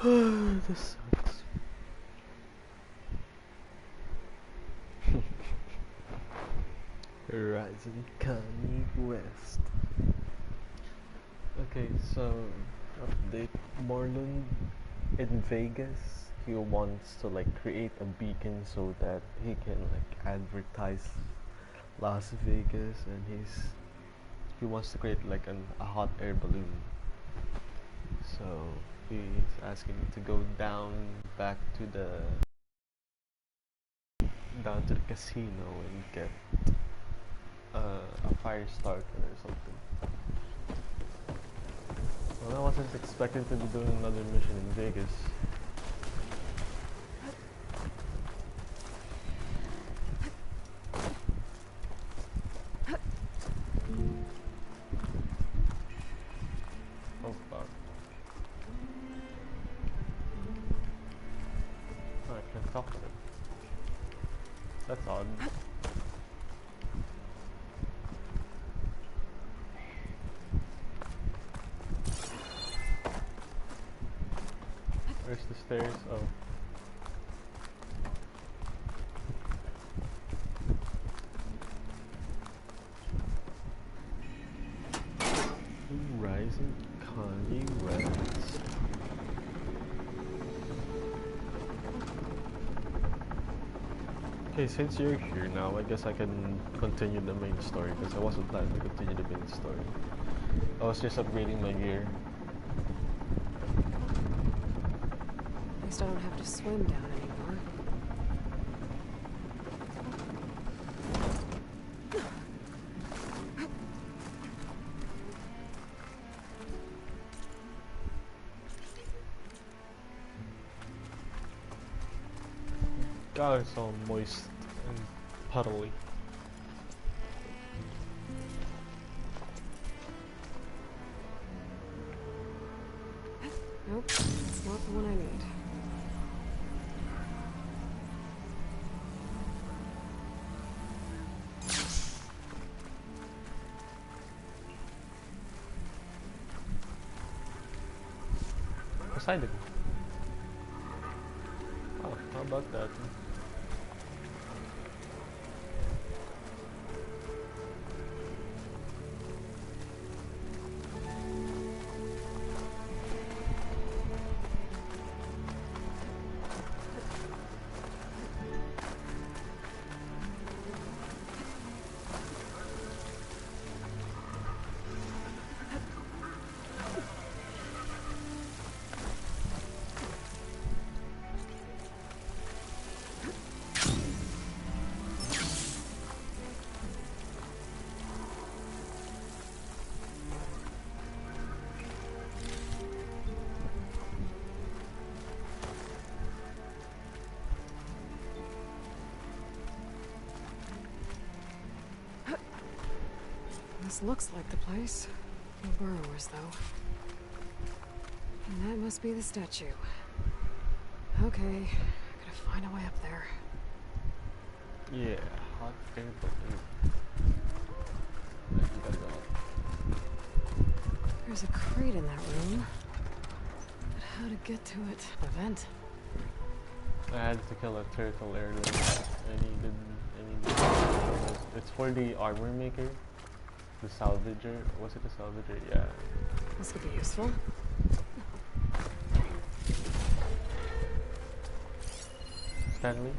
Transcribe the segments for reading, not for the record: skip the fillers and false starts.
This sucks. Horizon Kanye West. Okay, so update. Marlon in Vegas, he wants to like create a beacon so that he can like advertise Las Vegas, and he wants to create like a hot air balloon. So he's asking me to go back to the down to the casino and get a fire starter or something. Well, I wasn't expecting to be doing another mission in Vegas. Oh fuck. Oh, I can't talk to them. That's odd. Where's the stairs? Oh. Rising Kanye West. Okay, since you're here now, I guess I can continue the main story because I wasn't planning to continue the main story. I was just upgrading my gear. At least I don't have to swim down anymore. God, it's all moist and puddly. Nope, it's not the one I need. Poseidon. Oh, how about that? This looks like the place. No burrowers, though. And that must be the statue. Okay, gotta find a way up there. Yeah, hot air balloon. There's a crate in that room. But how to get to it? A vent. I had to kill a turtle earlier. I needed it's for the armor maker. The salvager. Was it a salvager? Yeah. This could be useful. Stanley?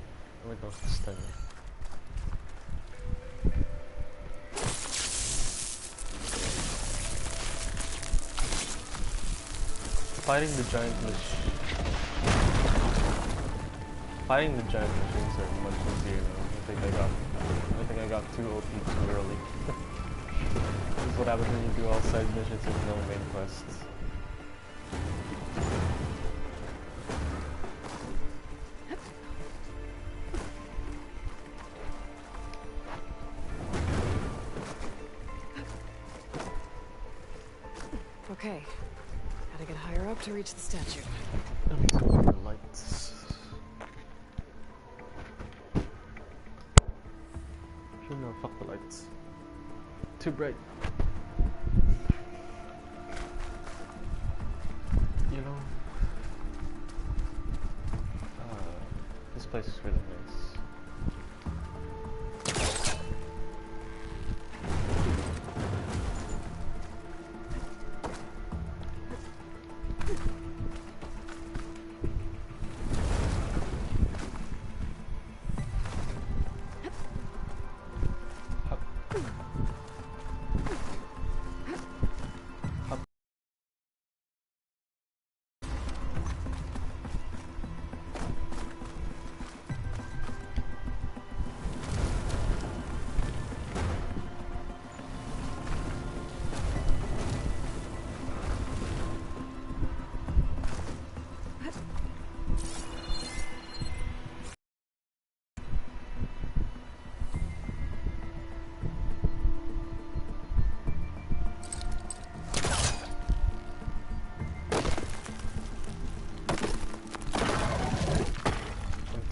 Oh my god, Stanley. Fighting the giant machine. Fighting the giant machines are much easier now. I think I got too OP too early. This is what happens when you do all side missions with no main quests. Okay, gotta get higher up to reach the statue. The lights. No, fuck the lights. Too bright. You know, place is really nice.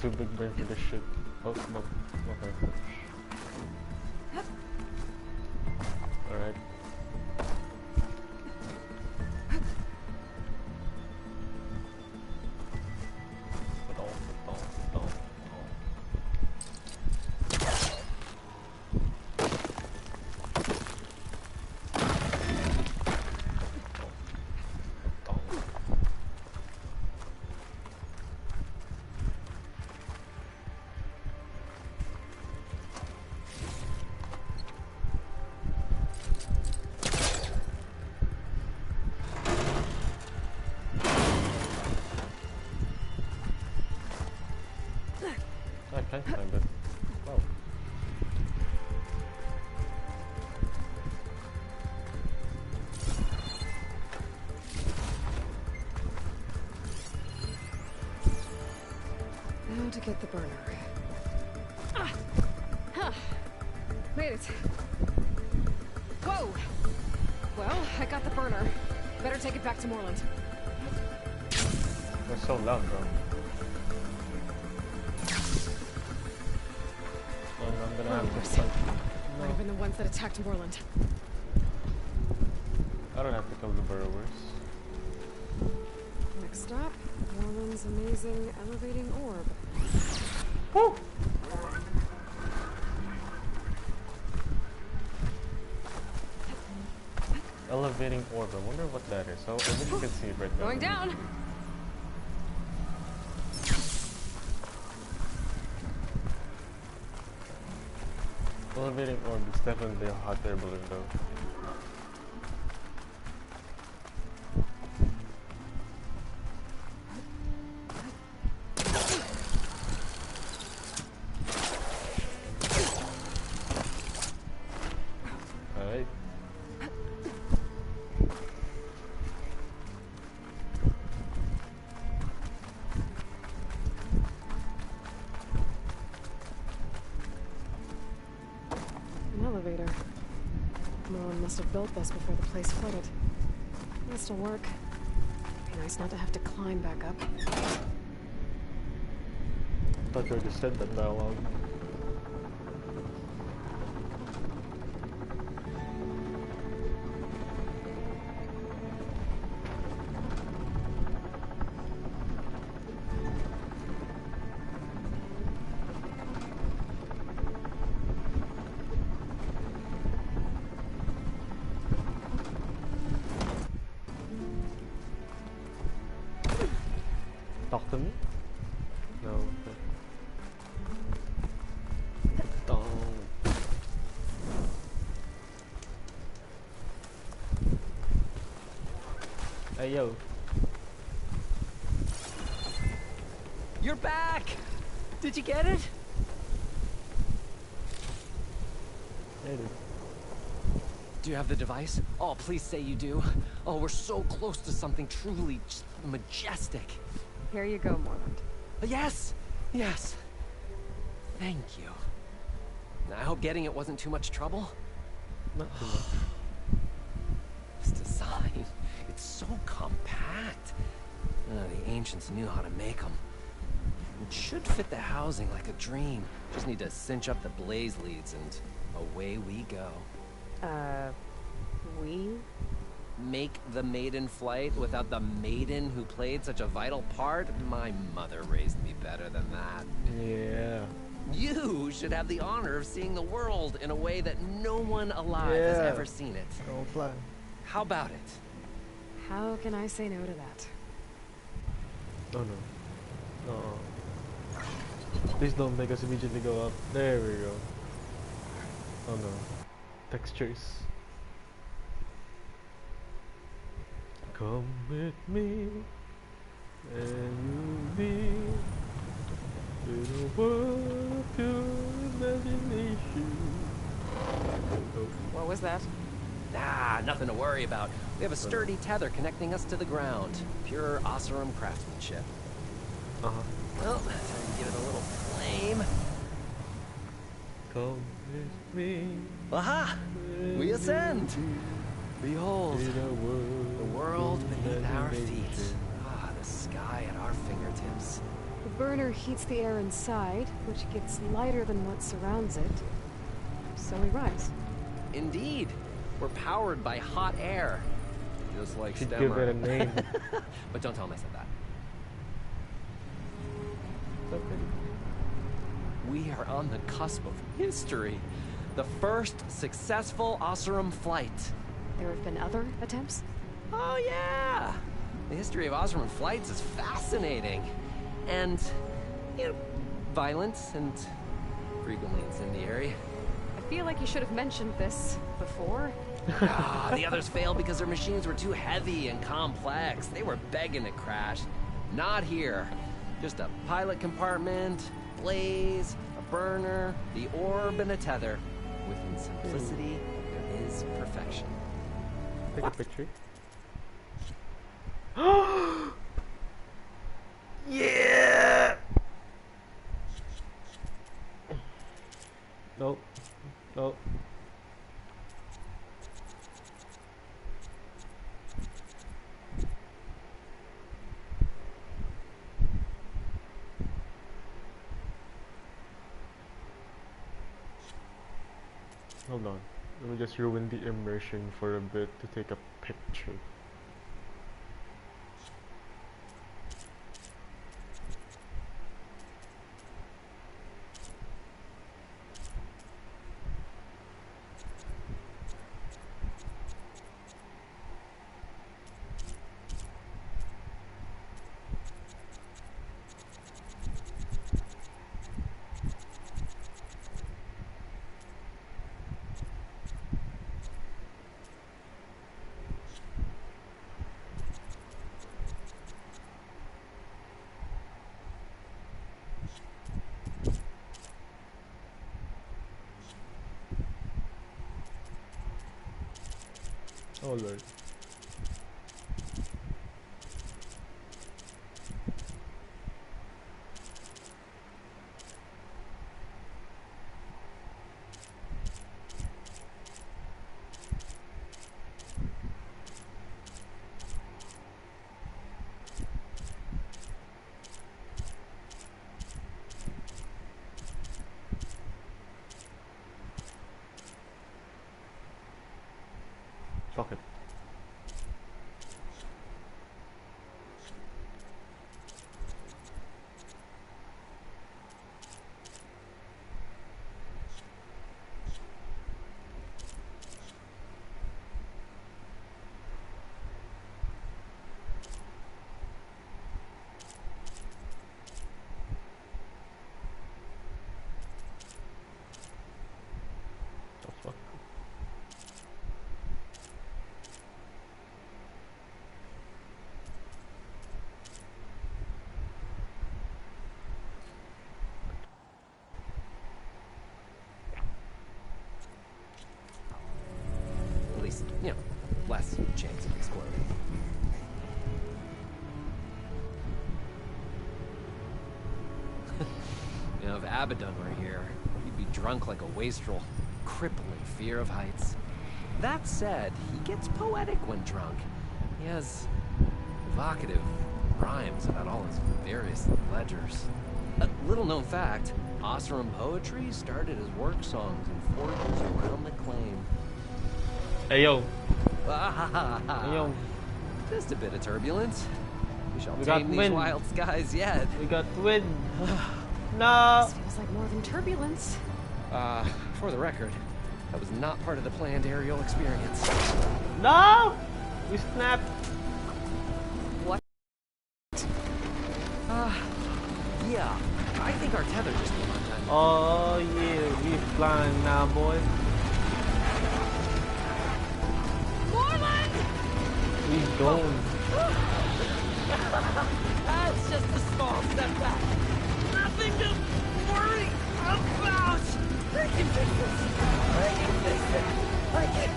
Too big brain for this shit. Oh, no. Okay. Alright. I can't climb it. Wow. Now to get the burner. Made it. Whoa! Well, I got the burner. Better take it back to Moreland. They're so loud, bro. I'm gonna have to fight. Might have been the ones that attacked Moreland. I don't have to kill the burrowers. Next stop, Moreland's amazing elevating orb. Woo! Elevating orb. I wonder what that is. So I wish you could see it right now. Going down! Elevating orb is definitely a hot air balloon though. Alright. An elevator. Moreland must have built this before the place flooded. It'll still work. Be nice not to have to climb back up. I thought you already said that dialogue. Talk to me? No. Okay. Don't. Hey yo. You're back! Did you get it? Hey dude. Do you have the device? Oh, please say you do. Oh, we're so close to something truly just majestic. Here you go, Moreland. Yes! Yes! Thank you. I hope getting it wasn't too much trouble. Not too much. This design, it's so compact. The ancients knew how to make them. It should fit the housing like a dream. Just need to cinch up the blaze leads and away we go. We? make the maiden flight without the maiden who played such a vital part? My mother raised me better than that. Yeah. You should have the honor of seeing the world in a way that no one alive has ever seen it. No plan. How about it? How can I say no to that? Oh no. No. Please don't make us immediately go up. There we go. Oh no. Textures. Come with me, and you'll be in a world of pure imagination. What was that? Ah, nothing to worry about. We have a sturdy tether connecting us to the ground. Pure Oseram craftsmanship. Uh-huh. Well, time to give it a little flame. Come with me. Aha! We ascend! Behold, In a the world beneath our feet. Ah, the sky at our fingertips. The burner heats the air inside, which gets lighter than what surrounds it. So we rise. Indeed, we're powered by hot air. Just like Should Stemmer. give it a name. But don't tell him I said that. Okay. We are on the cusp of history. The first successful Oseram flight. There have been other attempts? Oh yeah! The history of Oseram flights is fascinating. And, you know, violent and frequently incendiary. I feel like you should have mentioned this before. Ah, the others failed because their machines were too heavy and complex. They were begging to crash. Not here. Just a pilot compartment, blaze, a burner, the orb, and a tether. Within simplicity, there is perfection. Take a picture. Yeah! Nope. Nope. Hold on. Let me just ruin the immersion for a bit to take a picture. Oh lord. Fuck it. The fuck? At least, you know, less chance of exploding. You know, if Abaddon were here, he'd be drunk like a wastrel, crippling fear of heights. That said, he gets poetic when drunk. He has evocative rhymes about all his various ledgers. A little known fact, Oseram poetry started as work songs in forges around the claim. Hey yo, Yo, Just a bit of turbulence. We shall we got tame these wind. wild skies yet. We got wind. No. This feels like more than turbulence. For the record, that was not part of the planned aerial experience. No. We snapped. What? Yeah, I think our tether just came undone. Oh yeah, we flying now, boy. Moreland! We going. That's just a small step back. Nothing to worry about. I can fix this. I can fix it. I can.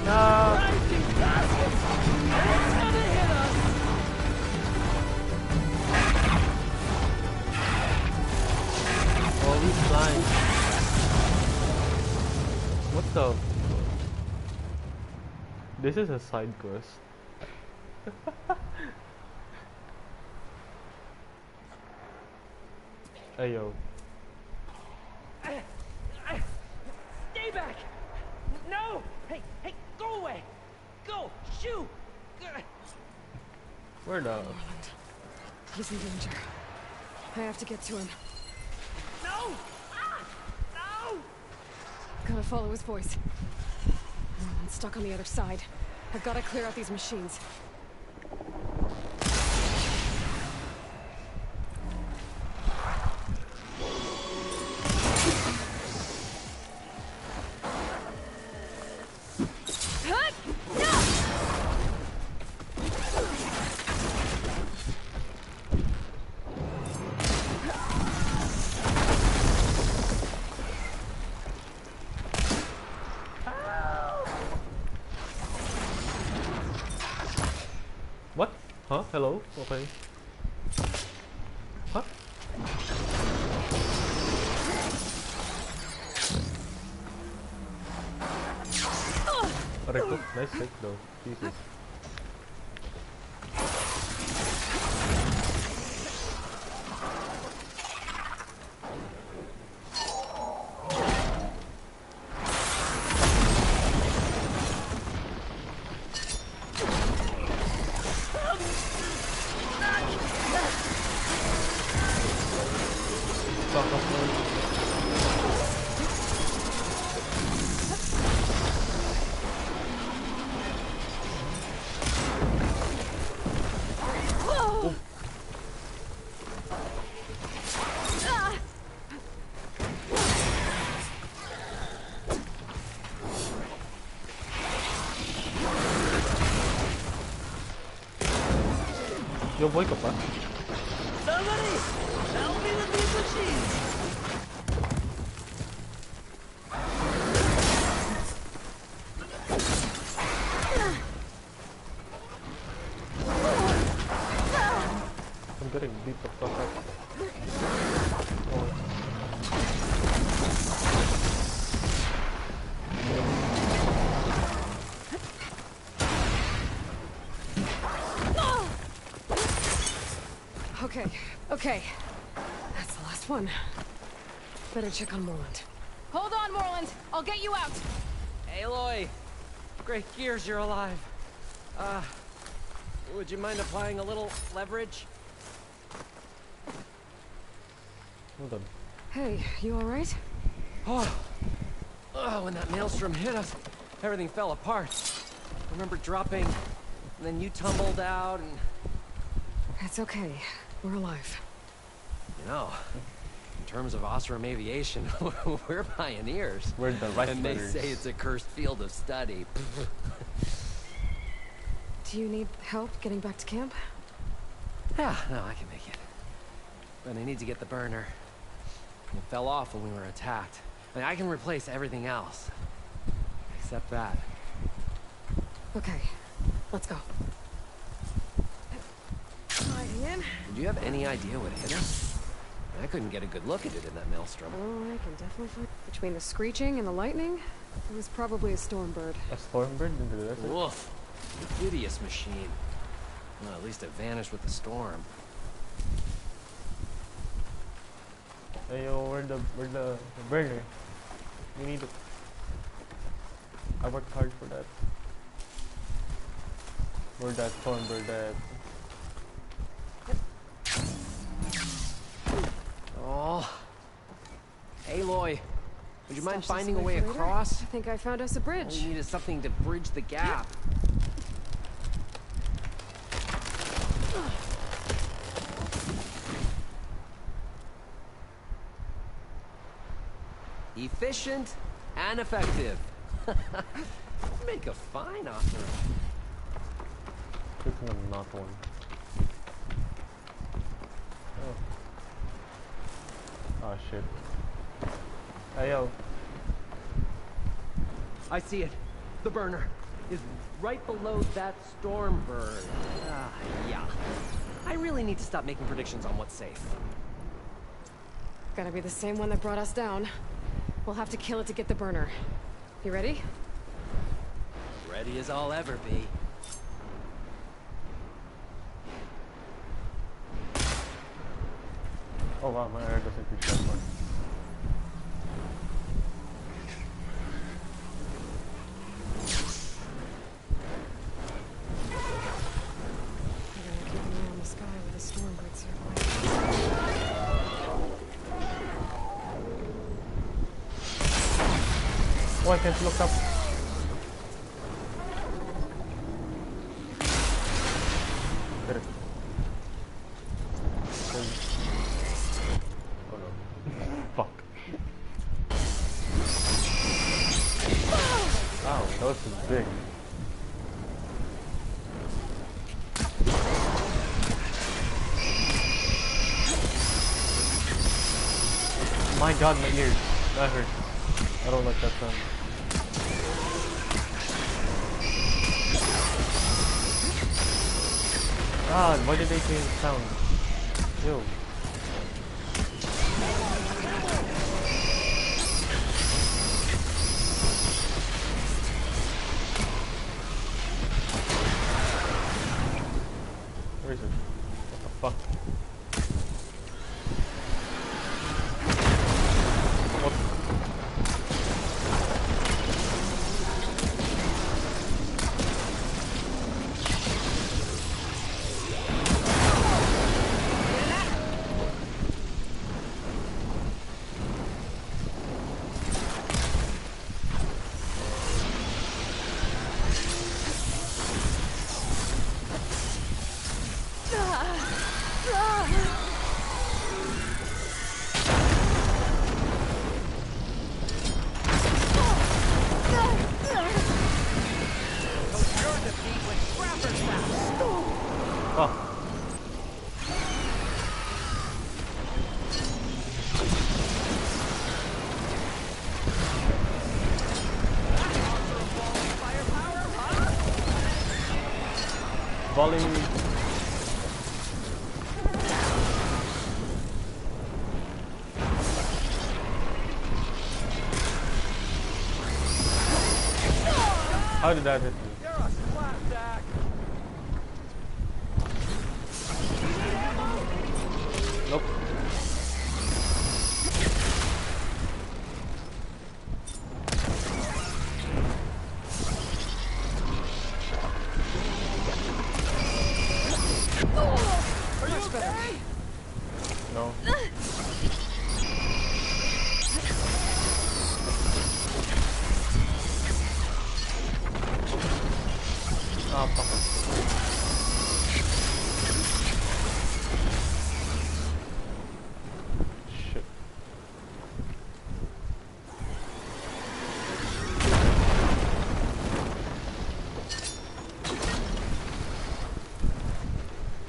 No. Rising gases. It's gonna hit us. Oh, we flying. What the? This is a side quest. Hey yo. Stay back. No. Hey, go away. Go. Shoo. Where the? He's in danger. I have to get to him. No. No. Gotta follow his voice. I'm stuck on the other side. I've gotta clear out these machines. What? Huh? Hello? Okay. Huh? Alright, cool. Nice trick though. Jesus. Fuck off, man. Yo, voy ka pa? Somebody, help me with these machines. I'm getting beat the fuck up. Oh. Okay. That's the last one. Better check on Moreland. Hold on, Moreland! I'll get you out! Aloy, great gears you're alive. Would you mind applying a little leverage? Hold on. Hey, you alright? Oh, when that maelstrom hit us, everything fell apart. I remember dropping, and then you tumbled out, and... It's okay. We're alive. You know, in terms of Osram aviation, we're pioneers. We're the right And they brothers. say it's a cursed field of study. Do you need help getting back to camp? Yeah, no, I can make it. But I need to get the burner. It fell off when we were attacked. I mean, I can replace everything else. Except that. Okay, let's go. Sliding in. Did you have any idea what hit us? I couldn't get a good look at it in that maelstrom. Oh, I can definitely find... Between the screeching and the lightning, it was probably a storm bird. A stormbird into the desert? Woof. Hideous machine. Well, at least it vanished with the storm. Hey yo, where the burner? We need it. I worked hard for that. For that fun, for that. Oh. Aloy, would you mind Stash this finding a way away for later. across? I think I found us a All bridge. we need is something to bridge the gap. Efficient and effective. Make a fine offer. Clicking on not one. Oh. Oh shit. Hey yo. I see it. The burner is right below that storm burn. Yeah. I really need to stop making predictions on what's safe. Gonna be the same one that brought us down. We'll have to kill it to get the burner. You ready? Ready as I'll ever be. Oh wow, my air doesn't reach that far. We're gonna keep an eye on the sky with a storm grid circling. Oh, I can't look up. Get it. Oh no. Fuck. Ow, that was big. My god, my ears. That hurts. I don't like that sound. God, why did they change the sound? Ew. Where is it? What the fuck? What? Oh. Volley. How did that hit me? You're a slapjack. Nope. Are you okay? No. Ah, fuck. Shit.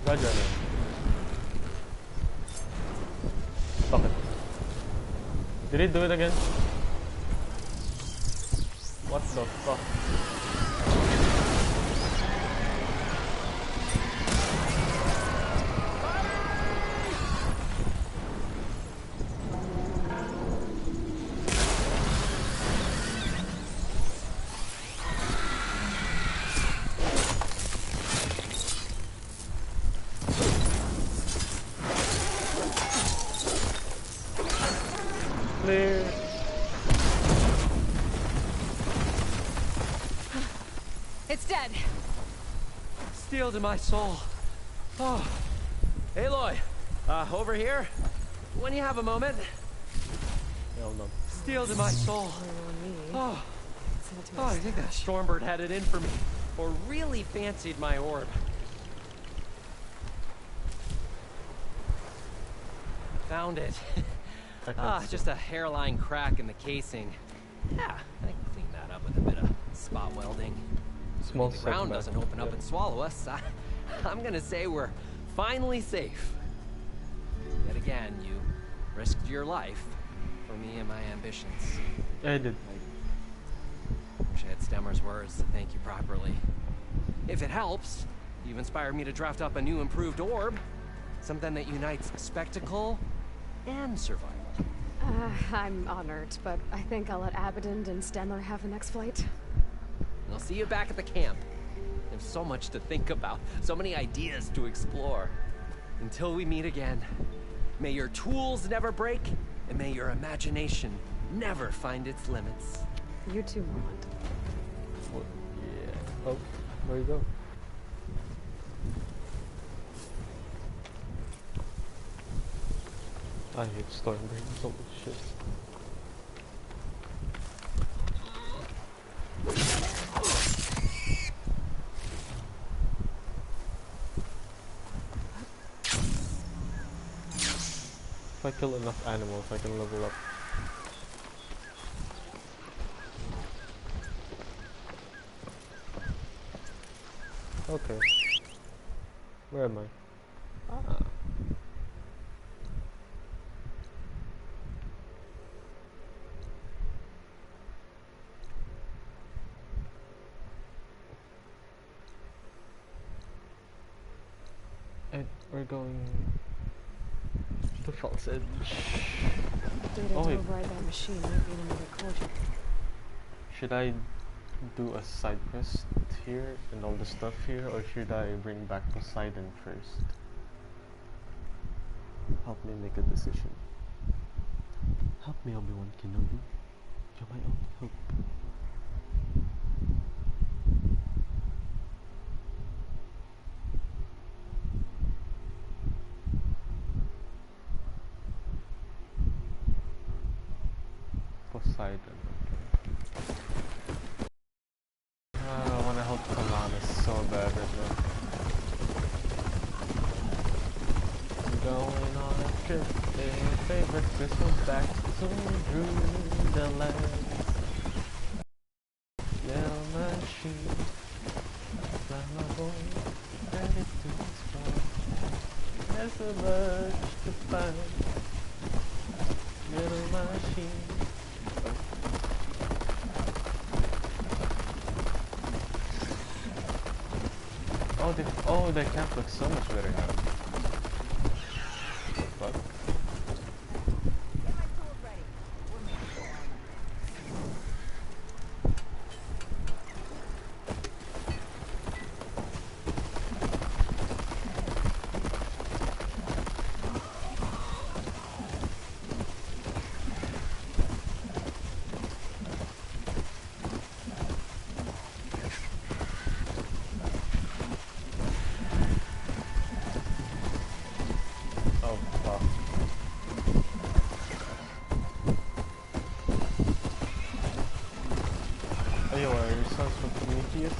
Raja. Fuck it. Did it do it again? What the fuck? Clear. dead. Steel to my soul. Oh. Aloy, over here. When you have a moment. Hell no. Steel to my soul. Oh. I think that Stormbird had it in for me. Or really fancied my orb. Found it. Just a hairline crack in the casing. Yeah, I can clean that up with a bit of spot welding. Small The ground setback. doesn't open up Yep. and swallow us. I'm gonna say we're finally safe. Yet again, you risked your life for me and my ambitions. I did. Wish I had Stemmer's words to thank you properly. If it helps, you've inspired me to draft up a new improved orb. Something that unites spectacle and survival. I'm honored, but I think I'll let Abaddon and Stemmer have the next flight. I'll see you back at the camp. There's so much to think about, so many ideas to explore. Until we meet again, may your tools never break, and may your imagination never find its limits. You too, Morland. What? Yeah. Oh, where you go? I hate Stormbreakers. Holy shit. If I kill enough animals, I can level up. Okay. Where am I? Ah. And we're going to False Edge. Data Oh, to wait. override that machine might be in another corridor. Should I do a side quest here and all the stuff here, or should I bring back Poseidon first? Help me make a decision. Help me, Obi-Wan Kenobi. You're my only hope. Poseidon. I want to help Kalanis so bad right now. I'm going on a trip, their favorite Christmas back to the land. Yellow machine, flammable, ready to explode. There's so much to find. Little machine. Oh, the camp looks so much better now. Fuck. Oh, fuck. Oh, yo, are your sons from Prometheus?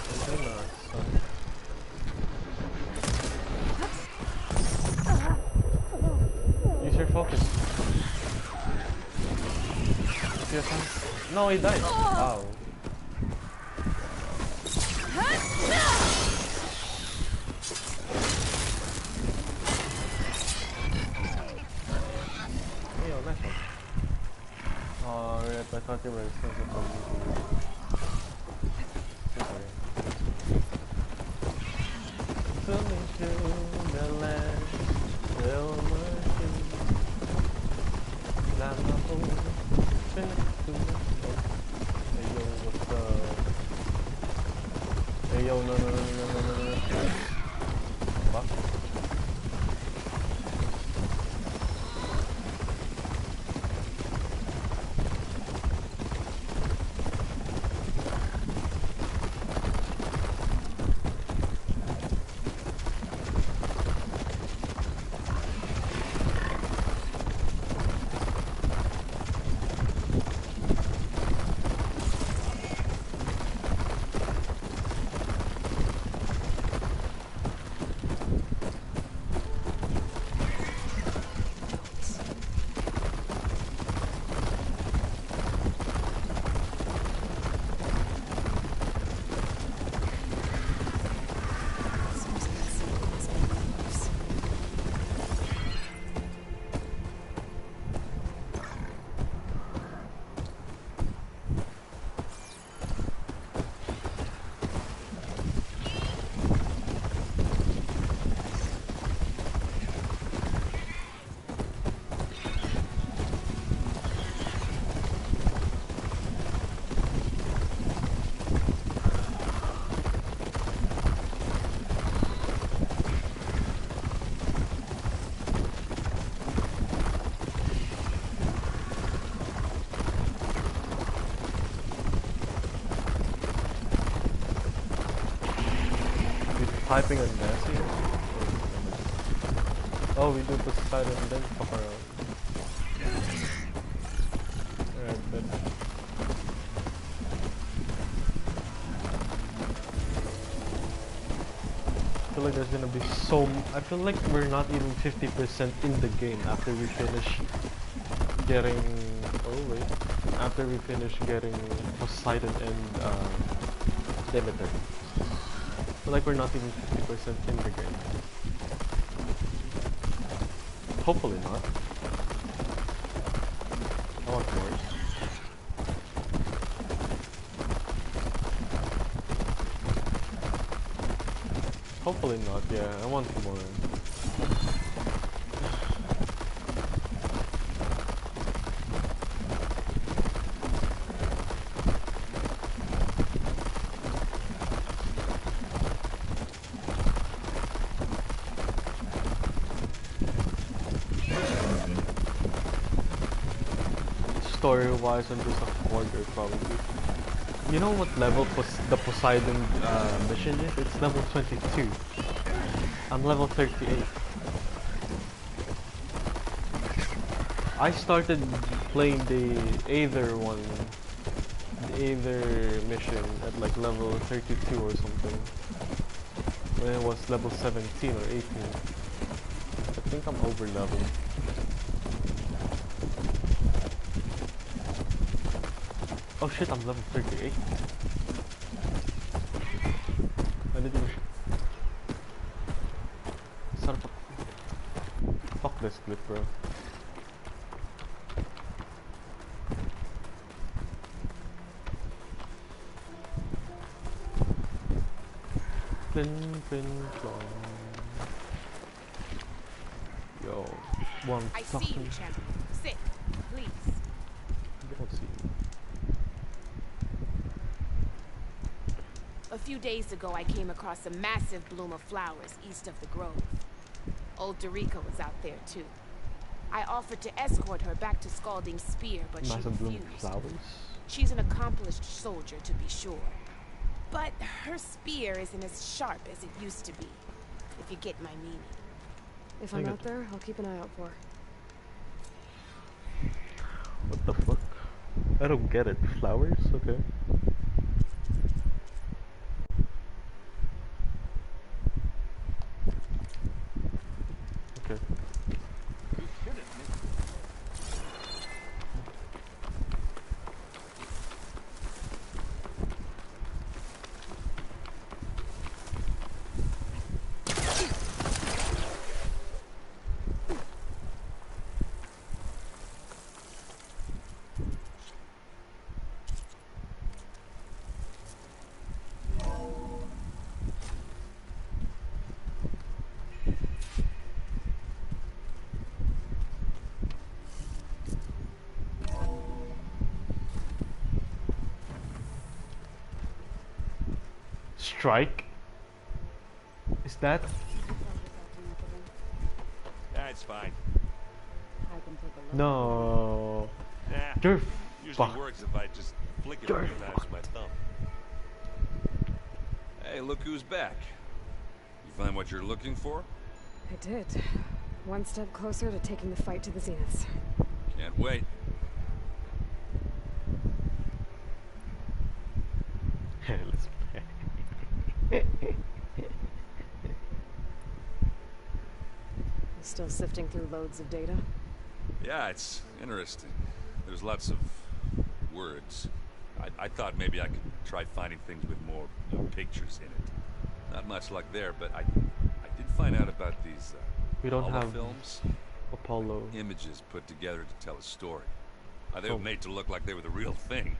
Is there not, son? Use your focus. Is your son? No, he died. Wow. Hey, oh, nice one. Oh, rip, I thought they were sons of Prometheus. Sorry. Coming to the land, little machine. Flammable, fit to explode. Hey yo, what's up? Hey yo, no. Fuck. typing on Nessie? Oh, we do Poseidon and then fuck around. Alright, but I feel like there's gonna be I feel like we're not even 50% in the game after we finish getting... Oh wait. After we finish getting Poseidon and Demeter. I feel like we're not even 50% in the game. Hopefully not. I want more. Hopefully not, yeah, I want more. Story-wise, I'm just a hoarder probably. You know what level the Poseidon mission is? It's level 22. I'm level 38. I started playing the Aether mission at like level 32 or something. When it was level 17 or 18. I think I'm over leveled. Oh shit, I'm level 38. I didn't even... Son of a... Fuck this clip, bro. Fin, plong. Yo, one I see you, champion. Sit, please. I don't see you. A few days ago, I came across a massive bloom of flowers east of the grove. Old Dorica was out there, too. I offered to escort her back to Scalding's Spear, but she Massive bloom of refused. flowers? She's an accomplished soldier, to be sure. But her spear isn't as sharp as it used to be, if you get my meaning. If I'm out there, I'll keep an eye out for her. What the fuck? I don't get it. Flowers? Okay. Okay. Strike? Is that? That's fine. I can take a look. No. Nah, You're usually fucked. works if I just flick it You're a few times with my thumb. Hey, look who's back. You find what you're looking for? I did. One step closer to taking the fight to the zeniths. Can't wait. Let's play. Still sifting through loads of data? Yeah, it's interesting. There's lots of words. I thought maybe I could try finding things with more pictures in it. Not much luck there, but I did find out about these We don't have films. Apollo. Images put together to tell a story. They were made to look like they were the real thing.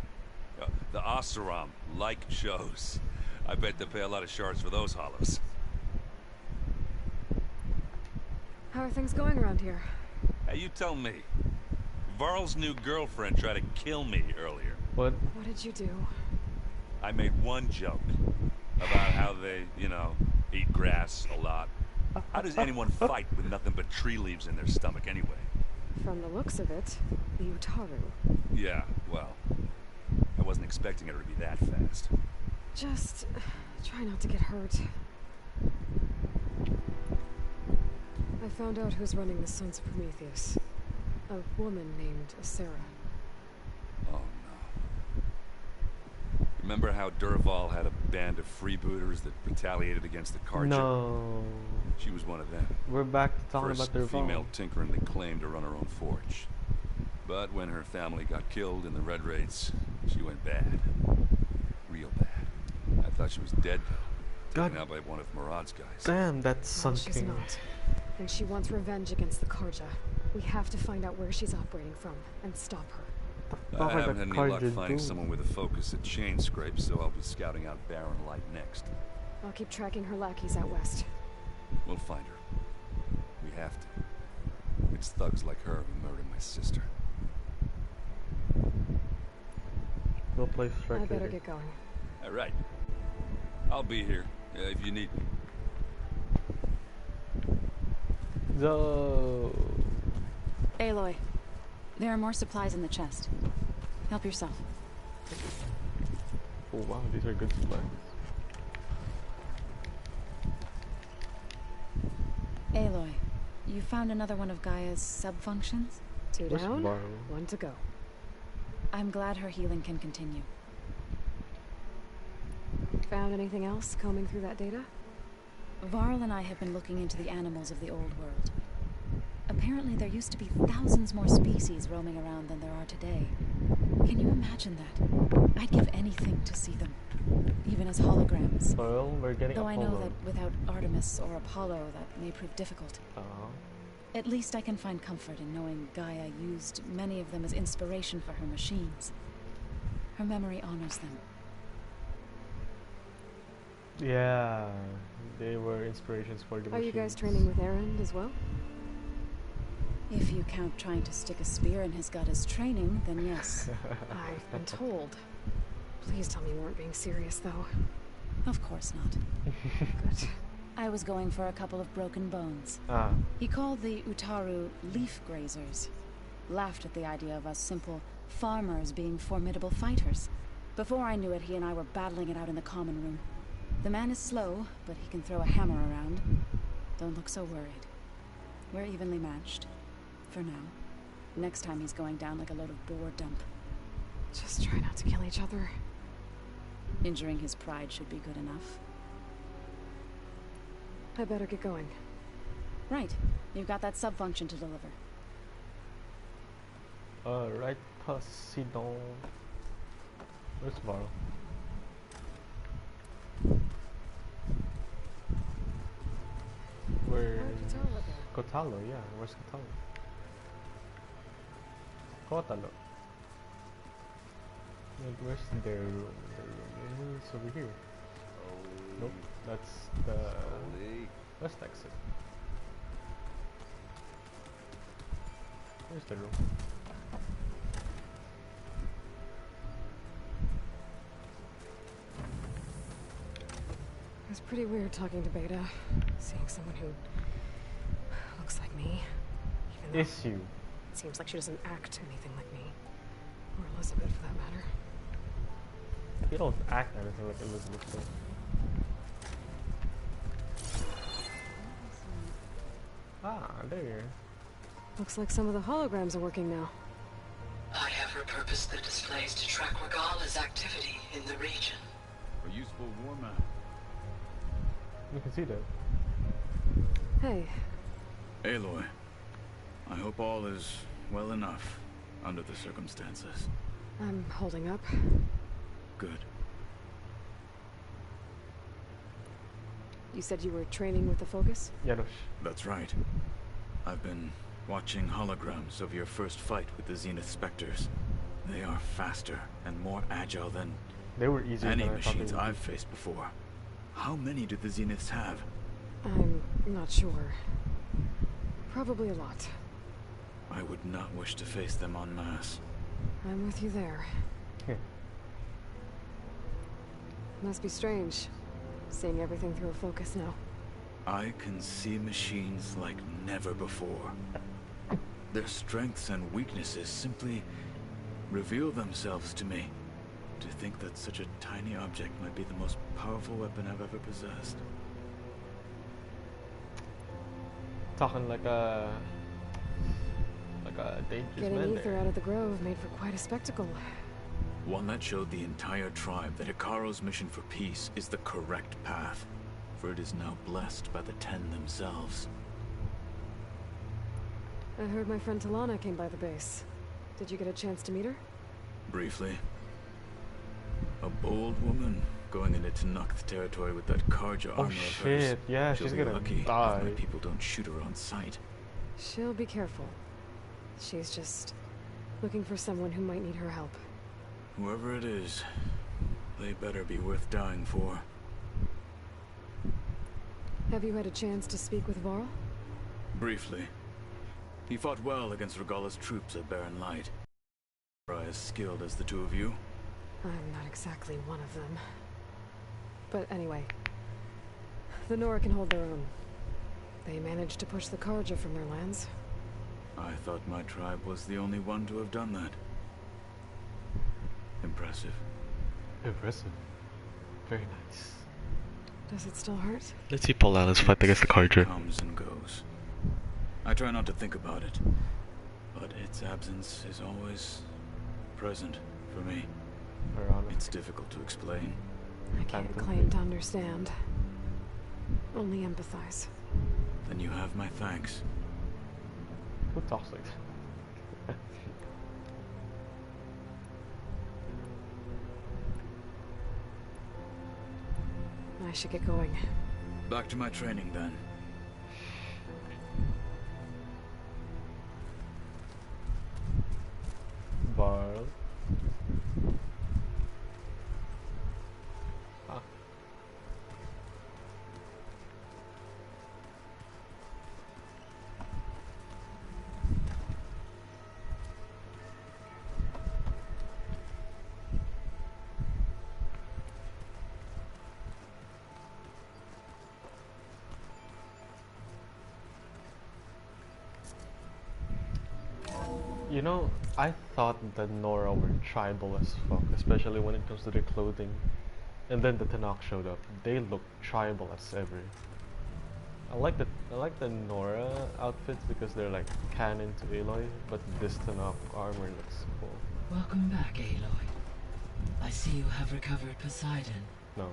The Oseram like shows. I bet they pay a lot of shards for those hollows. How are things going around here? Hey, you tell me. Varl's new girlfriend tried to kill me earlier. What? What did you do? I made one joke about how they, eat grass a lot. How does anyone fight with nothing but tree leaves in their stomach anyway? From the looks of it, the Utaru. Yeah, well, I wasn't expecting her to be that fast. Just try not to get hurt. I found out who's running the Sons of Prometheus. A woman named Sarah. Oh no. Remember how Durval had a band of freebooters that retaliated against the Carja? No. She was one of them. We're back to talking First about their female tinker in the claim to run her own forge. But when her family got killed in the Red Raids, she went bad. Real bad. I thought she was dead, though. Taken out by one of Murad's guys. Damn, that's No, she's something. not. And she wants revenge against the Karja. We have to find out where she's operating from and stop her. Fuck I are haven't the had any luck Carja finding doing? someone with a focus at chain scrapes, so I'll be scouting out Baron Light next. I'll keep tracking her lackeys out west. We'll find her. We have to. It's thugs like her who murdered my sister. No place I strike better later. get going. All right. I'll be here if you need me. So, Aloy, there are more supplies in the chest. Help yourself. oh wow, these are good supplies. Aloy, you found another one of Gaia's sub-functions? 2 Where's down, Varl? 1 to go. I'm glad her healing can continue. Found anything else combing through that data? Varl and I have been looking into the animals of the old world. Apparently there used to be thousands more species roaming around than there are today. Can you imagine that? I'd give anything to see them, even as holograms. Well, we're getting Though I know Apollo. that without Artemis or Apollo, that may prove difficult. At least I can find comfort in knowing Gaia used many of them as inspiration for her machines. Her memory honors them. Yeah, they were inspirations for the Are you guys machines. training with Erend as well? If you count trying to stick a spear in his gut as training, then yes. I've been told. Please tell me you weren't being serious, though. Of course not. Good. I was going for a couple of broken bones. Ah, He called the Utaru leaf grazers. Laughed at the idea of us simple farmers being formidable fighters. Before I knew it, he and I were battling it out in the common room. The man is slow, but he can throw a hammer around. Don't look so worried. We're evenly matched. For now. Next time he's going down like a load of boar dump. Just try not to kill each other. Injuring his pride should be good enough. I better get going. Right. You've got that sub-function to deliver. alright, Poseidon. Where's Varl? Where's Kotalo? Yeah, where's Kotalo? Kotalo. Where's their room? Their room is over here. Nope, that's the west exit. Where's the room? It's pretty weird talking to Beta, seeing someone who looks like me. Even though Is you. it seems like she doesn't act anything like me. Or Elizabeth, for that matter. You don't act anything like Elizabeth. Though. Ah, there. Looks like some of the holograms are working now. I have repurposed the displays to track Regala's activity in the region. A useful war map. You can see that. Hey, Aloy, I hope all is well enough under the circumstances. I'm holding up. Good. You said you were training with the Focus? Janusz. That's right. I've been watching holograms of your first fight with the Zenith Spectres. They are faster and more agile than They were easier any than I thought they machines would be. I've faced before. How many do the Zeniths have? I'm not sure. Probably a lot. I would not wish to face them en masse. I'm with you there. Must be strange, seeing everything through a Focus now. I can see machines like never before. Their strengths and weaknesses simply reveal themselves to me. To think that such a tiny object might be the most powerful weapon I've ever possessed. talking like a dangerous Getting man ether there. out of the grove made for quite a spectacle. One that showed the entire tribe that Hikaru's mission for peace is the correct path, for it is now blessed by the Ten themselves. I heard my friend Talana came by the base. Did you get a chance to meet her? Briefly. A bold woman going into Tanakh territory with that Karja Oh armor of hers. shit, yeah, She'll she's be gonna lucky die. if my people don't shoot her on sight. She'll be careful. She's just looking for someone who might need her help. Whoever it is, they better be worth dying for. Have you had a chance to speak with Varl? Briefly. He fought well against Regala's troops at Barren Light. Are as skilled as the two of you? I'm not exactly one of them. But anyway, the Nora can hold their own. They managed to push the Karja from their lands. I thought my tribe was the only one to have done that. Impressive. Impressive. Very nice. Does it still hurt? Let's see Polaris fight against the Karja. Comes and goes. I try not to think about it, but its absence is always present for me. Ironic. It's difficult to explain. I can't claim to understand. Only empathize. Then you have my thanks. Who talks like that? I should get going. Back to my training then. Varl. Ah. You know, I thought that Nora were tribal as fuck, especially when it comes to their clothing. And then the Tanakh showed up. They look tribal as ever. I like the Nora outfits because they're like canon to Aloy, but this Tanakh armor looks cool. Welcome back, Aloy. I see you have recovered Poseidon. No.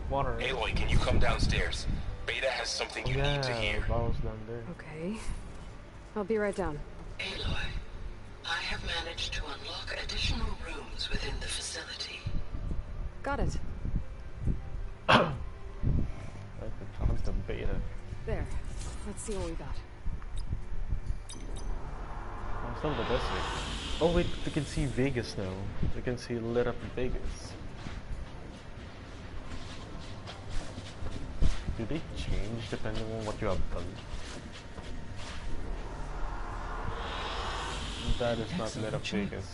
Water. Aloy, can you come downstairs? Beta has something you need to hear. Varl's down there. Okay. I'll be right down. Aloy, I have managed to unlock additional rooms within the facility. Got it. I can talk to Beta. There. Let's see what we got. I'm still the best way. Oh wait, we can see Vegas now. We can see lit up Vegas. Do they change depending on what you have done? That is not lit up Vegas.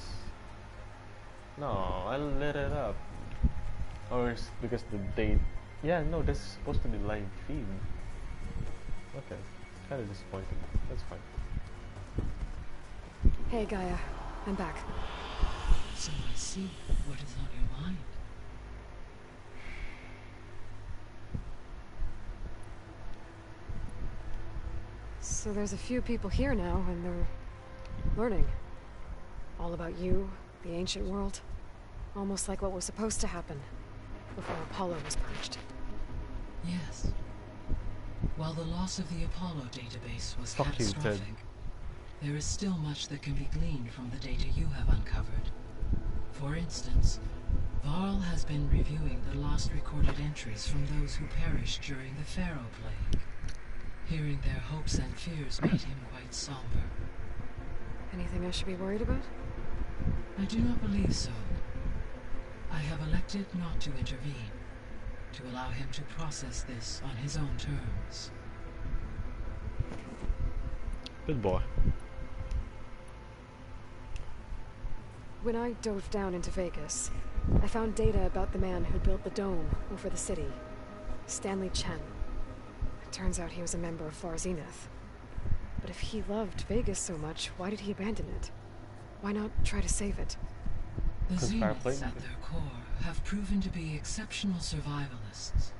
No, I lit it up. Or it's because the date. Yeah, no, this is supposed to be live feed. Okay, kind of disappointing. That's fine. Hey, Gaia. I'm back. So I see what is on your mind. So there's a few people here now, and they're learning. All about you, the ancient world. Almost like what was supposed to happen before Apollo was purged. Yes. While the loss of the Apollo database was Fuck you, Ted. catastrophic, there is still much that can be gleaned from the data you have uncovered. For instance, Varl has been reviewing the last recorded entries from those who perished during the Pharaoh Plague. Hearing their hopes and fears made him quite somber. Anything I should be worried about? I do not believe so. I have elected not to intervene, to allow him to process this on his own terms. Good boy. When I dove down into Vegas, I found data about the man who built the dome over the city. Stanley Chen. It turns out he was a member of Far Zenith. But if he loved Vegas so much, why did he abandon it? Why not try to save it? The Because Zeniths fireplace. at their core have proven to be exceptional survivalists.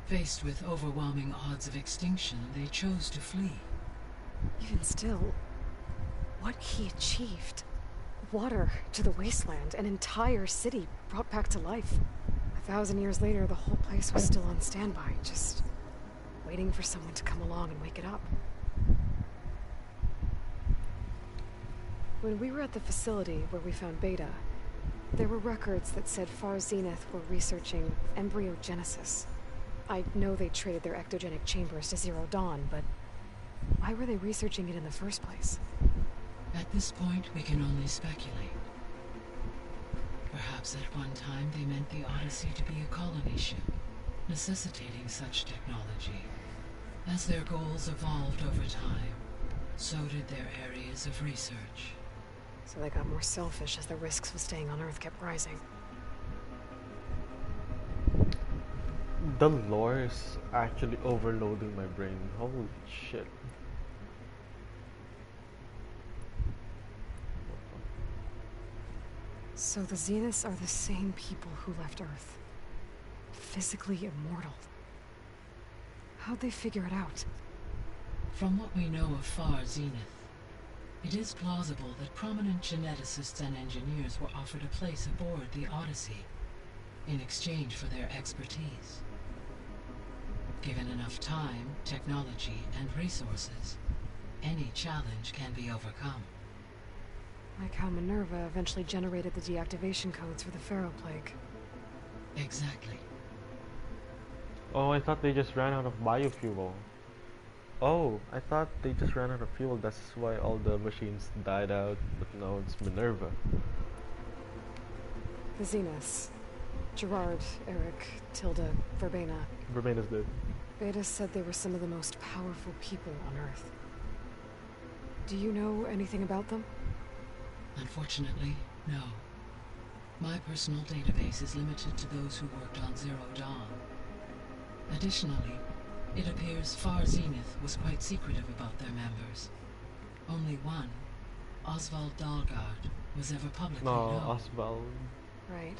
Faced with overwhelming odds of extinction, they chose to flee. Even still, what he achieved. Water to the wasteland, an entire city brought back to life. 1,000 years later, the whole place was still on standby, just waiting for someone to come along and wake it up. When we were at the facility where we found Beta, there were records that said Far Zenith were researching embryogenesis. I know they traded their ectogenic chambers to Zero Dawn, but why were they researching it in the first place? At this point, we can only speculate. Perhaps at one time they meant the Odyssey to be a colony ship, necessitating such technology. As their goals evolved over time, so did their areas of research. So they got more selfish as the risks of staying on Earth kept rising. The lore is actually overloading my brain. Holy shit. So the Zeniths are the same people who left Earth. Physically immortal. How'd they figure it out? From what we know of Far Zenith, it is plausible that prominent geneticists and engineers were offered a place aboard the Odyssey in exchange for their expertise. Given enough time, technology, and resources, any challenge can be overcome. Like how Minerva eventually generated the deactivation codes for the Pharaoh Plague. Exactly. Oh, I thought they just ran out of biofuel. Oh, I thought they just ran out of fuel. That's why all the machines died out. But no, it's Minerva. The Zeniths. Gerard, Eric, Tilda, Verbena. Verbena's dead. Beta said they were some of the most powerful people on Earth. Do you know anything about them? Unfortunately, no. My personal database is limited to those who worked on Zero Dawn. Additionally, it appears Far Zenith was quite secretive about their members. Only one, Oswald Dahlgard, was ever publicly No, known. Oswald. Right.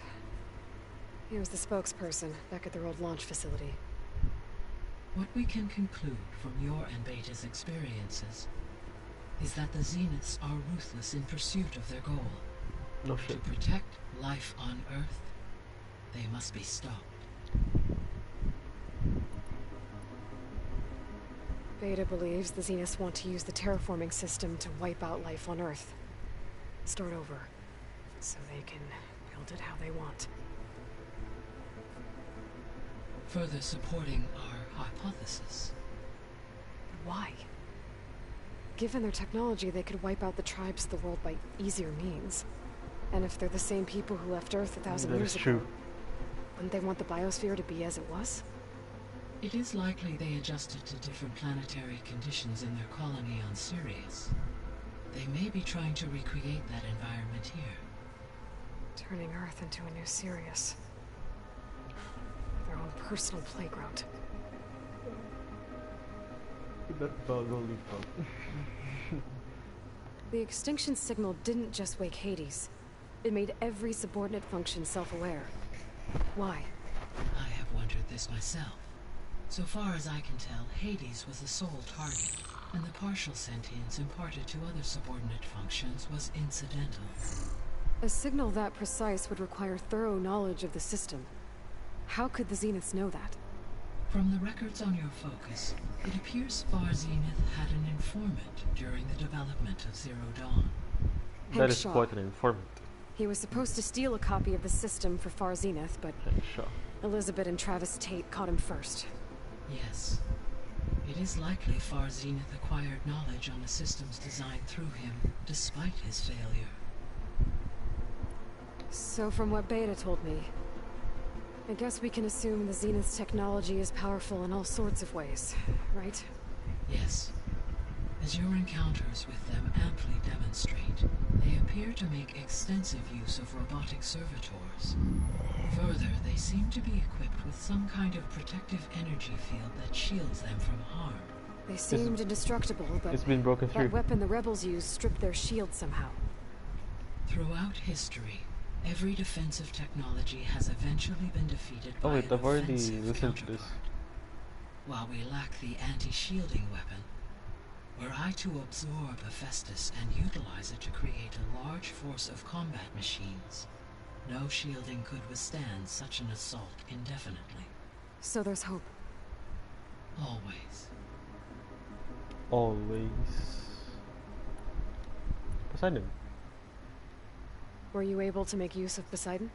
He was the spokesperson back at their old launch facility. What we can conclude from your and Beta's experiences is that the Zeniths are ruthless in pursuit of their goal. No To shit. protect life on Earth, they must be stopped. Beta believes the Zeniths want to use the terraforming system to wipe out life on Earth. Start over, so they can build it how they want. Further supporting our hypothesis. Why? Given their technology, they could wipe out the tribes of the world by easier means. And if they're the same people who left Earth 1,000 That years is ago, true. wouldn't they want the biosphere to be as it was? It is likely they adjusted to different planetary conditions in their colony on Sirius. They may be trying to recreate that environment here. Turning Earth into a new Sirius. Their own personal playground. That dog, holy fuck. The extinction signal didn't just wake Hades. It made every subordinate function self-aware. Why? I have wondered this myself. So far as I can tell, Hades was the sole target, and the partial sentience imparted to other subordinate functions was incidental. A signal that precise would require thorough knowledge of the system. How could the Zeniths know that? From the records on your focus, it appears Far Zenith had an informant during the development of Zero Dawn. That Hank is Shaw. quite an informant. He was supposed to steal a copy of the system for Far Zenith, but Hank Shaw. Elizabeth and Travis Tate caught him first. Yes. It is likely Far Zenith acquired knowledge on the systems designed through him, despite his failure. So from what Beta told me, I guess we can assume the Zenith's technology is powerful in all sorts of ways, right? Yes. As your encounters with them amply demonstrate, they appear to make extensive use of robotic servitors. Further, they seem to be equipped with some kind of protective energy field that shields them from harm. They seemed indestructible, but It's been broken through. that weapon the rebels used stripped their shield somehow. Throughout history, every defensive technology has eventually been defeated by wait, an I've already offensive listened to this. counterpart. While we lack the anti-shielding weapon, were I to absorb Hephaestus and utilize it to create a large force of combat machines, no shielding could withstand such an assault indefinitely. So there's hope. Always. Always. Poseidon. Were you able to make use of Poseidon?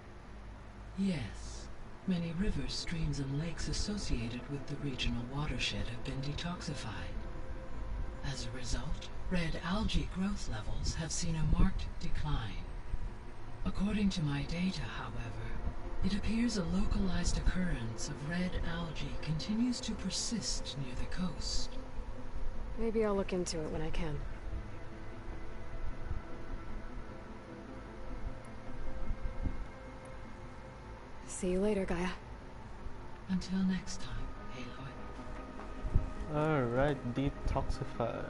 Yes. Many rivers, streams, and lakes associated with the regional watershed have been detoxified. As a result, red algae growth levels have seen a marked decline. According to my data, however, it appears a localized occurrence of red algae continues to persist near the coast. Maybe I'll look into it when I can. See you later, Gaia. Until next time, Aloy. Alright, detoxified.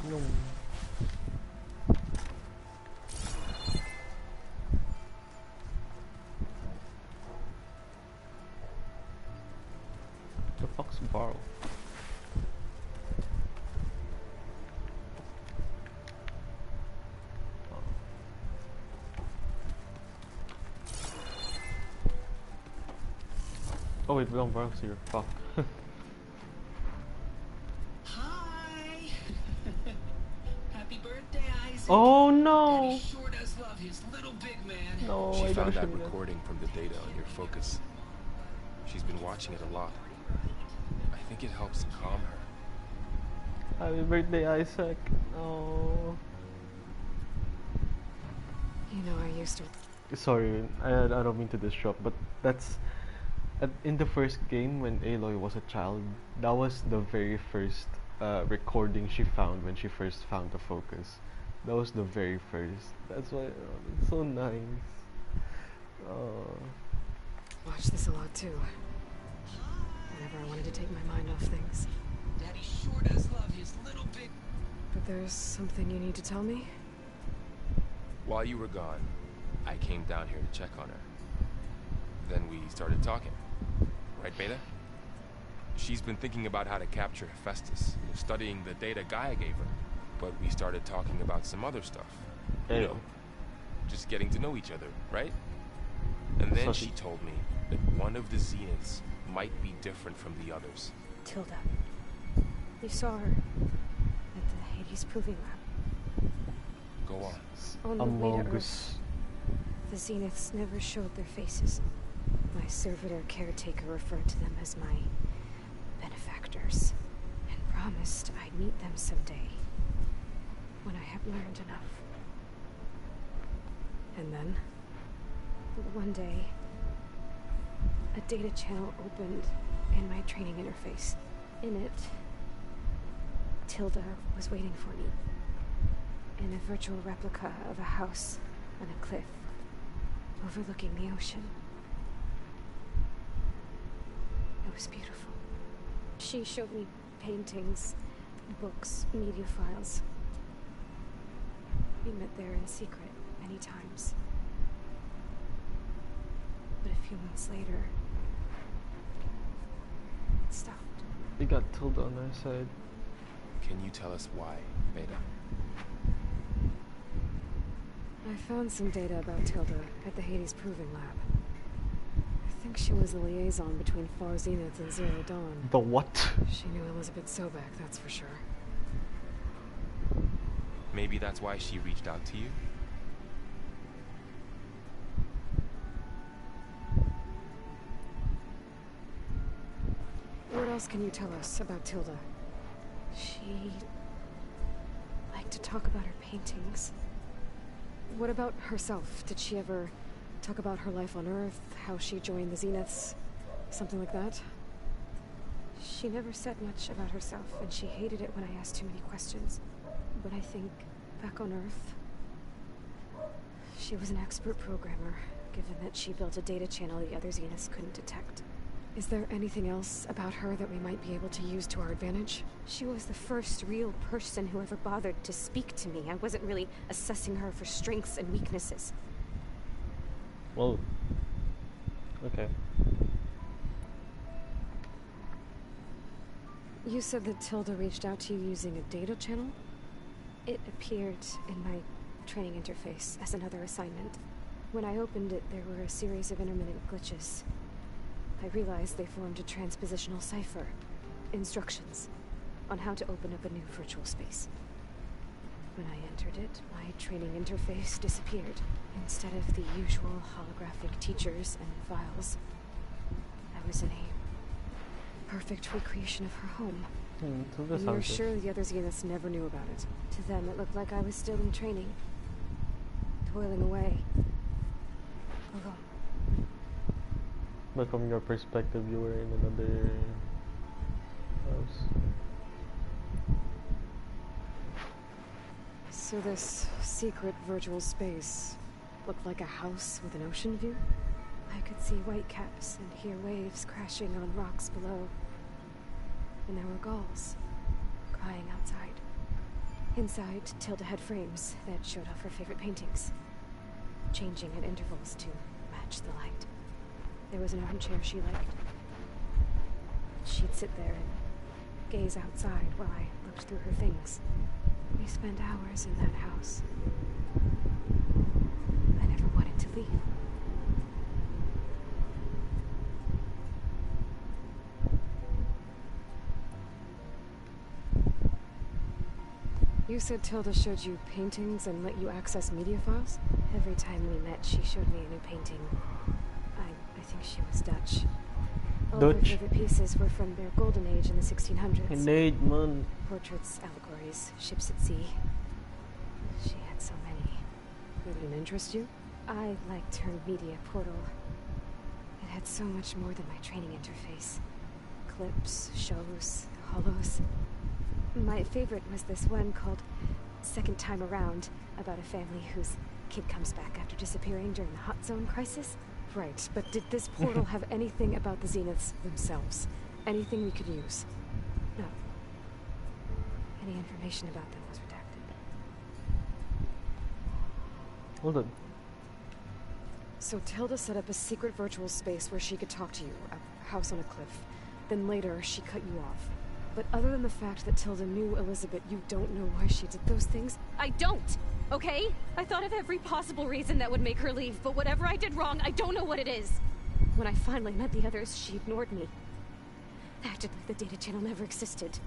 No. The fox barrel. Oh wait, we don't barrels here. Fuck. Hi! Happy birthday, Isaac! Oh no! Daddy sure does love his little big man. No, She I found gotta that show you recording from the data on your focus. She's been watching it a lot. I think it helps calm her. Happy birthday, Isaac. Oh. You know, I used to... Sorry, I don't mean to disrupt, but that's in the first game when Aloy was a child. That was the very first recording she found when she first found the focus. That was the very first. That's why it's so nice. Oh. watch this a lot too. Whenever I wanted to take my mind off things. Daddy sure does love his little big... But there's something you need to tell me? While you were gone, I came down here to check on her. Then we started talking. Right, Beta? She's been thinking about how to capture Hephaestus, studying the data Gaia gave her. But we started talking about some other stuff. You know, just getting to know each other, right? And then she told me that one of the Zeniths might be different from the others. Tilda. You saw her at the Hades Proving Lab. Go on. On the way to Among Earth, Us. the Zeniths never showed their faces. My servitor caretaker referred to them as my benefactors, and promised I'd meet them someday, when I had learned enough. And then? One day, a data channel opened in my training interface. In it, Tilda was waiting for me, in a virtual replica of a house on a cliff, overlooking the ocean. It was beautiful. She showed me paintings, books, media files. We met there in secret many times. But a few months later, it stopped. We got Tilda on our side. Can you tell us why, Beta? I found some data about Tilda at the Hades Proving Lab. I think she was the liaison between Far Zenith and Zero Dawn. The what? She knew Elizabeth Sobek, that's for sure. Maybe that's why she reached out to you? else can you tell us about Tilda? She liked to talk about her paintings. What about herself? Did she ever talk about her life on Earth, how she joined the Zeniths, something like that? She never said much about herself, and she hated it when I asked too many questions. But I think back on Earth, she was an expert programmer, given that she built a data channel the other Zeniths couldn't detect. Is there anything else about her that we might be able to use to our advantage? She was the first real person who ever bothered to speak to me. I wasn't really assessing her for strengths and weaknesses. Well, okay. You said that Tilda reached out to you using a data channel? It appeared in my training interface as another assignment. When I opened it, there were a series of intermittent glitches. I realized they formed a transpositional cipher. Instructions on how to open up a new virtual space. When I entered it, my training interface disappeared. Instead of the usual holographic teachers and files, I was in a perfect recreation of her home. And you're sure the other Zeniths never knew about it? To them, it looked like I was still in training, toiling away, alone. But from your perspective, you were in another house. So this secret virtual space looked like a house with an ocean view? I could see whitecaps and hear waves crashing on rocks below. And there were gulls crying outside. Inside, Tilda had frames that showed off her favorite paintings, changing at intervals to match the light. There was an armchair she liked. She'd sit there and gaze outside while I looked through her things. We spent hours in that house. I never wanted to leave. You said Tilda showed you paintings and let you access media files? Every time we met, she showed me a new painting. I think she was Dutch. All her favorite pieces were from their golden age in the 1600s. Portraits, allegories, ships at sea. She had so many. Did it interest you? I liked her media portal. It had so much more than my training interface. Clips, shows, holos. My favorite was this one called Second Time Around, about a family whose kid comes back after disappearing during the Hot Zone crisis. Right, but did this portal have anything about the Zeniths themselves? Anything we could use? No. Any information about them was redacted. Hold on. So Tilda set up a secret virtual space where she could talk to you, a house on a cliff. Then later, she cut you off. But other than the fact that Tilda knew Elizabeth, you don't know why she did those things? I don't! Okay? I thought of every possible reason that would make her leave, but whatever I did wrong, I don't know what it is. When I finally met the others, she ignored me. Acted like the data channel never existed.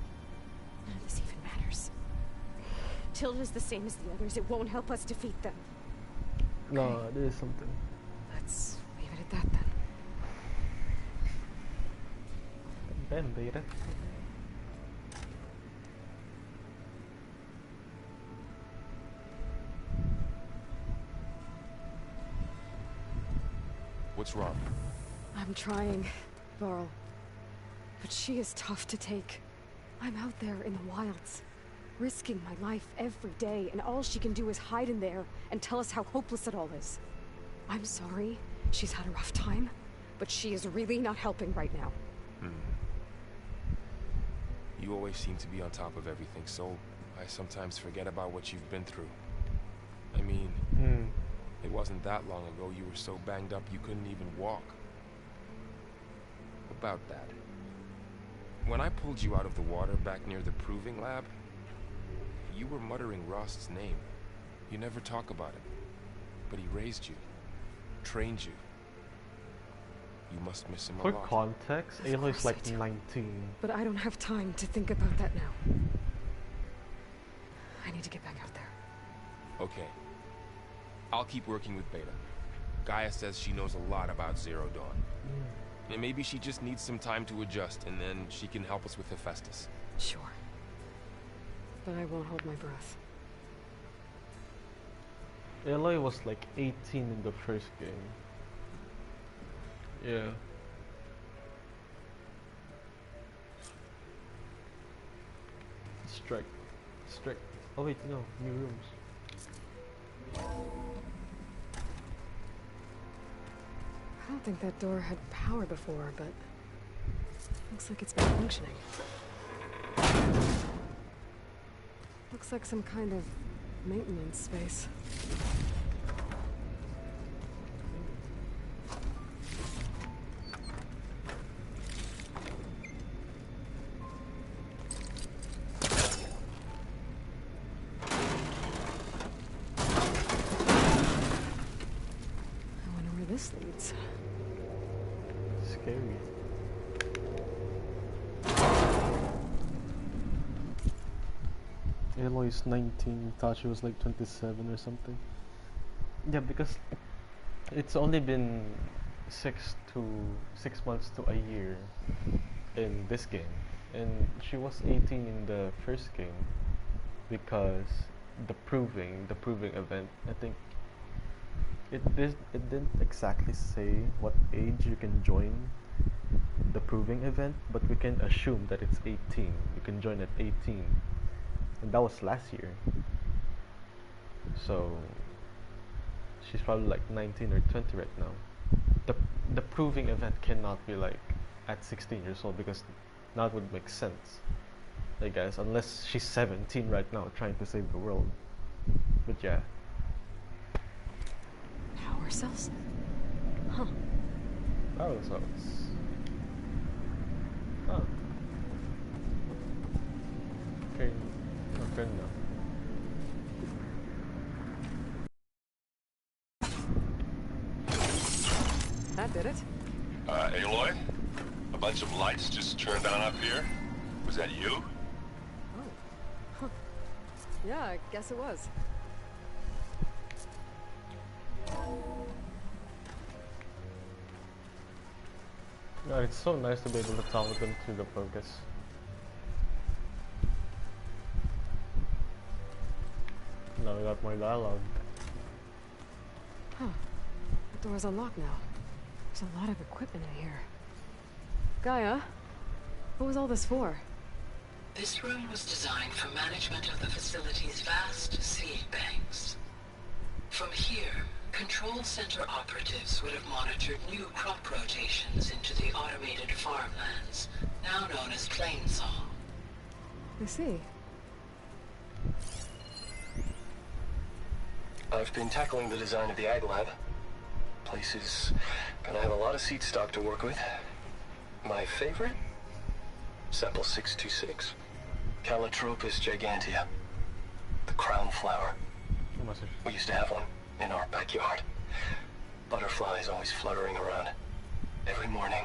None of this even matters. Tilda's the same as the others. It won't help us defeat them. No, there is something. Let's leave it at that then. Ben, beta. What's wrong? I'm trying, Varl. But she is tough to take. I'm out there in the wilds, risking my life every day, and all she can do is hide in there and tell us how hopeless it all is. I'm sorry, she's had a rough time, but she is really not helping right now. You always seem to be on top of everything, so I sometimes forget about what you've been through. I mean, it wasn't that long ago you were so banged up you couldn't even walk. About that. When I pulled you out of the water back near the proving lab, you were muttering Rost's name. You never talk about it. But he raised you, trained you. You must miss him a For lot. context, Aloy's like 19. But I don't have time to think about that now. I need to get back out there. Okay. I'll keep working with Beta. Gaia says she knows a lot about Zero Dawn. And maybe she just needs some time to adjust, and then she can help us with Hephaestus. Sure. But I won't hold my breath. Aloy was like 18 in the first game. Yeah. Strike. Strike. Oh wait, no. New rooms. I don't think that door had power before, but looks like it's been functioning. Looks like some kind of maintenance space. I wonder where this leads. Scary. Aloy's 19, thought she was like 27 or something. Yeah, because it's only been 6 months to a year in this game, and she was 18 in the first game because the proving event. I think it didn't exactly say what age you can join the proving event, but we can assume that it's 18. You can join at 18. And that was last year. So she's probably like 19 or 20 right now. The proving event cannot be like at 16 years old, because now it would make sense, I guess, unless she's 17 right now trying to save the world. But yeah. Power cells? Huh. Power cells. Oh. Okay. Okay, no. That did it. Aloy? A bunch of lights just turned on up here? Was that you? Oh. Huh. Yeah, I guess it was. No, it's so nice to be able to talk with them through the focus. Now we got more dialogue. Huh. The door's unlocked now. There's a lot of equipment in here. Gaia, what was all this for? This room was designed for management of the facility's vast seed banks. From here, control center operatives would have monitored new crop rotations into the automated farmlands, now known as Plainsong. I see. I've been tackling the design of the Ag Lab. Place is gonna have a lot of seed stock to work with. My favorite? Sample 626. Calotropis gigantea. The crown flower. We used to have one in our backyard. Butterflies always fluttering around. Every morning,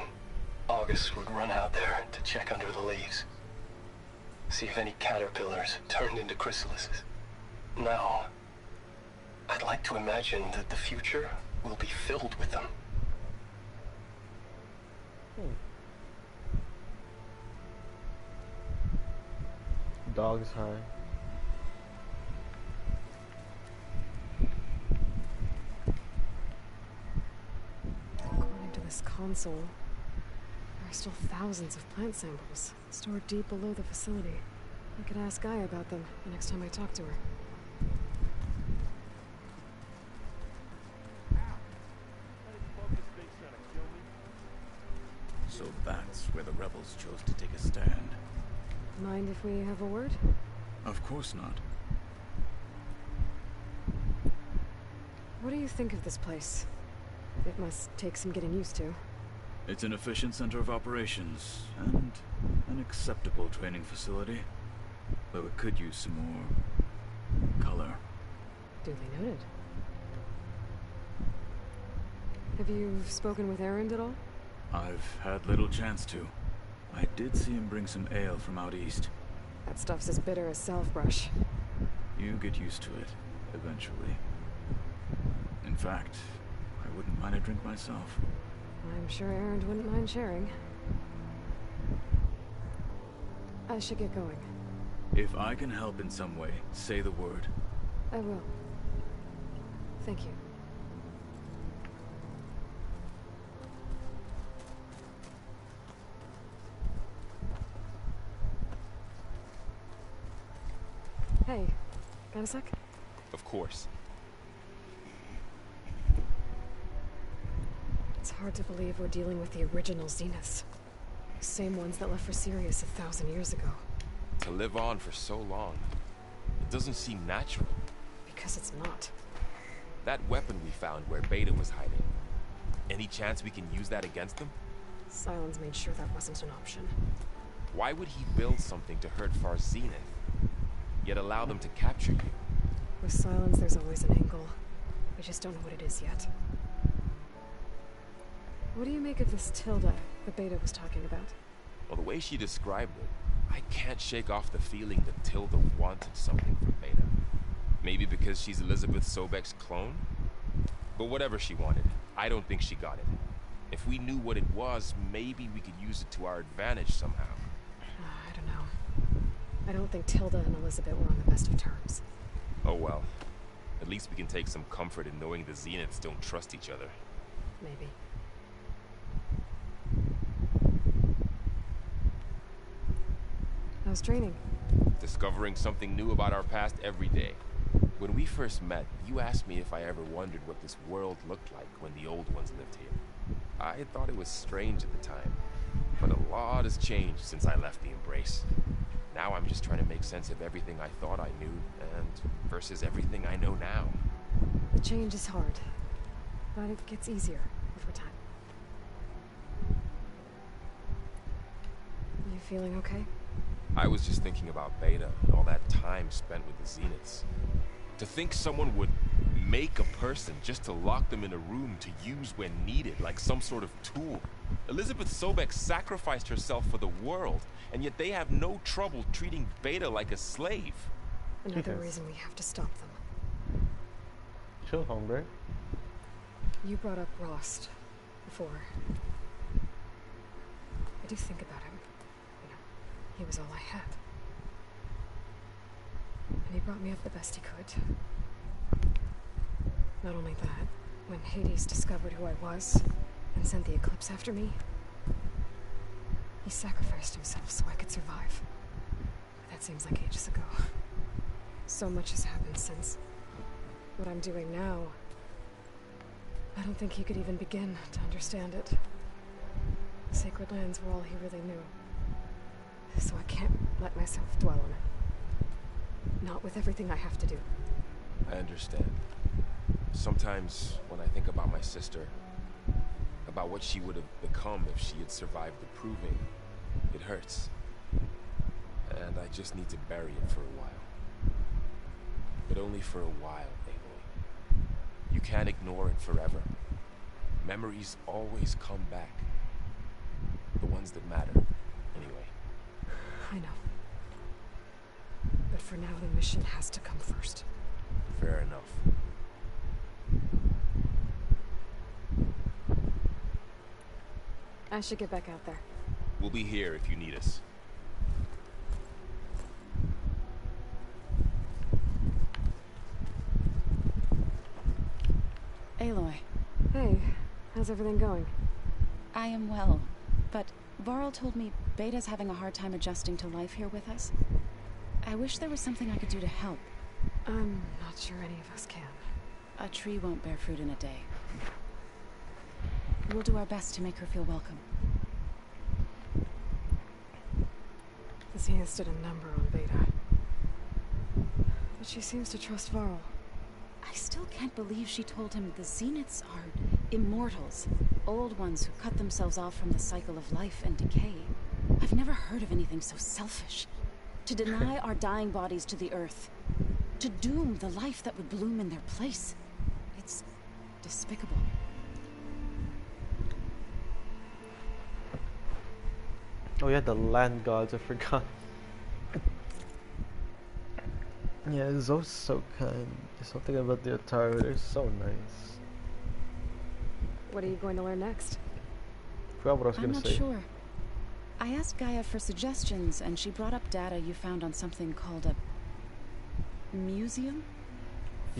August would run out there to check under the leaves. See if any caterpillars turned into chrysalises. Now, I'd like to imagine that the future will be filled with them. Dog's high. According to this console, there are still thousands of plant samples stored deep below the facility. I could ask Gaia about them the next time I talk to her. So that's where the rebels chose to take a stand. Mind if we have a word? Of course not. What do you think of this place? It must take some getting used to. It's an efficient center of operations, and an acceptable training facility. Though it could use some more color. Duly noted. Have you spoken with Erend at all? I've had little chance to. I did see him bring some ale from out east. That stuff's as bitter as self-brush. You get used to it, eventually. In fact, I wouldn't mind a drink myself. I'm sure Aaron wouldn't mind sharing. I should get going. If I can help in some way, say the word. I will. Thank you. Hey, got a sec? Of course. It's hard to believe we're dealing with the original Zeniths. The same ones that left for Sirius 1,000 years ago. To live on for so long, it doesn't seem natural. Because it's not. That weapon we found where Beta was hiding. Any chance we can use that against them? Sylens made sure that wasn't an option. Why would he build something to hurt Far's Zenith, yet allow them to capture you? With Sylens, there's always an angle. We just don't know what it is yet. What do you make of this Tilda the Beta was talking about? Well, the way she described it, I can't shake off the feeling that Tilda wanted something from Beta. Maybe because she's Elizabeth Sobek's clone? But whatever she wanted, I don't think she got it. If we knew what it was, maybe we could use it to our advantage somehow. I don't know. I don't think Tilda and Elizabeth were on the best of terms. Oh well. At least we can take some comfort in knowing the Zeniths don't trust each other. Maybe. How's training? Discovering something new about our past every day. When we first met, you asked me if I ever wondered what this world looked like when the old ones lived here. I thought it was strange at the time, but a lot has changed since I left the Embrace. Now I'm just trying to make sense of everything I thought I knew, and versus everything I know now. The change is hard, but it gets easier over time. You feeling okay? I was just thinking about Beta and all that time spent with the Zeniths. To think someone would make a person just to lock them in a room to use when needed, like some sort of tool. Elizabeth Sobek sacrificed herself for the world, and yet they have no trouble treating Beta like a slave. Another reason we have to stop them. Chill, hombre. You brought up Rost before. I do think about him. You know, he was all I had. And he brought me up the best he could. Not only that, when Hades discovered who I was and sent the Eclipse after me, he sacrificed himself so I could survive. But that seems like ages ago. So much has happened since. What I'm doing now, I don't think he could even begin to understand it. The Sacred Lands were all he really knew. So I can't let myself dwell on it. Not with everything I have to do. I understand. Sometimes, when I think about my sister, about what she would have become if she had survived the Proving, it hurts. And I just need to bury it for a while. But only for a while, Aloy. You can't ignore it forever. Memories always come back. The ones that matter, anyway. I know. But for now, the mission has to come first. Fair enough. I should get back out there. We'll be here if you need us. Aloy. Hey, how's everything going? I am well, but Varl told me Beta's having a hard time adjusting to life here with us. I wish there was something I could do to help. I'm not sure any of us can. A tree won't bear fruit in a day. We'll do our best to make her feel welcome. The Zeniths did a number on Beta. But she seems to trust Varl. I still can't believe she told him the Zeniths are immortals. Old ones who cut themselves off from the cycle of life and decay. I've never heard of anything so selfish. To deny our dying bodies to the earth. To doom the life that would bloom in their place. It's despicable. Oh yeah, the land gods, I forgot. Yeah, Zoe's so kind. There's something about the Ataru, they're so nice. What are you going to learn next? Forgot what I was I'm gonna not say. sure. I asked Gaia for suggestions, and she brought up data you found on something called a museum?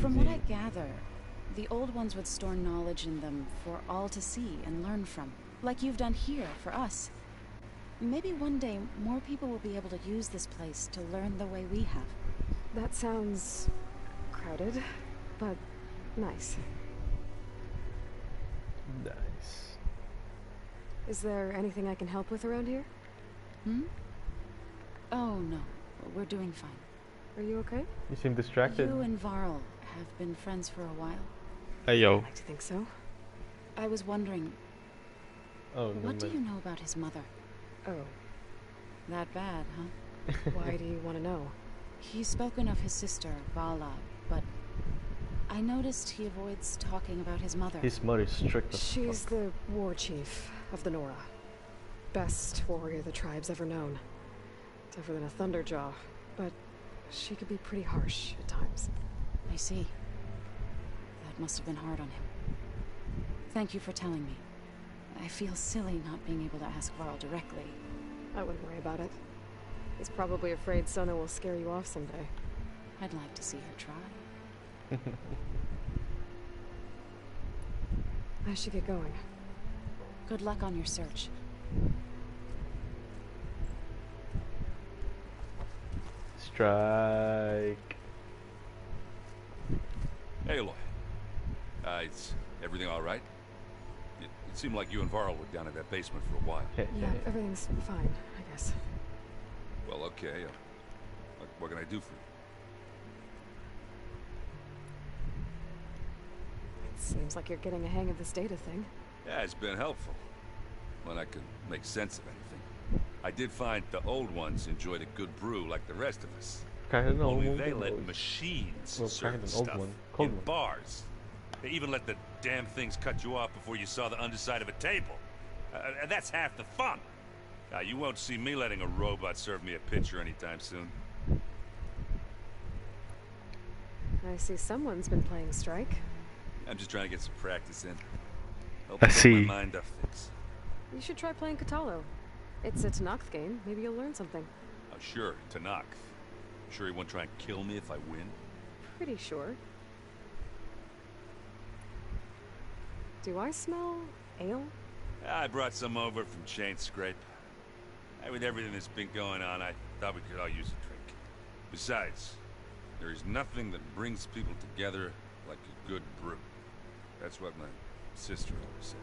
From what I gather, the old ones would store knowledge in them for all to see and learn from, like you've done here for us. Maybe one day more people will be able to use this place to learn the way we have. That sounds crowded, but nice. Nice. Is there anything I can help with around here? Hmm? Oh, no. We're doing fine. Are you okay? You seem distracted. You and Varl have been friends for a while. Hey, yo. I like to think so. I was wondering, Oh, what do you know about his mother? Oh, That bad, huh? why do you want to know? He's spoken of his sister, Vala, but I noticed he avoids talking about his mother. His mother's strict as She's fuck. the war chief of the Nora. Best warrior the tribe's ever known. Tougher than a Thunderjaw, but she could be pretty harsh at times. I see. That must have been hard on him. Thank you for telling me. I feel silly not being able to ask Varl directly. I wouldn't worry about it. He's probably afraid Sona will scare you off someday. I'd like to see her try. I should get going. Good luck on your search. Strike. Hey, Aloy. Is everything all right? It seemed like you and Varl were down in that basement for a while. Yeah, everything's fine, I guess. Well, okay. What can I do for you? It seems like you're getting a hang of this data thing. Yeah, it's been helpful. When I could make sense of anything. I did find the old ones enjoyed a good brew like the rest of us. Kind of Only old they one. let machines Well, serve kind of the an old stuff one. Cold in one. bars. They even let the damn things cut you off before you saw the underside of a table. And that's half the fun. You won't see me letting a robot serve me a pitcher anytime soon. I see someone's been playing Strike. I'm just trying to get some practice in. Help I get see. my mind off things. You should try playing Katalo. It's a Tanakh game. Maybe you'll learn something. Oh, sure, Tanakh. Sure he won't try and kill me if I win? Pretty sure. Do I smell ale? I brought some over from Chain Scrape. With everything that's been going on, I thought we could all use a drink. Besides, there is nothing that brings people together like a good brew. That's what my sister always said.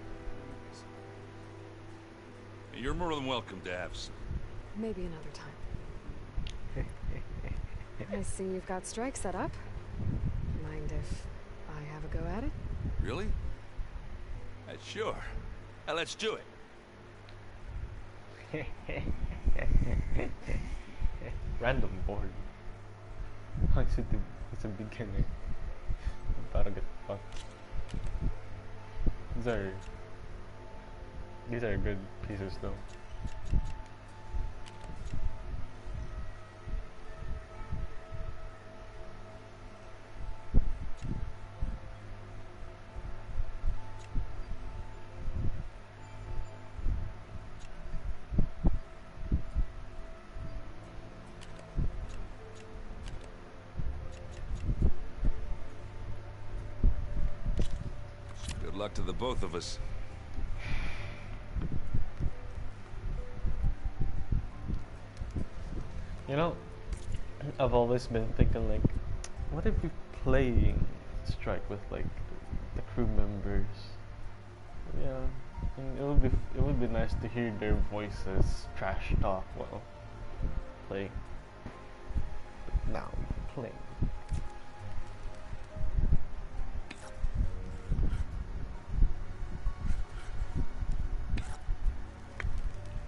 You're more than welcome to have some. Maybe another time. I see you've got Strike set up. Mind if I have a go at it? Really? Sure. Let's do it. Random board. It's a beginner. Para get fucked. These are good pieces though. Good luck to the both of us. You know, I've always been thinking like, what if we play Strike with like the crew members? Yeah, and it would be nice to hear their voices trash talk while playing. But now playing.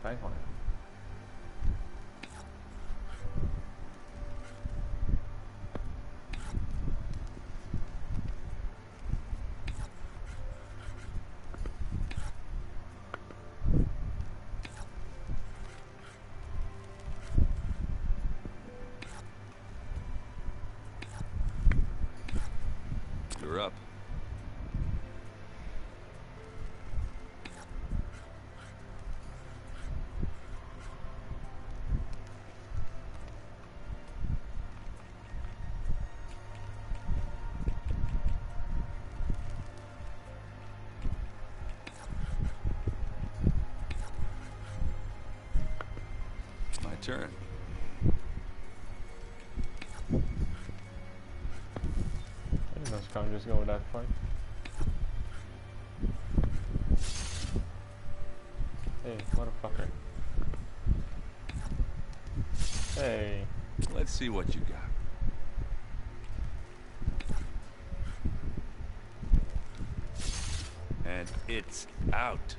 Fine. You're up. turn. I didn't know scoundrels go that far. Hey, motherfucker. Hey. Let's see what you got. And it's out.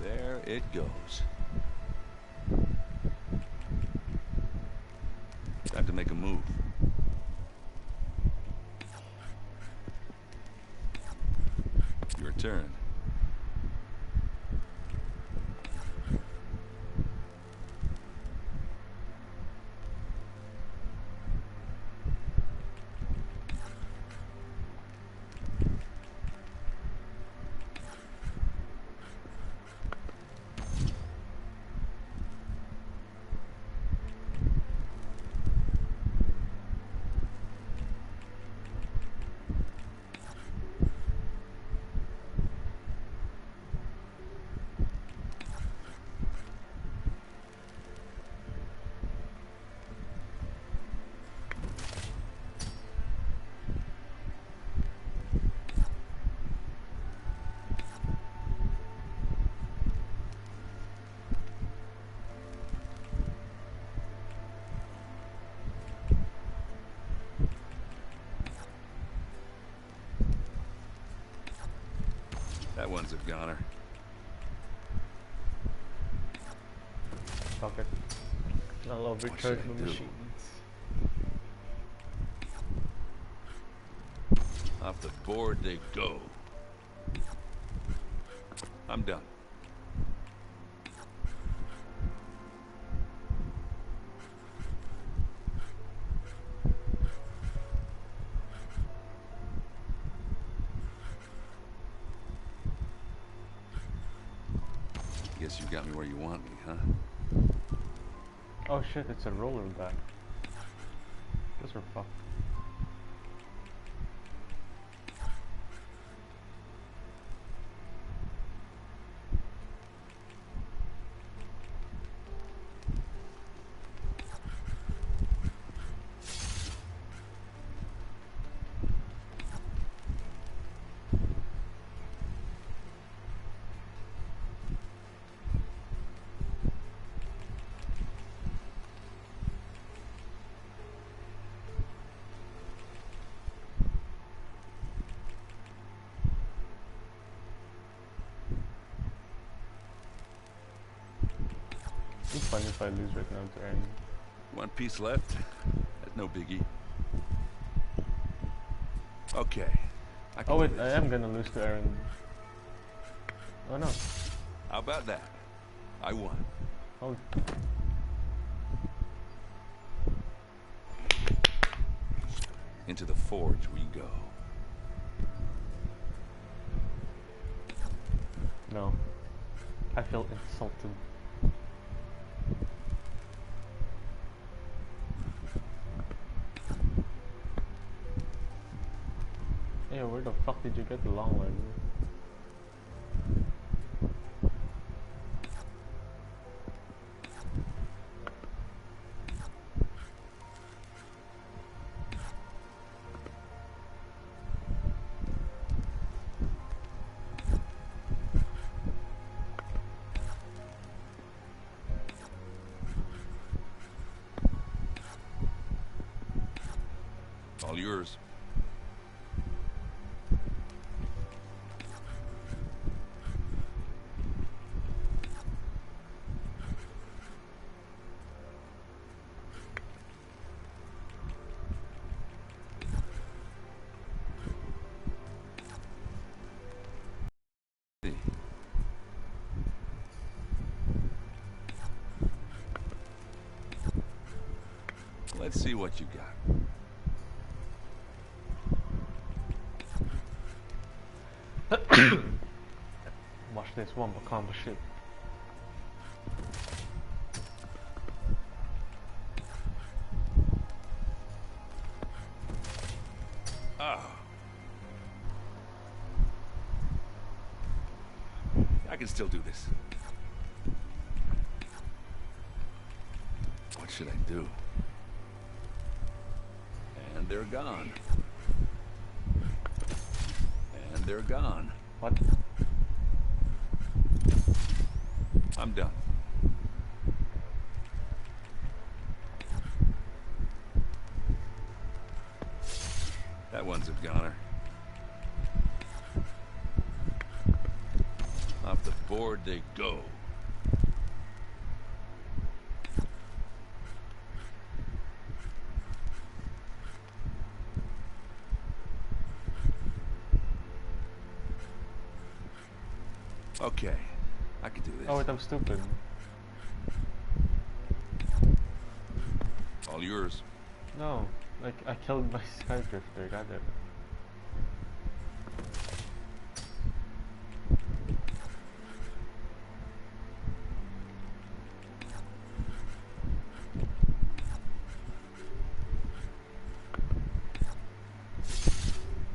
There it goes. Time to make a move. Your turn. That one's a goner. Fuck it. I love What should rechargeable I do? machines. Off the board they go. I'm done. Guess you got me where you want me, huh? Oh shit, it's a roller guy. Guess we're fucked. It's fun if I lose right now to Aaron. One piece left. That's no biggie. Okay. Oh wait, I am gonna lose to Aaron. Oh no. How about that? I won. Oh. Into the forge we go. No. I feel insulted. Hey, where the fuck did you get the long leg? All yours. Let's see what you got. Watch this one become shit. Ah. I can still do this. should I do? And they're gone. And they're gone. What? I'm done. That one's a goner. Off the board they go. Okay, I can do this. Oh wait, I'm stupid. All yours. No, like I killed my skydrifter. Goddamn it.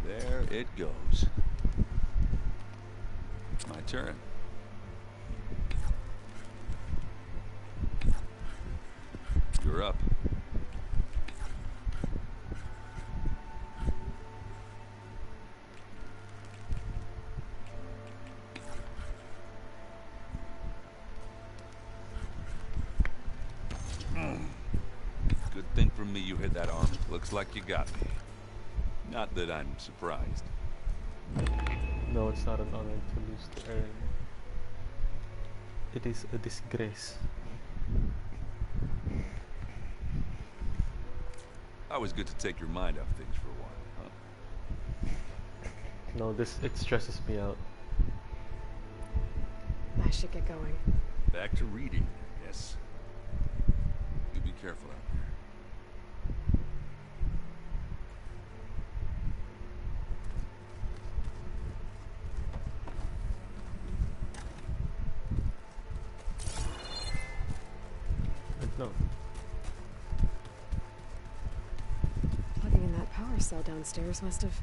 There it goes. My turn. You're up. Good thing for me you hit that arm. Looks like you got me. Not that I'm surprised. No, it's not an honor to lose to Aaron. It is a disgrace. Always good to take your mind off things for a while, huh? No, it stresses me out. I should get going. Back to reading, yes. You be careful out there. No. Plugging in that power cell downstairs must have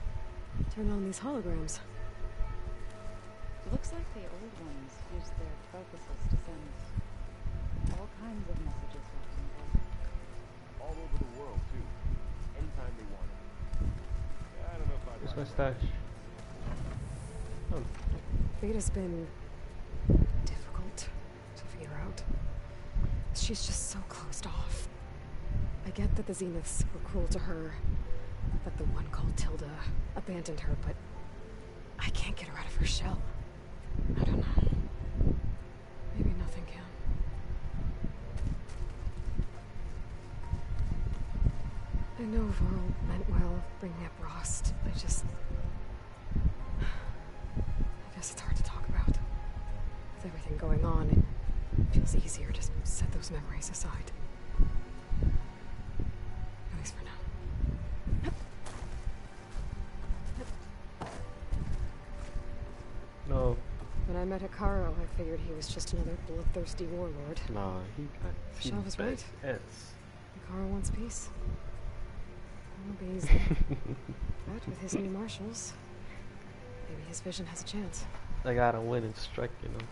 turned on these holograms. Looks like the old ones used their focuses to send all kinds of messages back and forth. All over the world, too. Anytime they want it. I don't know if I'd Where's my like stash? Oh. Vita's been difficult to figure out. She's just so closed off. I get that the Zeniths were cruel to her, that the one called Tilda abandoned her, but I can't get her out of her shell. I don't know. Maybe nothing can. I know Varl meant well bringing up Rost. I guess it's hard to talk about. With everything going on, it feels easier to set those memories aside. At least for now. No. When I met Hikaru, I figured he was just another bloodthirsty warlord. Nah, he got Shaw was right. Yes. Hikaru wants peace. It won't be easy. But with his new marshals, maybe his vision has a chance. I gotta win and strike, you know.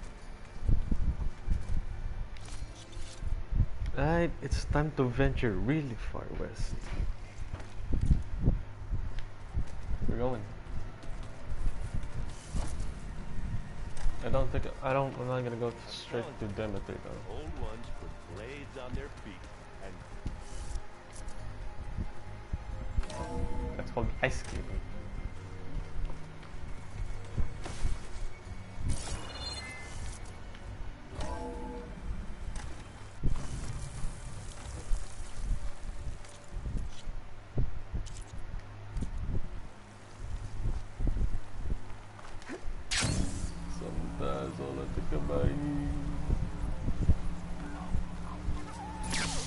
Alright, it's time to venture really far west. We're going. I'm not gonna go straight to Demeter though. Old ones put blades on their feet and That's called ice skating.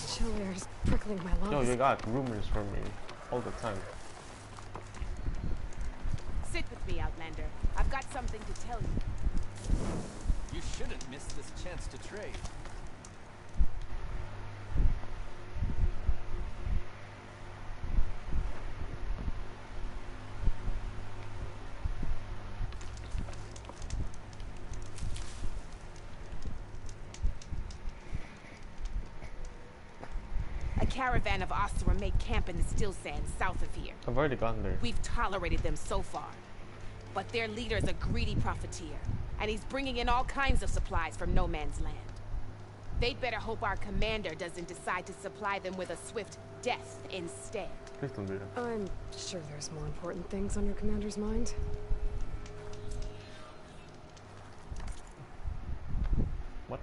Chill air is prickling my lungs. Yo, you got rumors from me all the time. Sit with me, Outlander. I've got something to tell you. You shouldn't miss this chance to trade. caravan of Asura make camp in the still sands south of here. I've already gone there. We've tolerated them so far. But their leader's a greedy profiteer, and he's bringing in all kinds of supplies from no man's land. They'd better hope our commander doesn't decide to supply them with a swift death instead. I'm sure there's more important things on your commander's mind. What?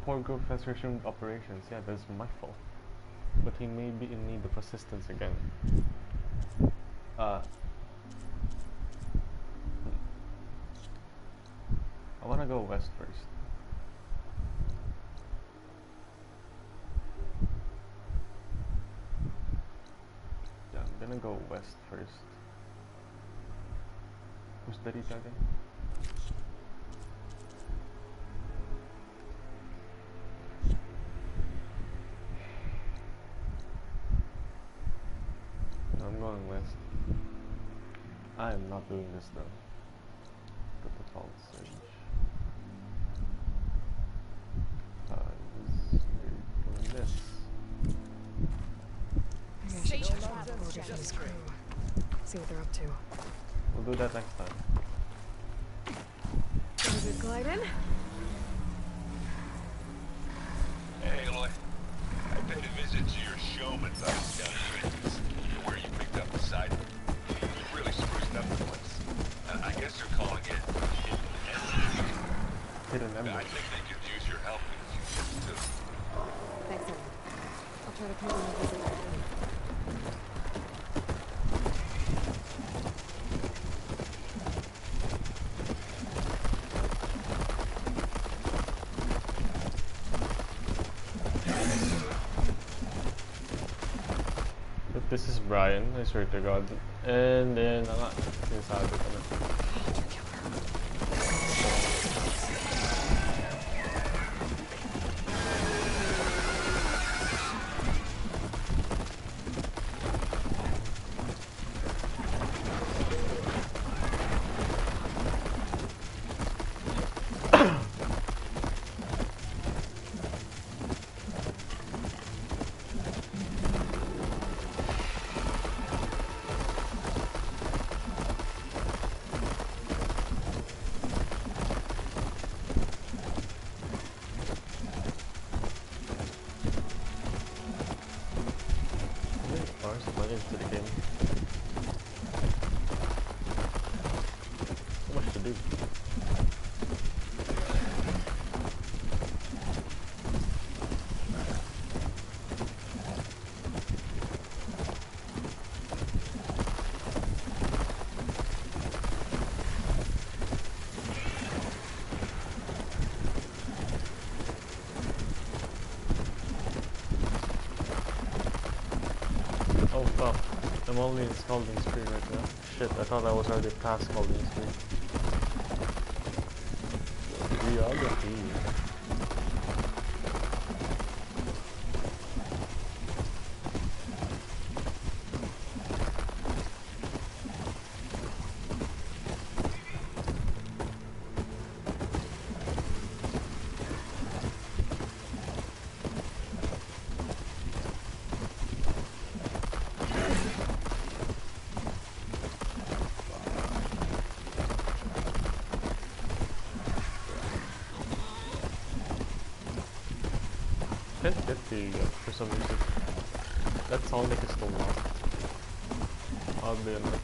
Poor Grove has resumed operations. Yeah, that's my fault. But he may be in need of assistance again. I wanna go west first. Yeah, I'm gonna go west first. Who's the Rita again? I'm going west. I am not doing this though. Put the pulse surge. We're doing this. Maybe I should check out the border for this crew. See what they're up to. We'll do that next time. Got a good glide in? Hey, Aloy. I paid a visit to your showman's house down in Trenton's, where you picked up the side. You've really spruced up the place. And I guess they're calling it Hidden Ember. I think they could use your help in a few things too. Thanks, Evan. I'll try to pay them a visit when I can. But this is Brian, I swear to God. And then, sinasabi ko na. Into the game. So much to do. Oh fuck, I'm only in Scalding Spree right now. Shit, I thought I was already past Scalding Spree. Geography. Can't get the for some reason. That Sonic is still locked. Oddly enough.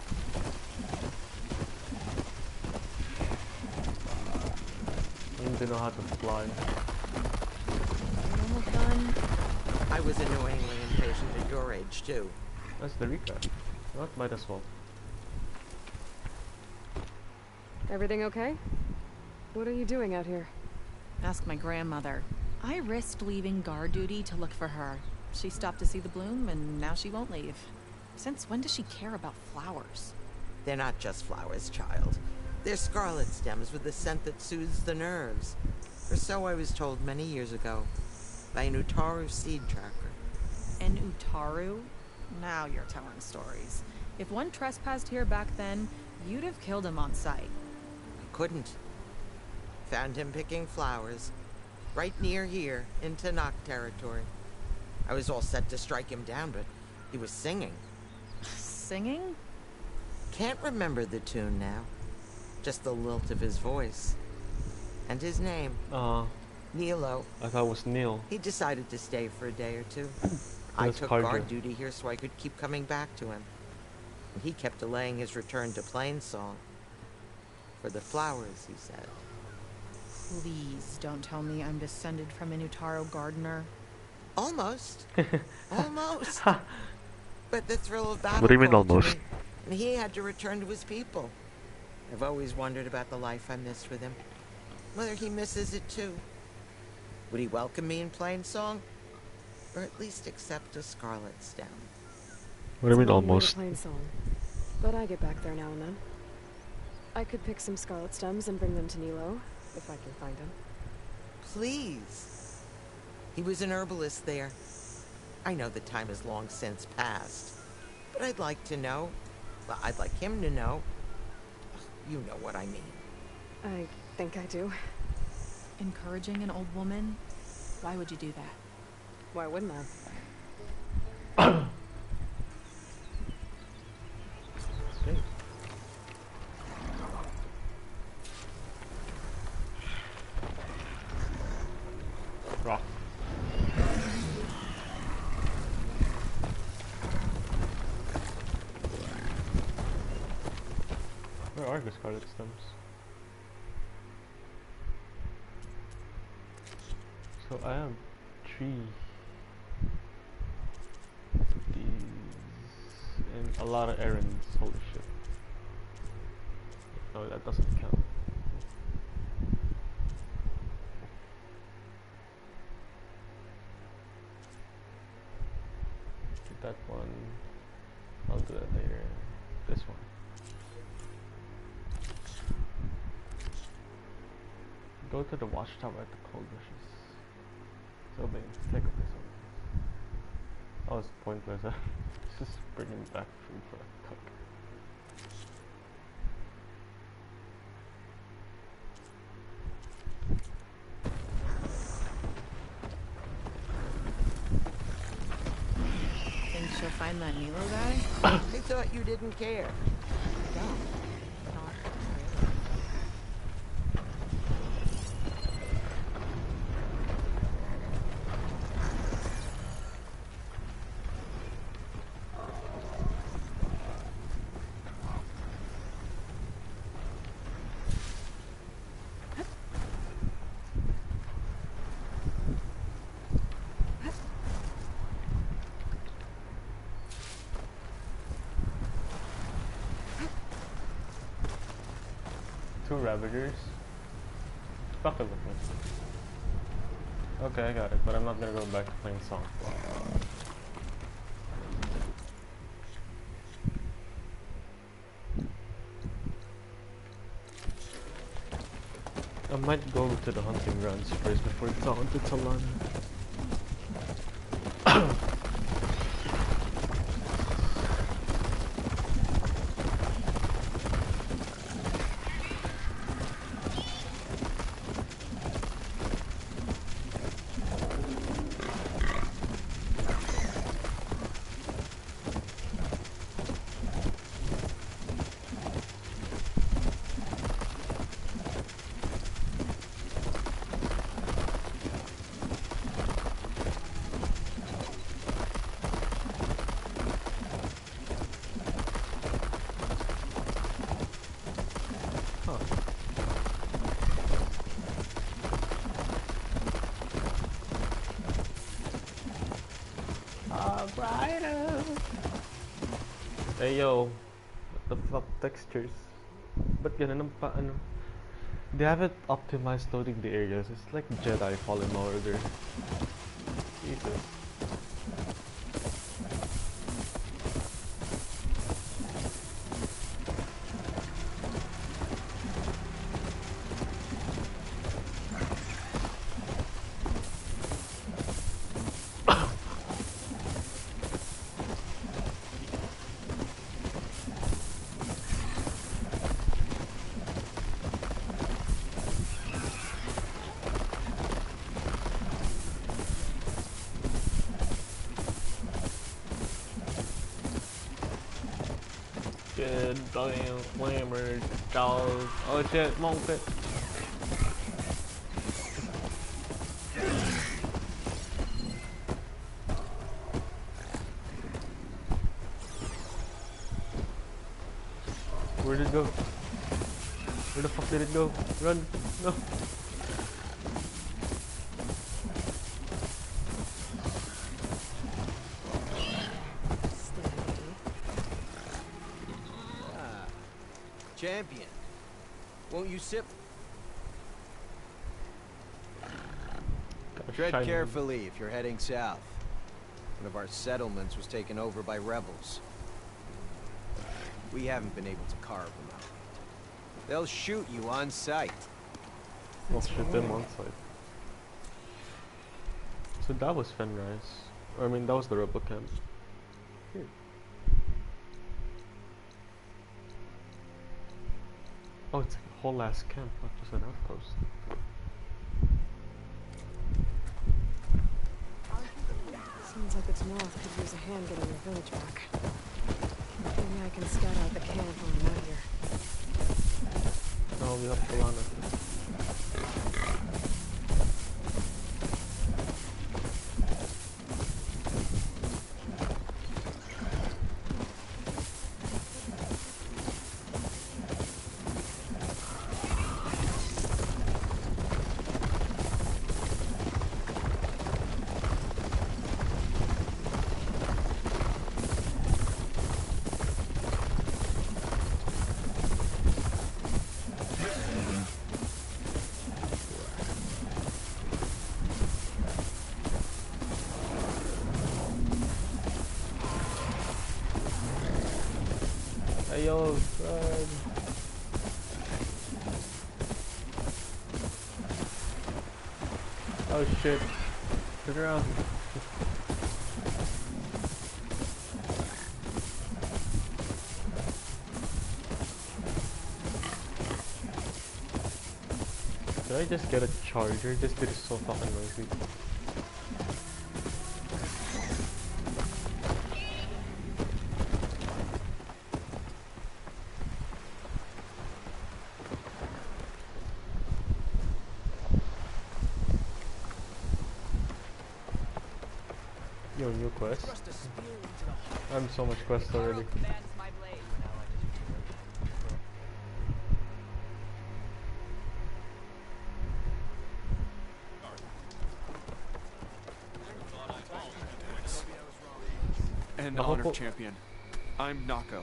I don't know how to fly. Almost done. I was annoyingly impatient at your age too. That's the Rika. Not might as well. Everything okay? What are you doing out here? Ask my grandmother. I risked leaving guard duty to look for her. She stopped to see the bloom, and now she won't leave. Since when does she care about flowers? They're not just flowers, child. They're scarlet stems with a scent that soothes the nerves. Or so I was told many years ago. By an Utaru seed tracker. An Utaru? Now you're telling stories. If one trespassed here back then, you'd have killed him on sight. I couldn't. Found him picking flowers, right near here, in Tanakh territory. I was all set to strike him down, but he was singing. Singing? Can't remember the tune now. Just the lilt of his voice. And his name. Nilo. I thought it was Neil. He decided to stay for a day or two. I took guard duty here so I could keep coming back to him. And he kept delaying his return to Plainsong. For the flowers, he said. Please don't tell me I'm descended from an Utaro gardener. Almost. Almost. But the thrill of battle. What do you mean called to almost? me, and he had to return to his people. I've always wondered about the life I missed with him. Whether he misses it too. Would he welcome me in Plainsong? Or at least accept a scarlet stem? What do you mean almost? Plainsong, but I get back there now and then. I could pick some scarlet stems and bring them to Nilo, if I can find him. Please. He was an herbalist there. I know the time has long since passed, but I'd like to know. Well, I'd like him to know. You know what I mean. I think I do. Encouraging an old woman? Why would you do that? Why wouldn't I? Okay. Rock. Where are the scarlet stems? So I have 3 of these and a lot of errands. Holy shit. No, that doesn't count. Get that one. I'll do that later. This one. Go to the watchtower at the cold bushes. So big. Take up this one. That was pointless. Just bringing back food for a cook. Think she'll find that Nilo guy? I thought you didn't care. No. Not really. Two Ravagers. Fuck it with me. Okay, I got it, but I'm not gonna go back to playing song. I might go to the hunting grounds first before talking to Talana. Hey yo, what the fuck textures? Ba't ganun ang paano? They haven't optimized loading the areas. It's like Jedi Fallen Order. Jesus. shit, damn, flammer, dog. Oh shit, monk it. Where did it go? Where the fuck did it go? Run! No! Champion, won't you sip? Tread shiny. carefully if you're heading south. One of our settlements was taken over by rebels. We haven't been able to carve them out. They'll shoot you on sight. I'll shoot them on sight. So that was Fenrise. Or I mean, that was the rebel camp. Here. Oh, it's like a whole ass camp, not just an outpost. Seems like the North could use a hand getting their village back. Maybe I can scout out the camp while I'm out here. No, we have Polana. Hey yo, run. Oh shit. Turn around. Did I just get a charger? This dude is so fucking noisy. Yo, new quest. I'm so much quest already. An honored champion. I'm Nako.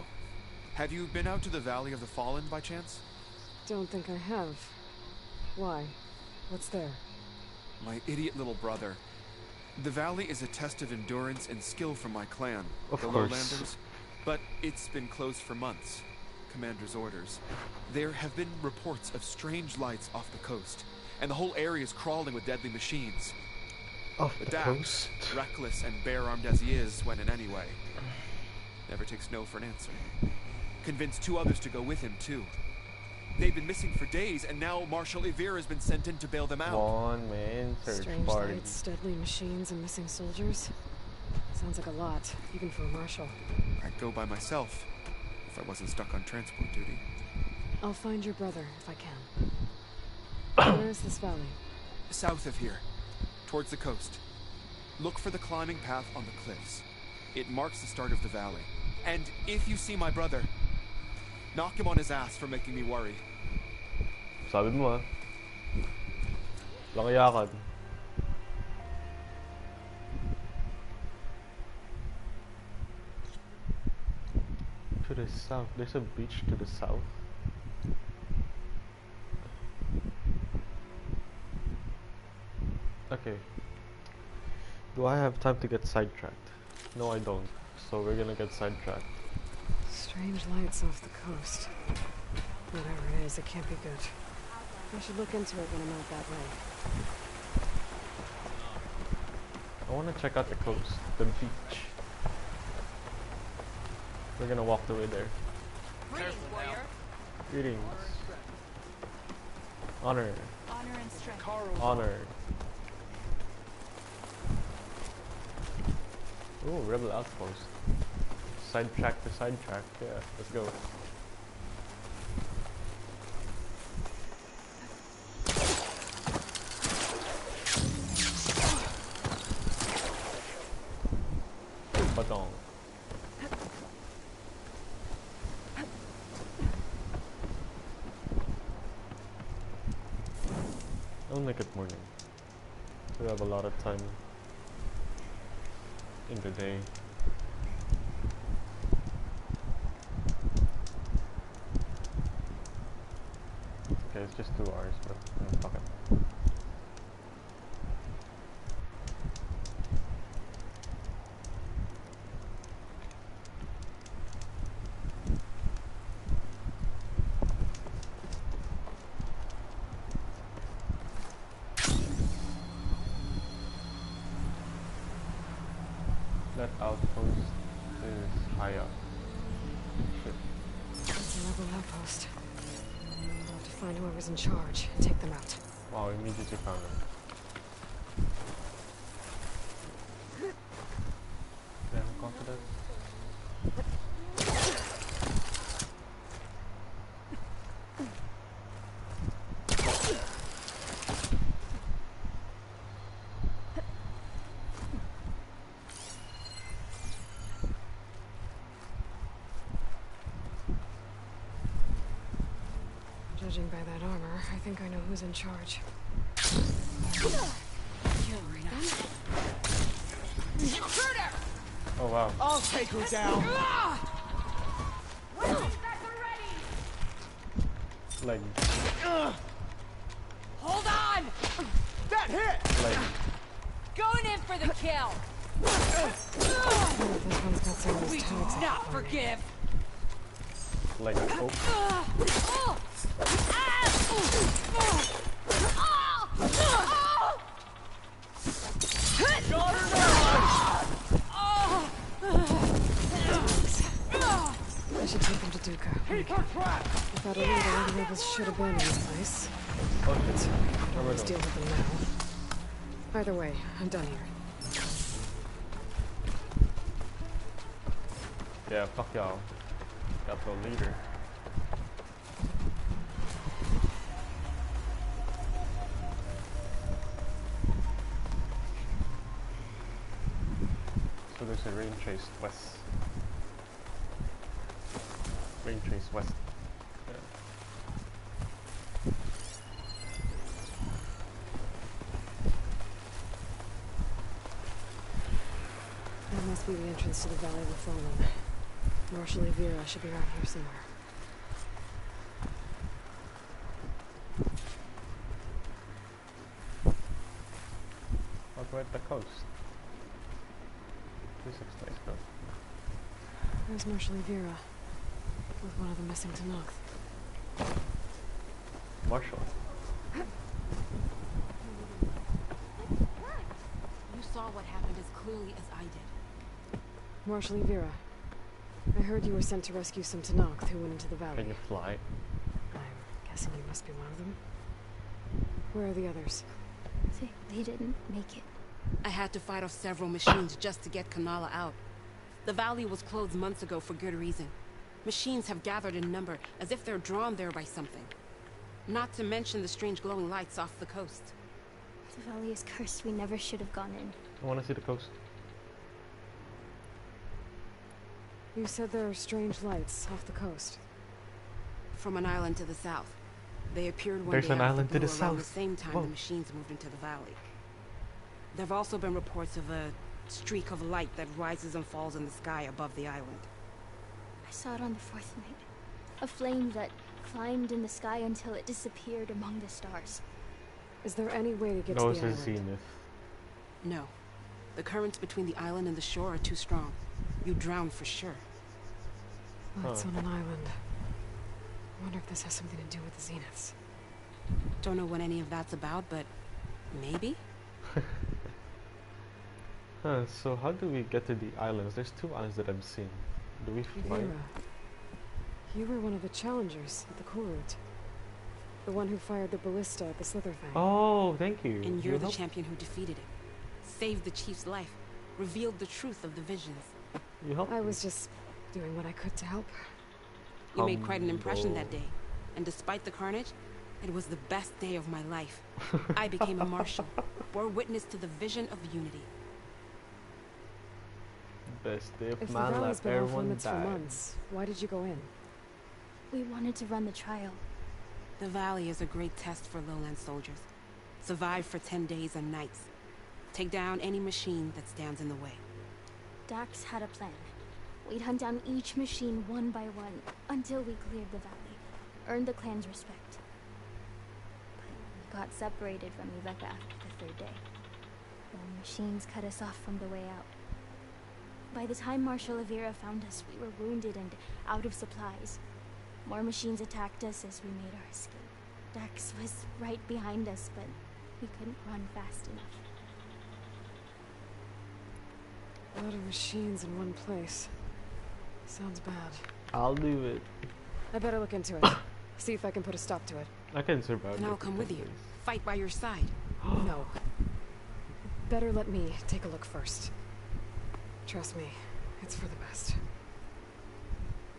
Have you been out to the Valley of the Fallen by chance? Don't think I have. Why? What's there? My idiot little brother. The valley is a test of endurance and skill from my clan, Of the course. Lowlanders. But it's been closed for months. Commander's orders. There have been reports of strange lights off the coast, and the whole area is crawling with deadly machines. Off But the Dax, coast? reckless and bare-armed as he is, went in anyway. Never takes no for an answer. Convinced 2 others to go with him, too. They've been missing for days, and now Marshal Ivir has been sent in to bail them out. One man search Strange party. lights, deadly machines, and missing soldiers. Sounds like a lot, even for a marshal. I'd go by myself, if I wasn't stuck on transport duty. I'll find your brother, if I can. Where is this valley? South of here, towards the coast. Look for the climbing path on the cliffs. It marks the start of the valley. And if you see my brother, knock him on his ass for making me worry. Sabi mo ah. Langyakan. To the south. There's a beach to the south. Okay. Do I have time to get sidetracked? No, I don't. So we're gonna get sidetracked. Strange lights off the coast. Whatever it is, it can't be good. I should look into it when I'm out that way. I wanna check out the coast, the beach. We're gonna walk the way there. Greetings, warrior. Greetings. Honor. Honor and strength. Honor. Ooh, rebel outpost. sidetrack to sidetrack. Yeah, let's go. Badong. I'll make it morning. We have a lot of time in the day. Okay, it's just 2 hours, but fuck it. That outpost is high up. Shit. It's a rebel outpost. I'll have to find whoever's in charge and take them out. Wow, immediately found them. Damn confident. Judging by that armor, I think I know who's in charge. Oh wow. I'll take her down. Like. Hold on! That hit! Like. Going in for the kill! This one's got some of those We do tags not forgive! Like. Oh. I should take them to Duca. Without a leader, the rebels should abandon this place. Okay. But I always deal with them now. Either way, I'm done here. Yeah, fuck y'all. Got no leader. So there's a rain trace west. Rain trace west. Yeah. That must be the entrance to the Valley of the Fallen. Marshal Evira should be around here somewhere. I'll go at the coast. This looks nice though. There's Marshal Evira, with one of the missing Tanakh. Marshal. You saw what happened as clearly as I did. Marshal Evira, I heard you were sent to rescue some Tanakh who went into the valley. Can you fly? I'm guessing you must be one of them. Where are the others? They didn't make it. I had to fight off several machines just to get Kanala out. The valley was closed months ago for good reason. Machines have gathered in number, as if they're drawn there by something. Not to mention the strange glowing lights off the coast. The valley is cursed. We never should have gone in. I want to see the coast. You said there are strange lights off the coast. From an island to the south. They appeared one There's day an out of island the to blue the around the south. same time Whoa. the machines moved into the valley. There have also been reports of a streak of light that rises and falls in the sky above the island. I saw it on the fourth night. A flame that climbed in the sky until it disappeared among the stars. Is there any way to get No, to the it's a island? zenith. No. The currents between the island and the shore are too strong. You'd drown for sure. Lights on an island. I wonder if this has something to do with the zeniths. Don't know what any of that's about, but maybe? So how do we get to the islands? There's 2 islands that I've seen. Do we fly? Evira, you were one of the challengers at the Kurut. The one who fired the ballista at the Slitherfang. Oh, thank you. And you're You the helped- champion who defeated him. Saved the chief's life. Revealed the truth of the visions. You helped I me. was just doing what I could to help. You made quite an impression Humble. that day. And despite the carnage, it was the best day of my life. I became a marshal, bore witness to the vision of unity. Best day If of the my valley's life. been off Everyone limits for died. months, why did you go in? We wanted to run the trial. The valley is a great test for lowland soldiers. Survive for 10 days and nights. Take down any machine that stands in the way. Dax had a plan. We'd hunt down each machine one by one until we cleared the valley, earned the clan's respect. But we got separated from Iveka after the third day. The machines cut us off from the way out. By the time Marshal Avira found us, we were wounded and out of supplies. More machines attacked us as we made our escape. Dax was right behind us, but we couldn't run fast enough. A lot of machines in one place. Sounds bad. I'll do it. I better look into it. See if I can put a stop to it. I can survive. And I'll it for come with 10 you. days. Fight by your side. No. Better let me take a look first. Trust me, it's for the best.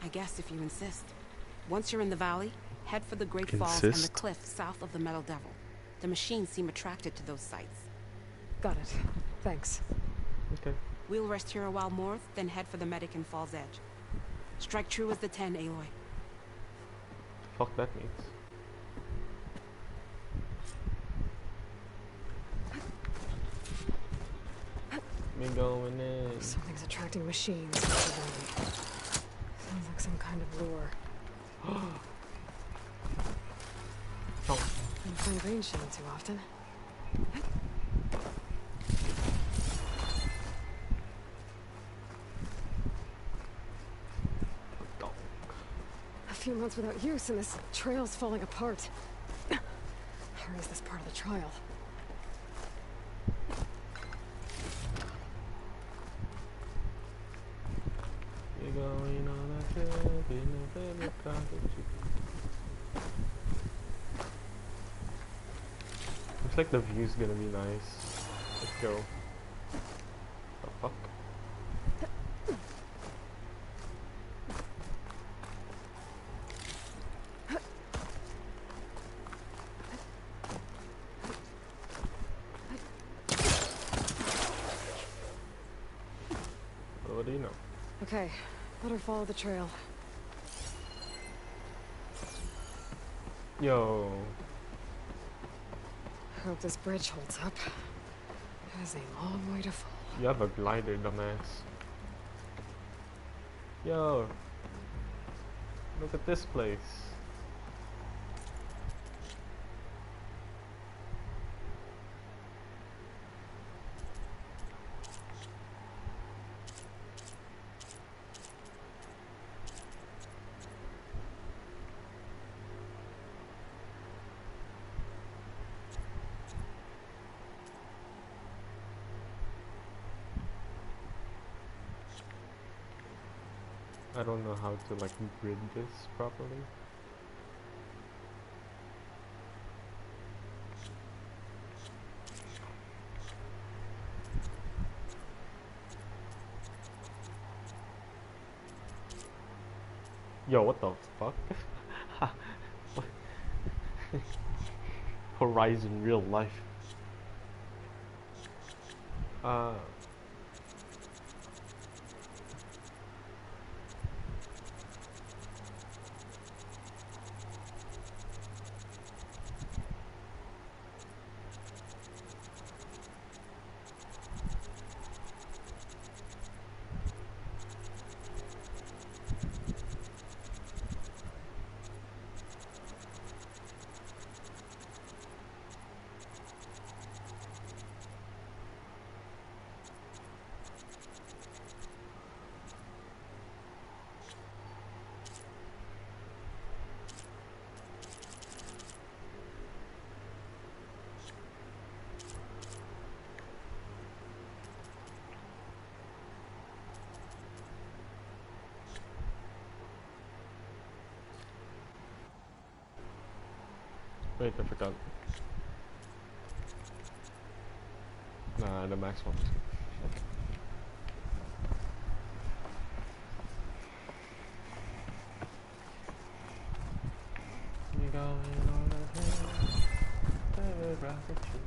I guess if you insist. Once you're in the valley, head for the Great Falls and the Insist? cliff south of the Metal Devil. The machines seem attracted to those sites. Got it. Thanks. Okay. We'll rest here a while more, then head for the medic in Falls Edge. Strike true as the 10, Aloy. Fuck that means. Me going in. Something's attracting machines. into the valley. Sounds like some kind of lure. Don't play range shooting too often. A few months without use and this trail's falling apart. Or is this part of the trial? You're going on a trip in a very crowded jeep. Looks like the view's gonna be nice. Let's go. The fuck? What do you know? Okay, better follow the trail. Yo. Hope this bridge holds up. It has a long way to fall. You have a glider, dumbass. Yo. Look at this place. I don't know how to like grid this properly. Yo, what the fuck? Horizon real life. Wait, I forgot. Nah, the max one. going on ahead. David Rocket Tree.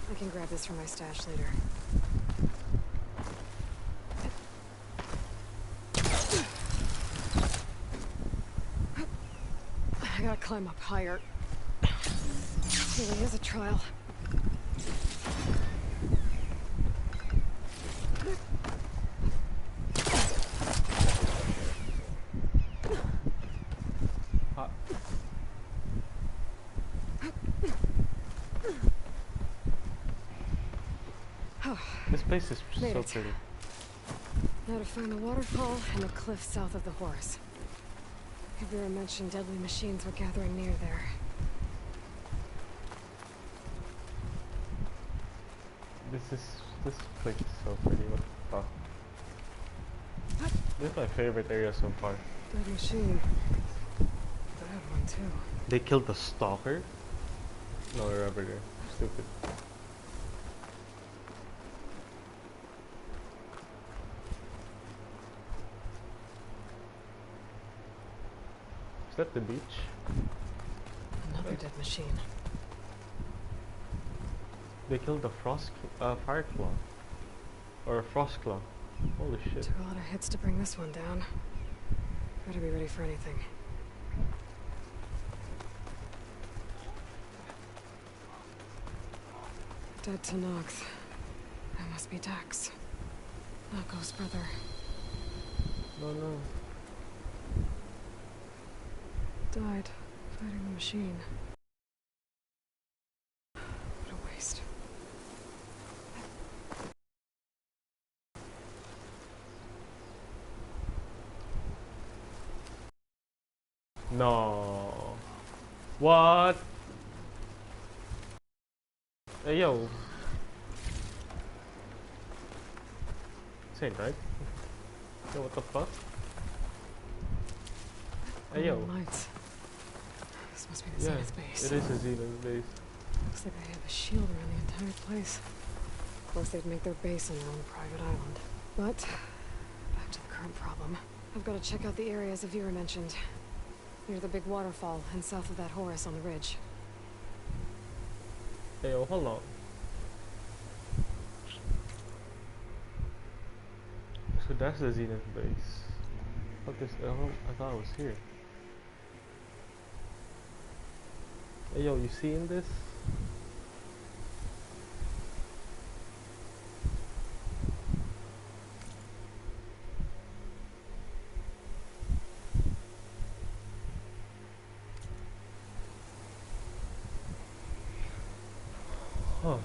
I can grab this from my stash later. I gotta climb up higher. Really is a trial. This place is Made so it. pretty. Now to find the waterfall and the cliff south of the Horse. Vera mentioned deadly machines were gathering near there. This place is so pretty. What the fuck? This is my favorite area so far. Dead machine. Bad one too. They killed the stalker? No, they're over there. Stupid. Is that the beach? Another dead machine. They killed the fire claw. Or a frost claw. Holy shit. Took a lot of hits to bring this one down. Better be ready for anything. Dead to Nox. That must be Dax. Knocko's brother. No. Died fighting the machine. What a waste. No. What? Hey, yo. This ain't right. Yo, what the fuck? Hey, yo. Lights. This must be the Yeah, Zenith base. it is a Zenith base. Looks like they have a shield around the entire place. Of course, they'd make their base on their own private island. But, back to the current problem. I've got to check out the areas Avira mentioned. Near the big waterfall and south of that Horus on the ridge. Hey, yo, hold on. So that's the Zenith base. I thought it was here. Hey, yo, you seeing this? Huh.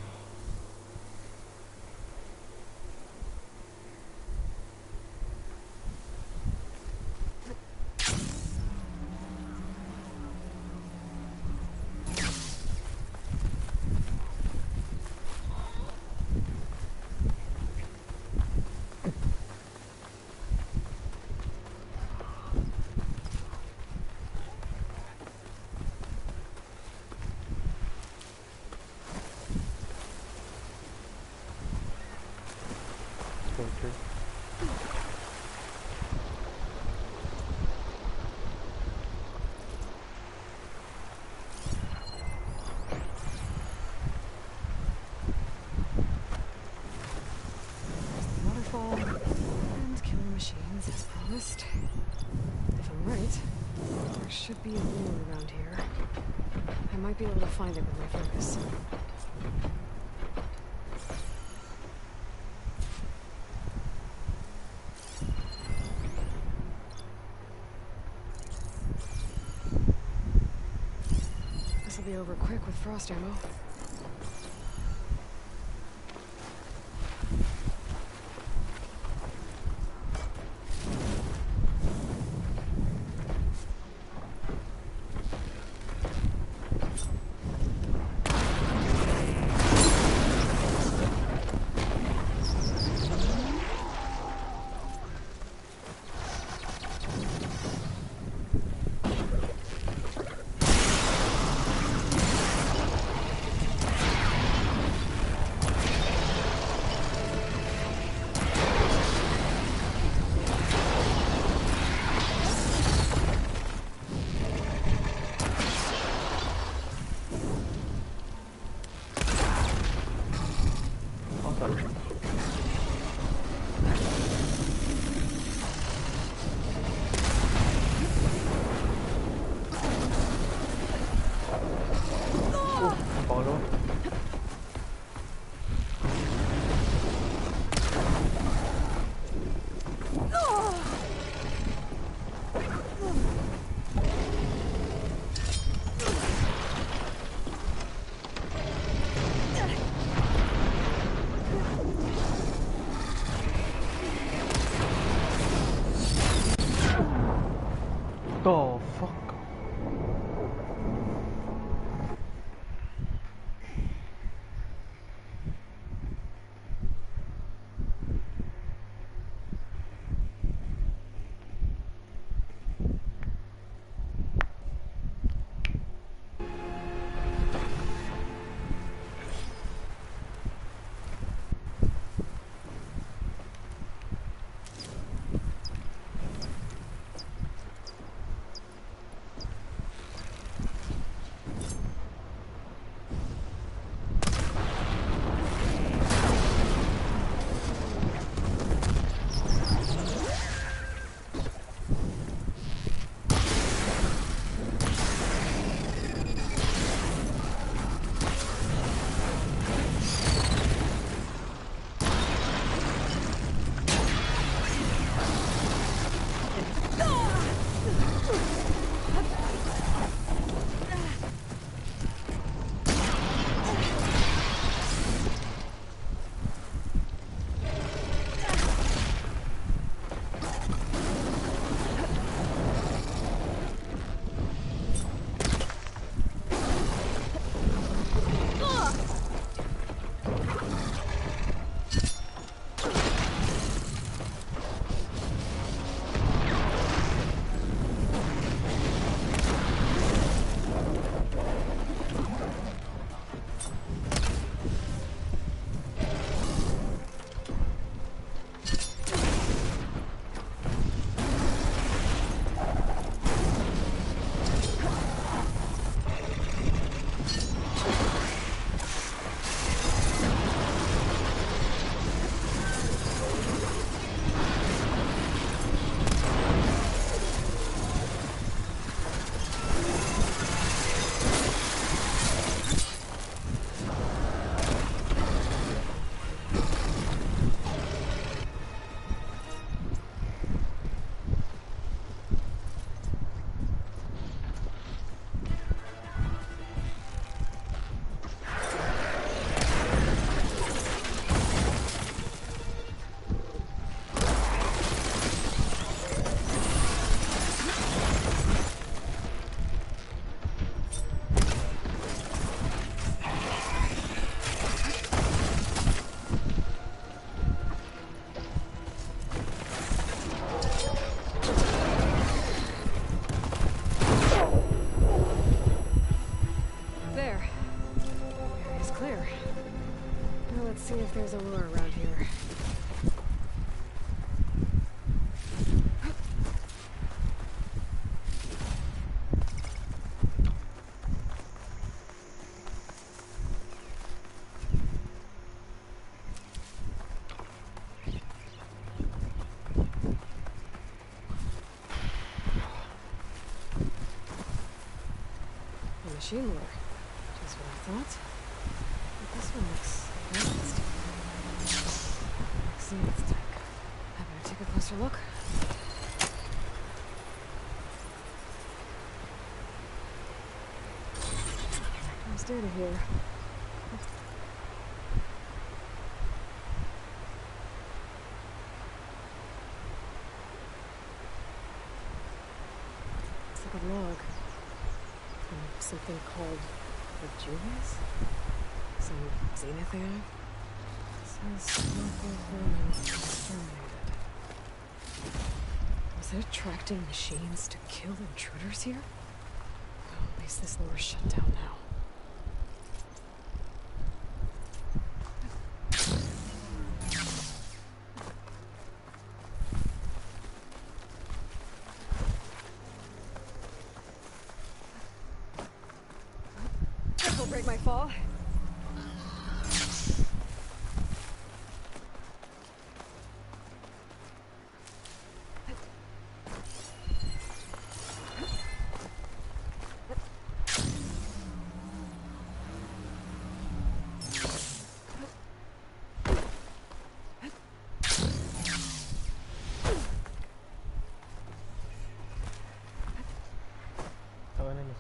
Waterfall and killer machines as promised. If I'm right, there should be a lure around here. I might be able to find it with my focus. This'll be over quick with frost ammo. Sorry. Oh, follow. The fuck? See if there's a lure around here. A machine lure. Just what I thought. But this one looks interesting. See its tech. I better take a closer look. Comes data here. It's like a log from something called the Juniors? Some zenith AI? Says local vermin exterminated. Was it attracting machines to kill intruders here? Well, at least this lure's shut down now. This will break my fall.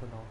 and all.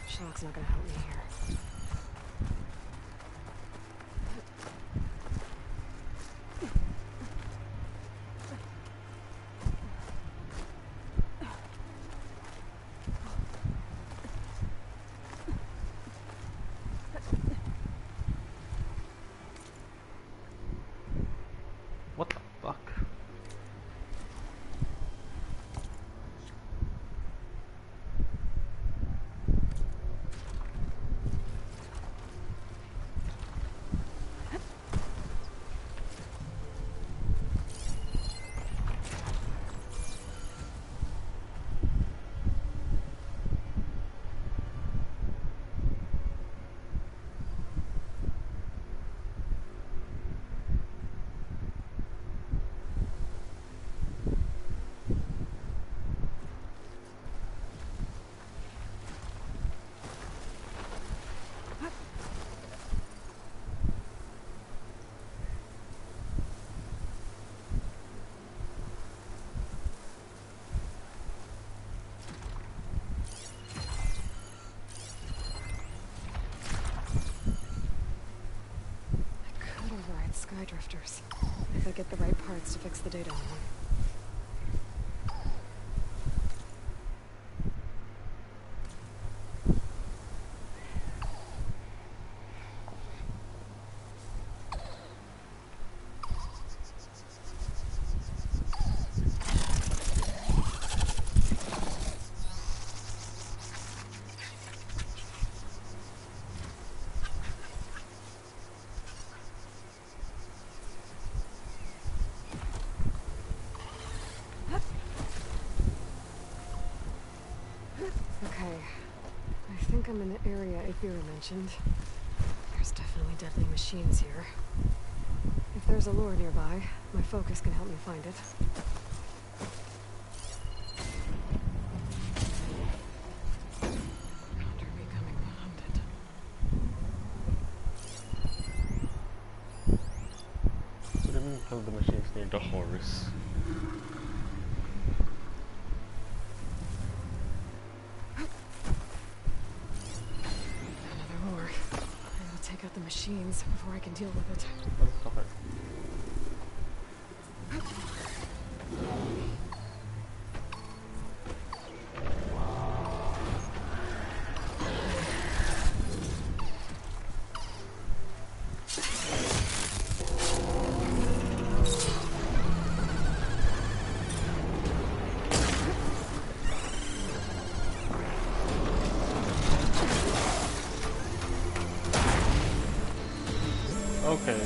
Shock's not gonna help me here. What the fuck? Skydrifters. If I get the right parts to fix the data on them. Okay, I think I'm in the area Aethera mentioned. There's definitely deadly machines here. If there's a lure nearby, my focus can help me find it. Counter becoming haunted. We didn't kill the machines near the horse. The machines before I can deal with it. Okay. Okay.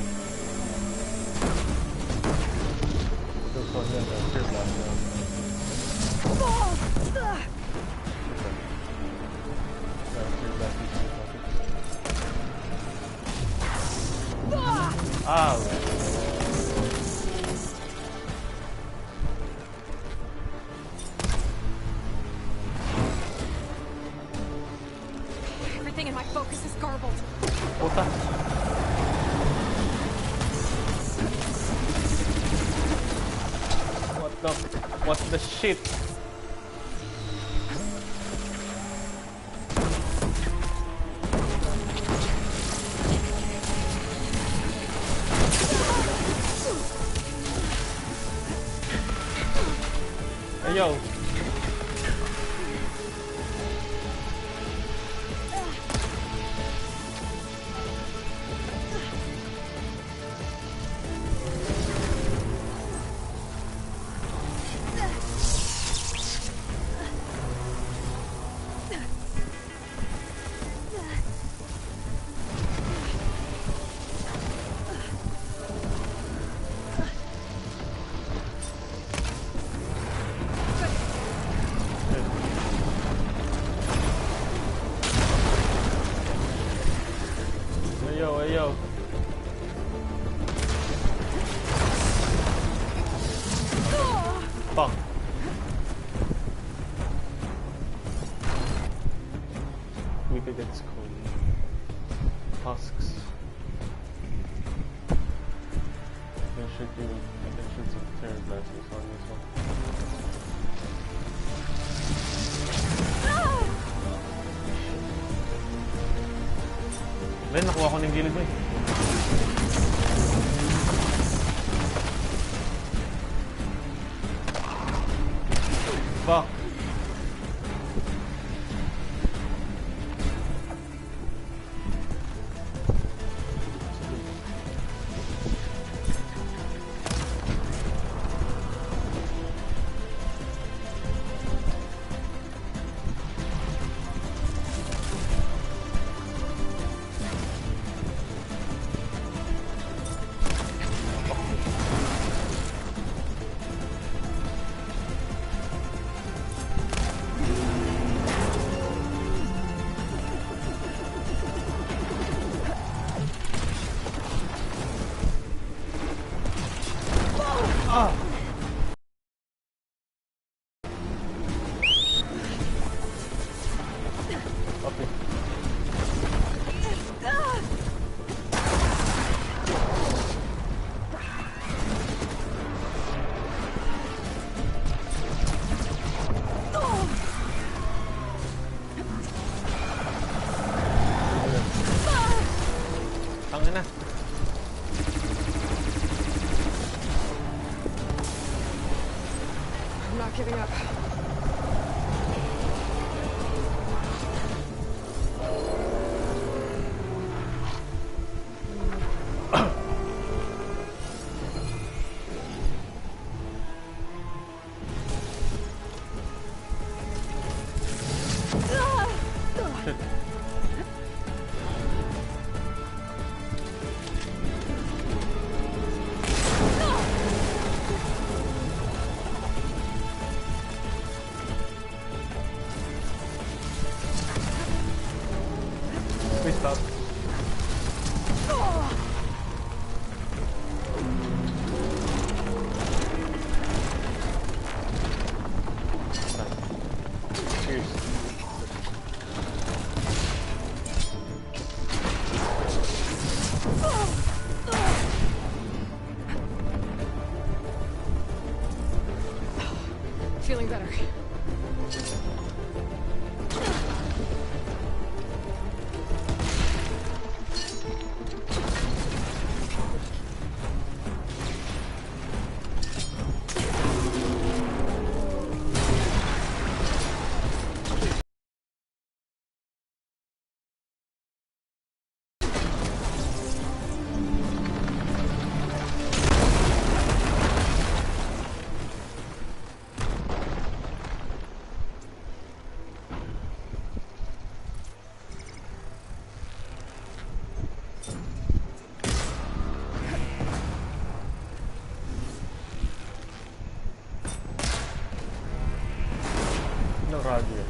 This one then appeared last time. Ah, right. Everything in my focus is garbled. What the? No, what the shit? Hey, yo. Hey yo. Fuck. We could get cold. Husks. I can shoot some terror blasters on this one. Ben, nakuha ko ng gilid mo eh. Fuck. Giving up. Stop. Cheers. Feeling better. No radio.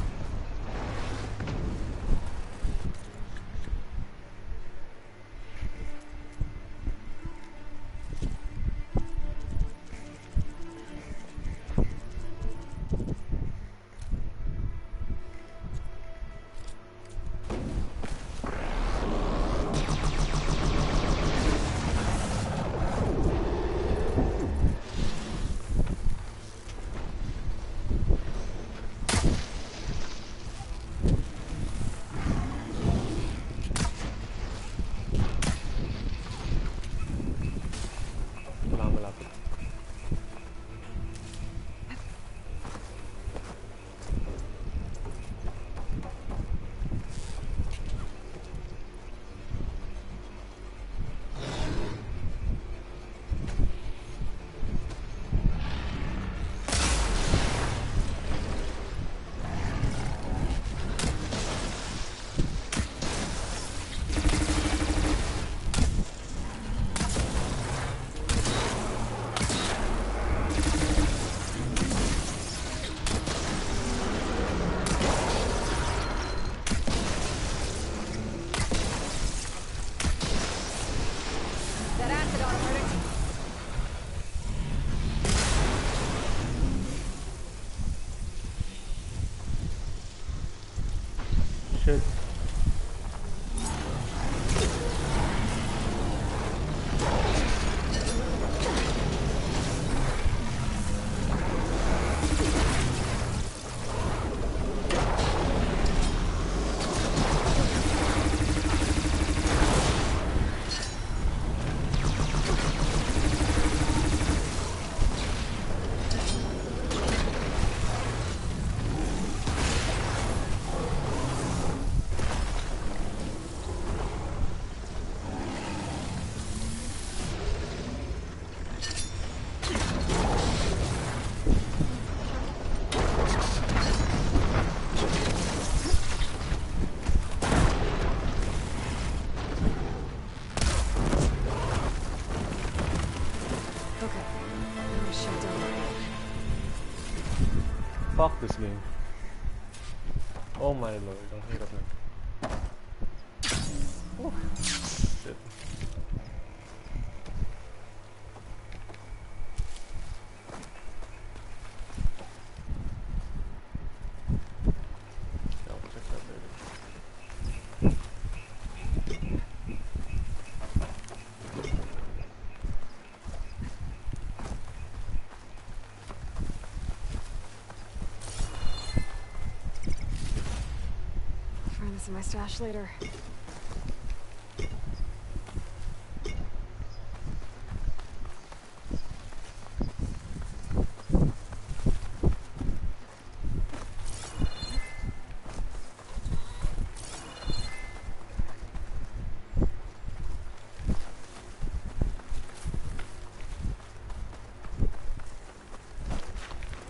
shit. Fuck this game. Oh my lord, ang hirap na. Oh, shit. I'll check that later. Find this in my stash later.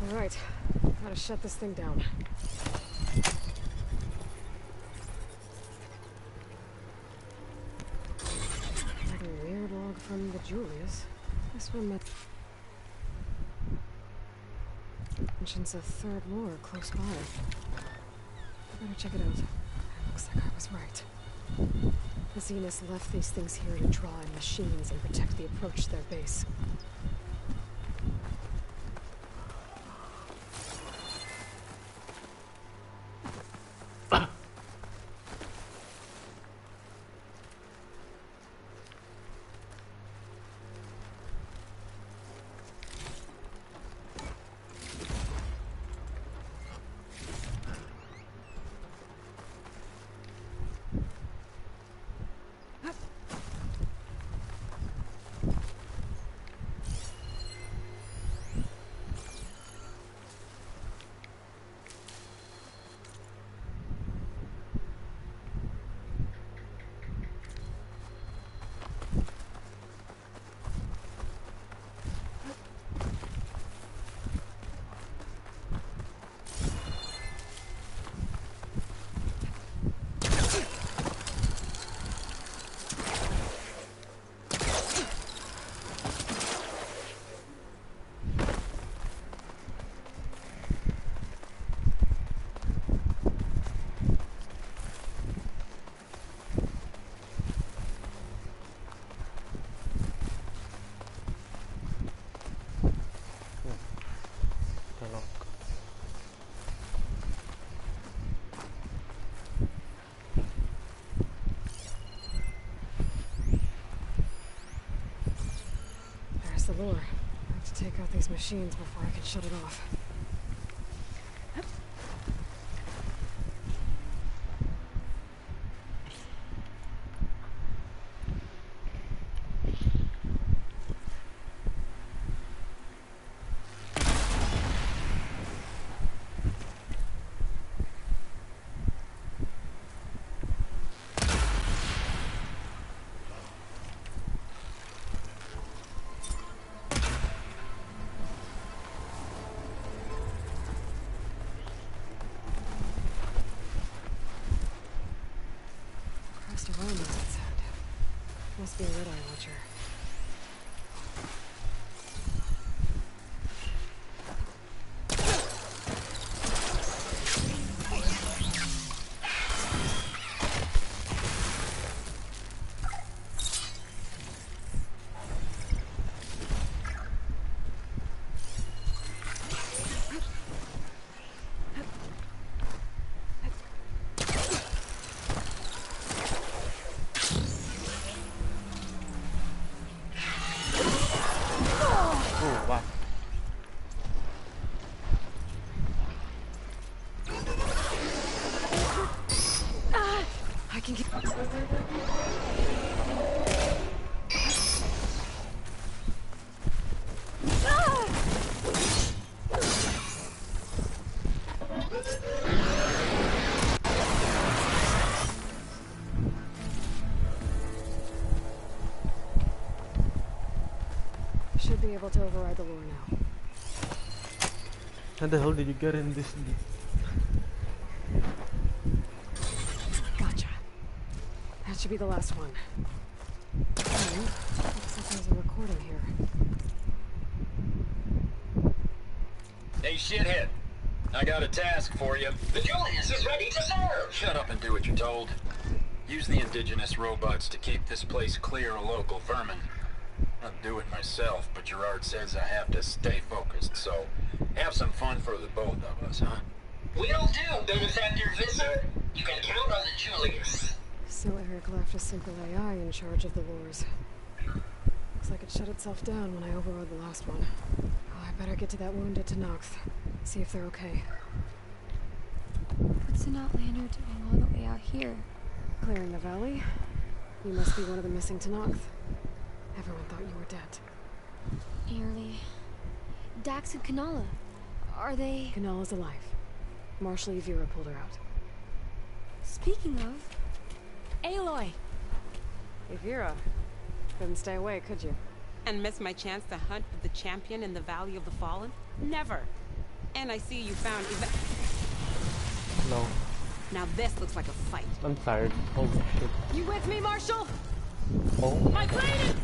All right, gotta shut this thing down. Weird log from the Julius. This one mentions a third lure close by. Better check it out. Looks like I was right. The Zeniths left these things here to draw in machines and protect the approach to their base. The lure. I have to take out these machines before I can shut it off. Must be a red-eye watcher. be able to override the lure now. How the hell did you get in this deep? Gotcha. That should be the last one. Looks like there's a recording here. Hey, shithead. I got a task for you. The Julius is ready to serve! Shut up and do what you're told. Use the indigenous robots to keep this place clear of local vermin. I'll do it myself, but Gerard says I have to stay focused, so have some fun for the both of us, huh? Will do, Benefactor Visser. You can count on the Julius. So Eric left a simple AI in charge of the lures. Looks like it shut itself down when I overrode the last one. Oh, I better get to that wounded Tanox. See if they're okay. What's an outlander doing all the way out here? Clearing the valley? You must be one of the missing Tanox. Everyone thought you were dead. Nearly. Dax and Kanala. Are they... Kanala's alive. Marshal Evira pulled her out. Speaking of... Aloy! Evira. Couldn't stay away, could you? And miss my chance to hunt with the champion in the Valley of the Fallen? Never. And I see you found No. Now this looks like a fight. I'm tired. Holy shit. You with me, Marshal? Oh. My blade is...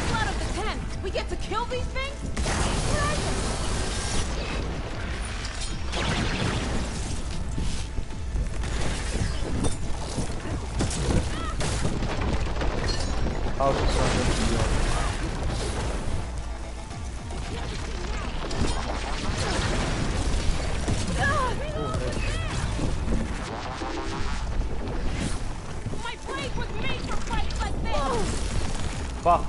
Blood of the Ten! We get to kill these things? How to start it? My blade was made for fights like this! Fuck.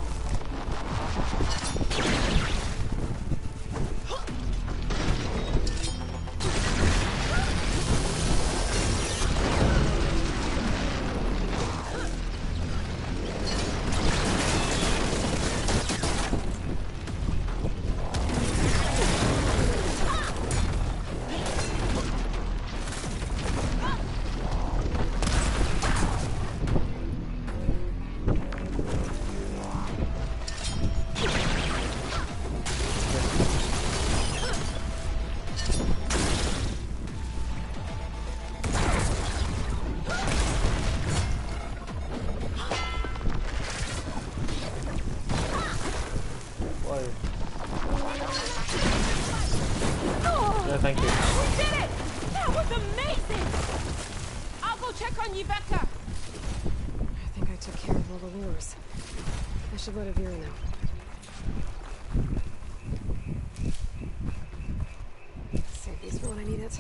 Yeah, thank you. We did it! That was amazing! I'll go check on Yvetta. I think I took care of all the lures. I should let Evira know. Save these for when I need it.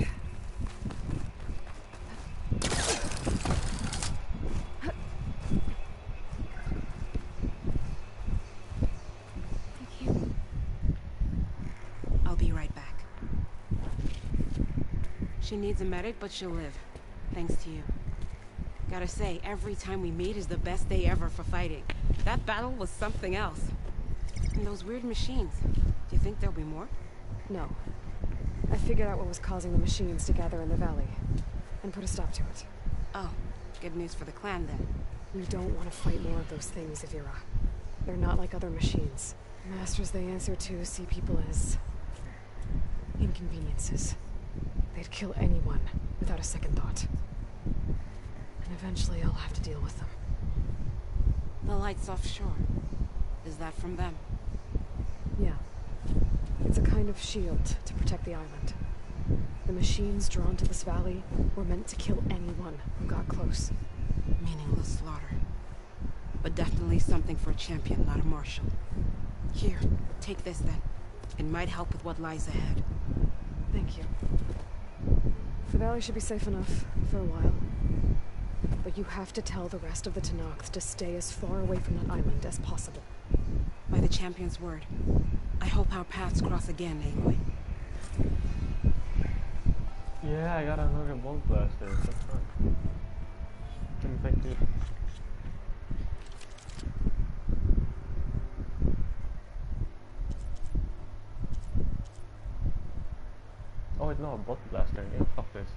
I'll be right back. She needs a medic, but she'll live. Thanks to you. Gotta say, every time we meet is the best day ever for fighting. That battle was something else. And those weird machines. Do you think there'll be more? No. I figured out what was causing the machines to gather in the valley. And put a stop to it. Oh, good news for the clan then. You don't want to fight more of those things, Evira. They're not like other machines. Masters they answer to see people as... inconveniences. They'd kill anyone without a second thought. And eventually I'll have to deal with them. The lights offshore. Is that from them? Yeah. It's a kind of shield to protect the island. The machines drawn to this valley were meant to kill anyone who got close. Meaningless slaughter. But definitely something for a champion, not a marshal. Here, take this then. It might help with what lies ahead. Thank you. The valley should be safe enough for a while. But you have to tell the rest of the Tanox to stay as far away from that island as possible. By the champion's word. I hope our paths cross again, Aloy. Yeah, I got another bolt blaster. That's fine. Thank you. Oh wait, no, a bolt blaster. Yeah, fuck this.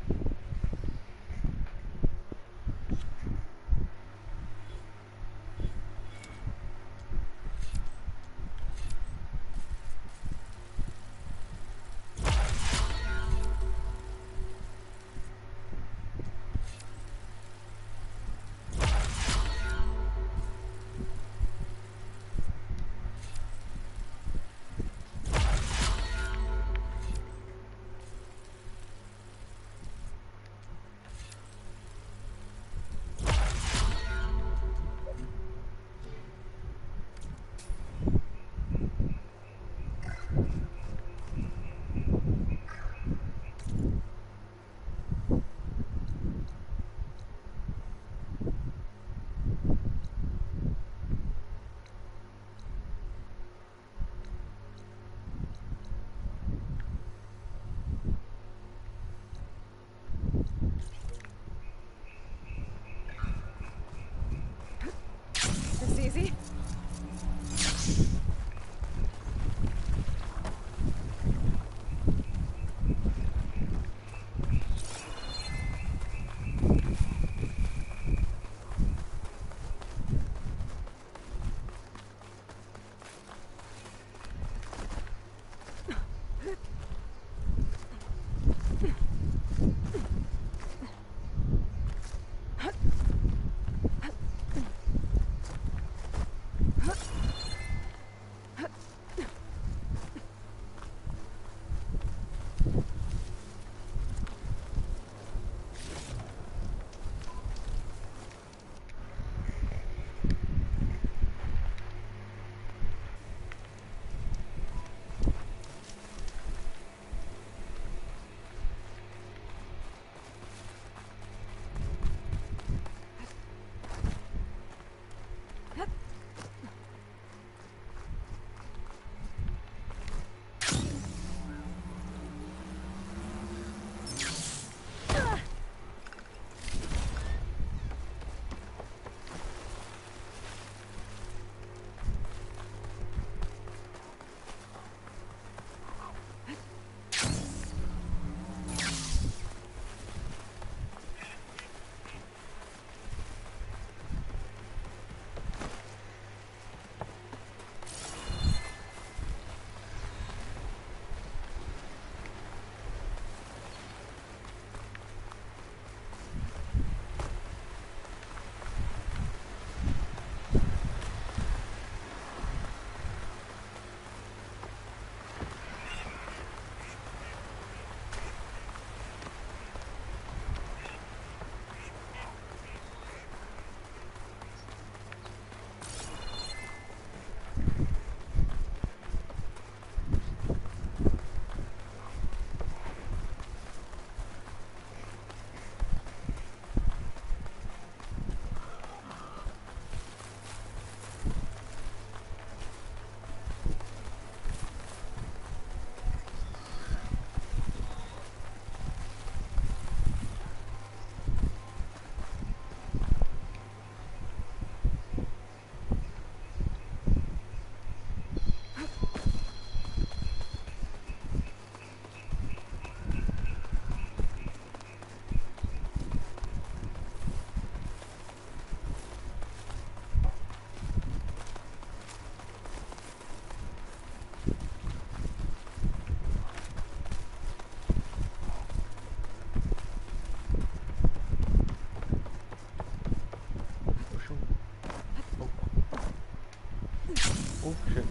Oh shit.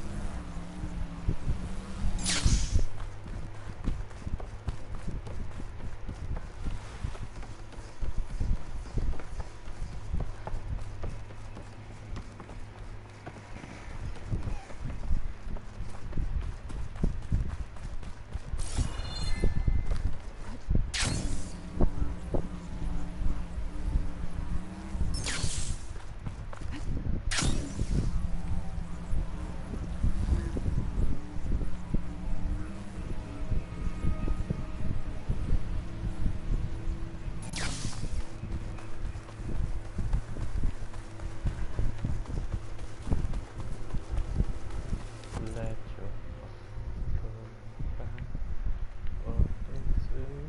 Let your come back, or it soon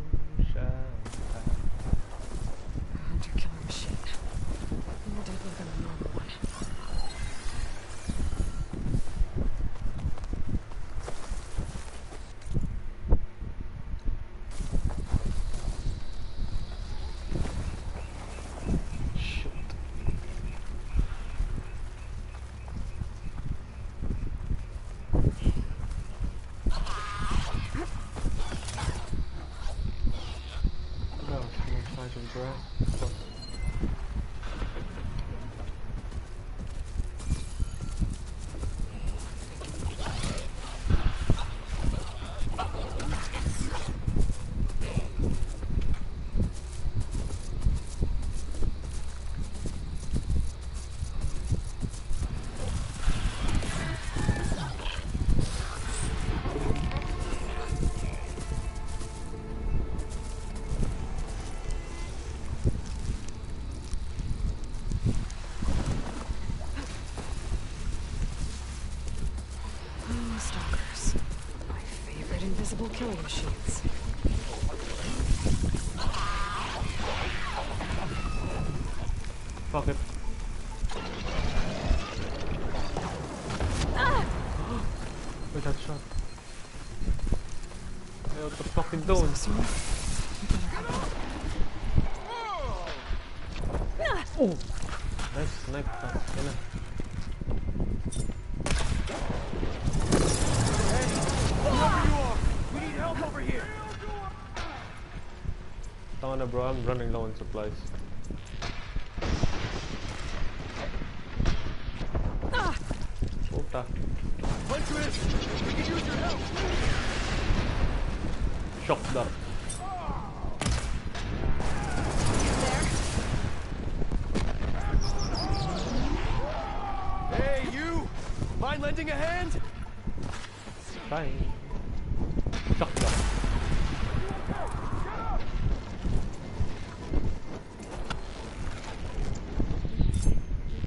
shall pass. Hunter killer machine. More deadly than a normal one. No, no signs of grass. Fuck. Oh, stalkers. My favorite invisible killing machines. Fuck it. Wait, that shot. Hey, what the fuck you doing? Oh! Nice knife shot. Whoever you are, we need help over here. Tana, bro, I'm running low on supplies. Puta. Huntress, we can use your help. Shocked up. Hey, you! Mind lending a hand? Fine. Shocked up.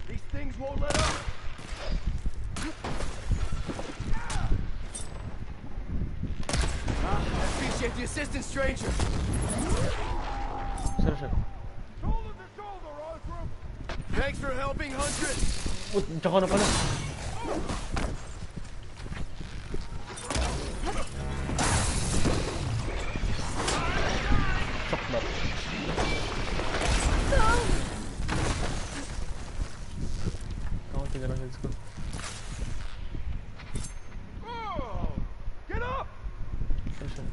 These things won't let up. I appreciate the assistance, stranger. Seriously. Thanks for helping, Huntress. Oh, tsaka na pala. Shocked up. Counting around, let's go. Get up! Seriously.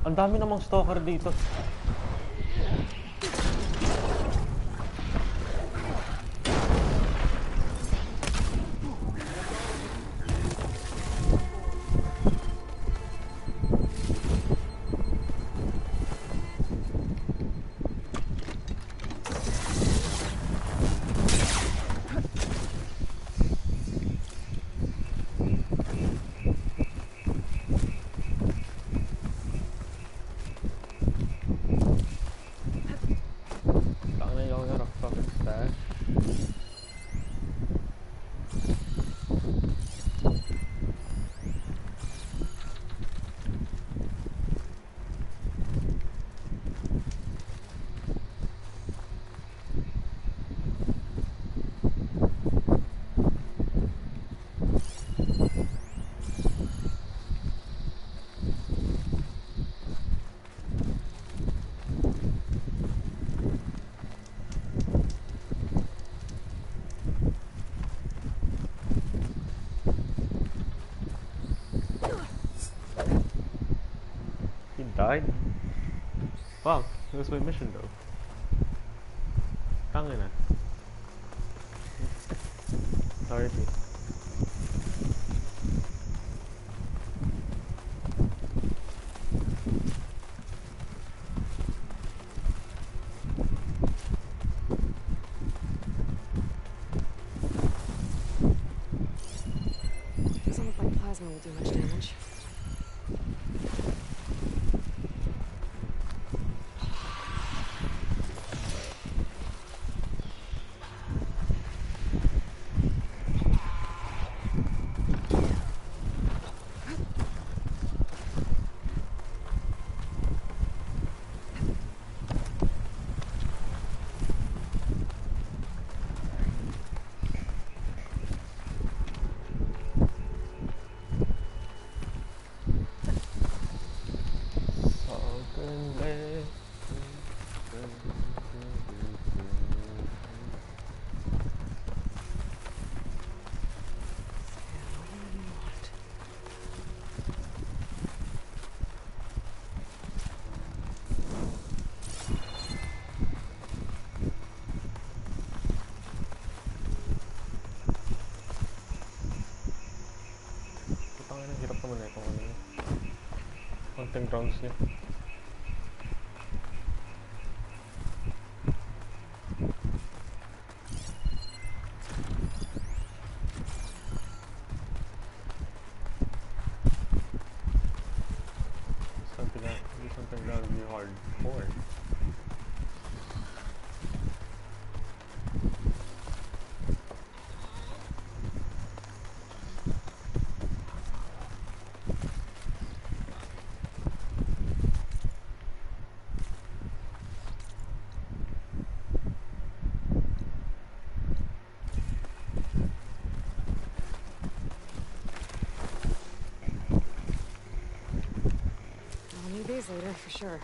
Ang dami namang stalker dito. He died? Wow, that was my mission though. Tangina. Sorry, P. Doesn't look like plasma will do much damage. Suddenly. Putangin, hirap naman na itong ano niya. Konting grounds niya. Something that would be hard for. I'll need these later, for sure.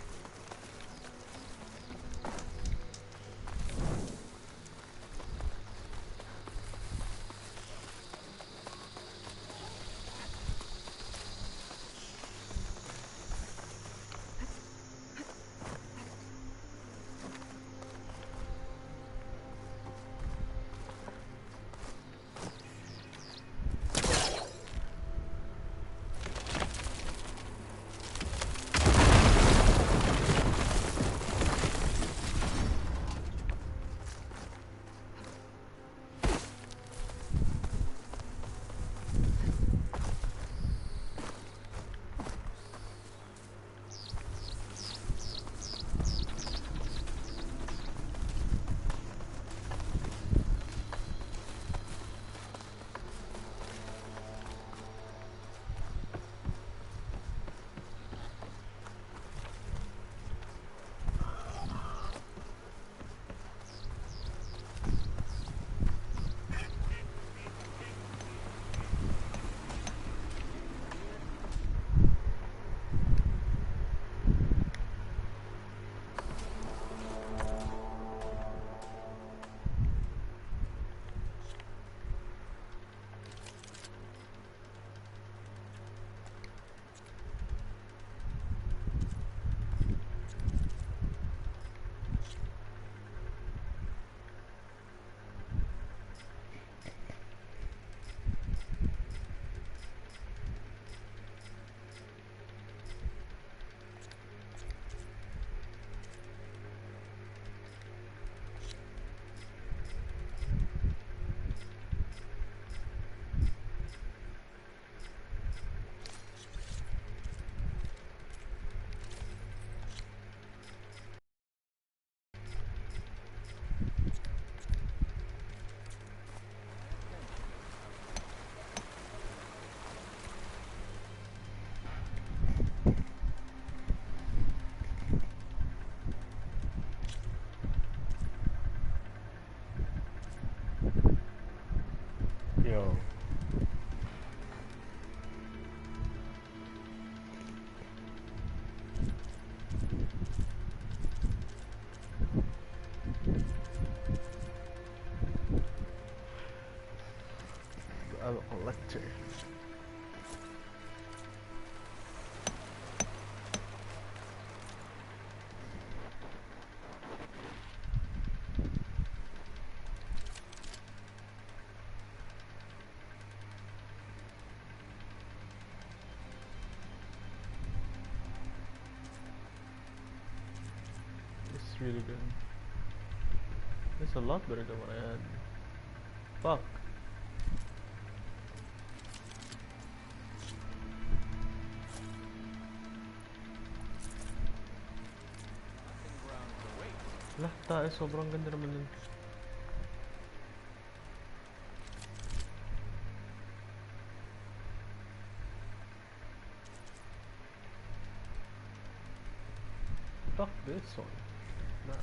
Yo. I'm a collector. It's really good. It's a lot better than what I had. Fuck. Lah, tayo sobrang ganda naman yun. Fuck this one. Nah.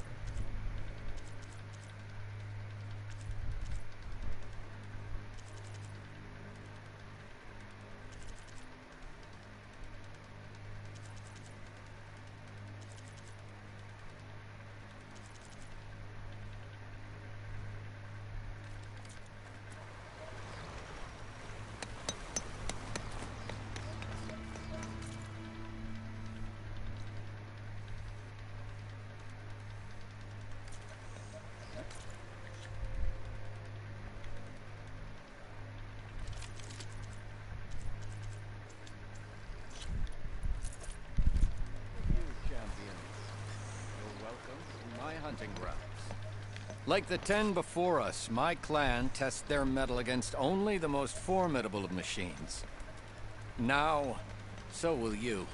Hunting grounds. Like the 10 before us, my clan tests their mettle against only the most formidable of machines. Now, so will you.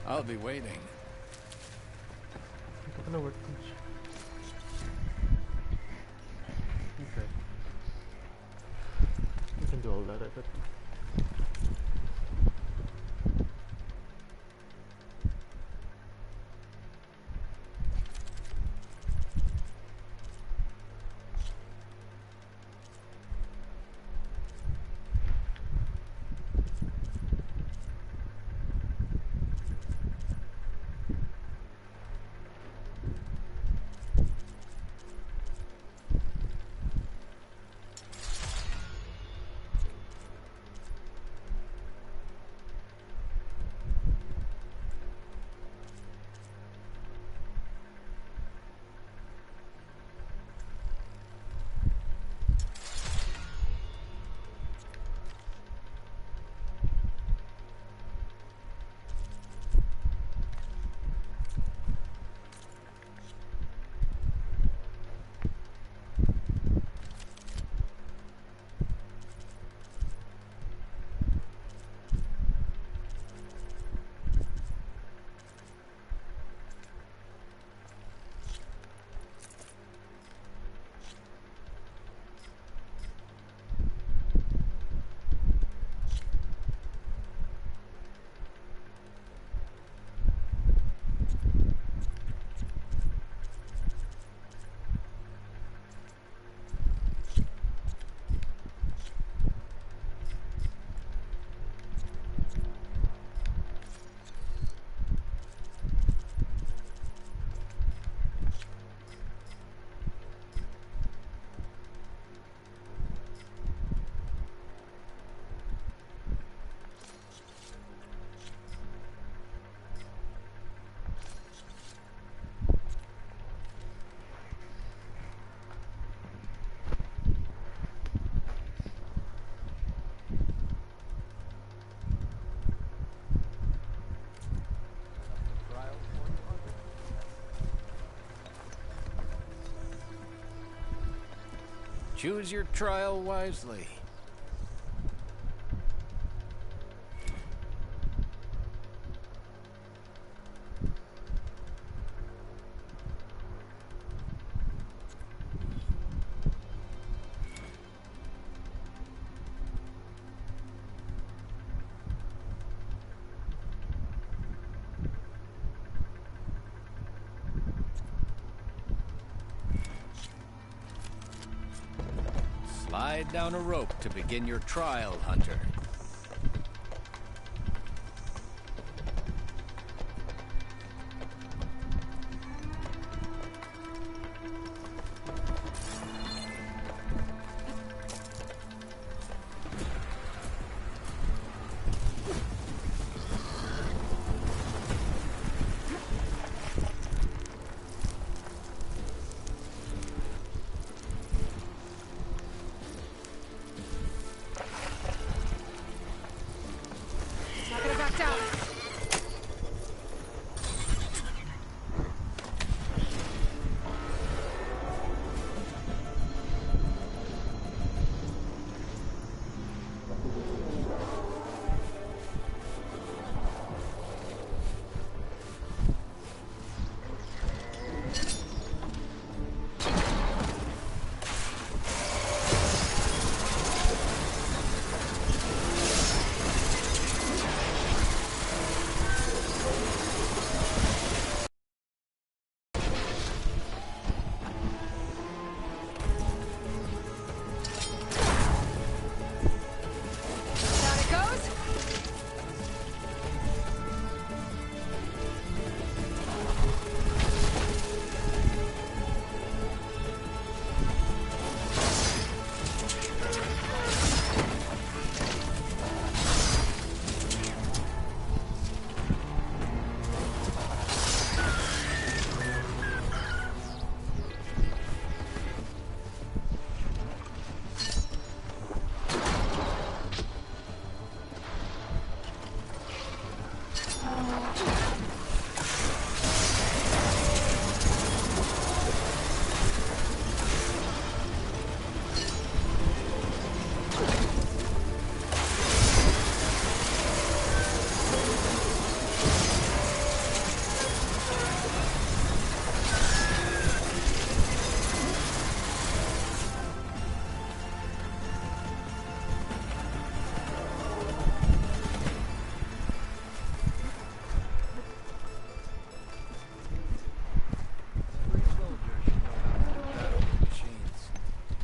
I'll be waiting. Ito ka na workbench. Okay. You can do all that, I bet. Choose your trial wisely. Slide down a rope to begin your trial, Hunter. Not gonna back down. Down it goes.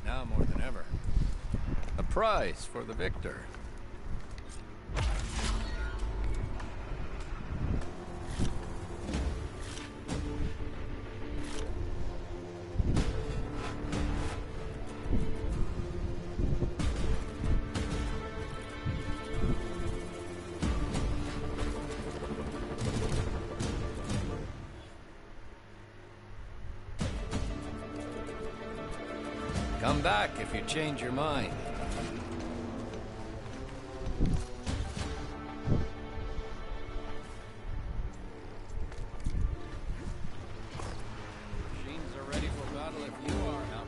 Now more than ever. A prize for the victor. Come back if you change your mind. Machines are ready for battle if you are, now.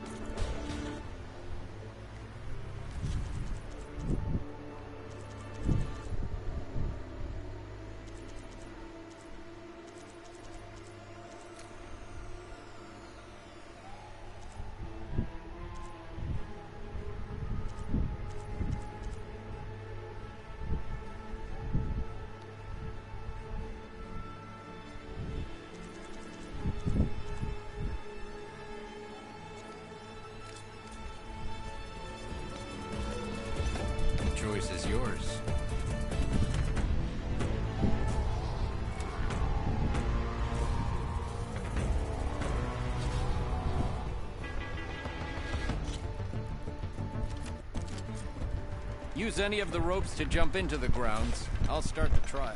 The choice is yours. Use any of the ropes to jump into the grounds. I'll start the trial.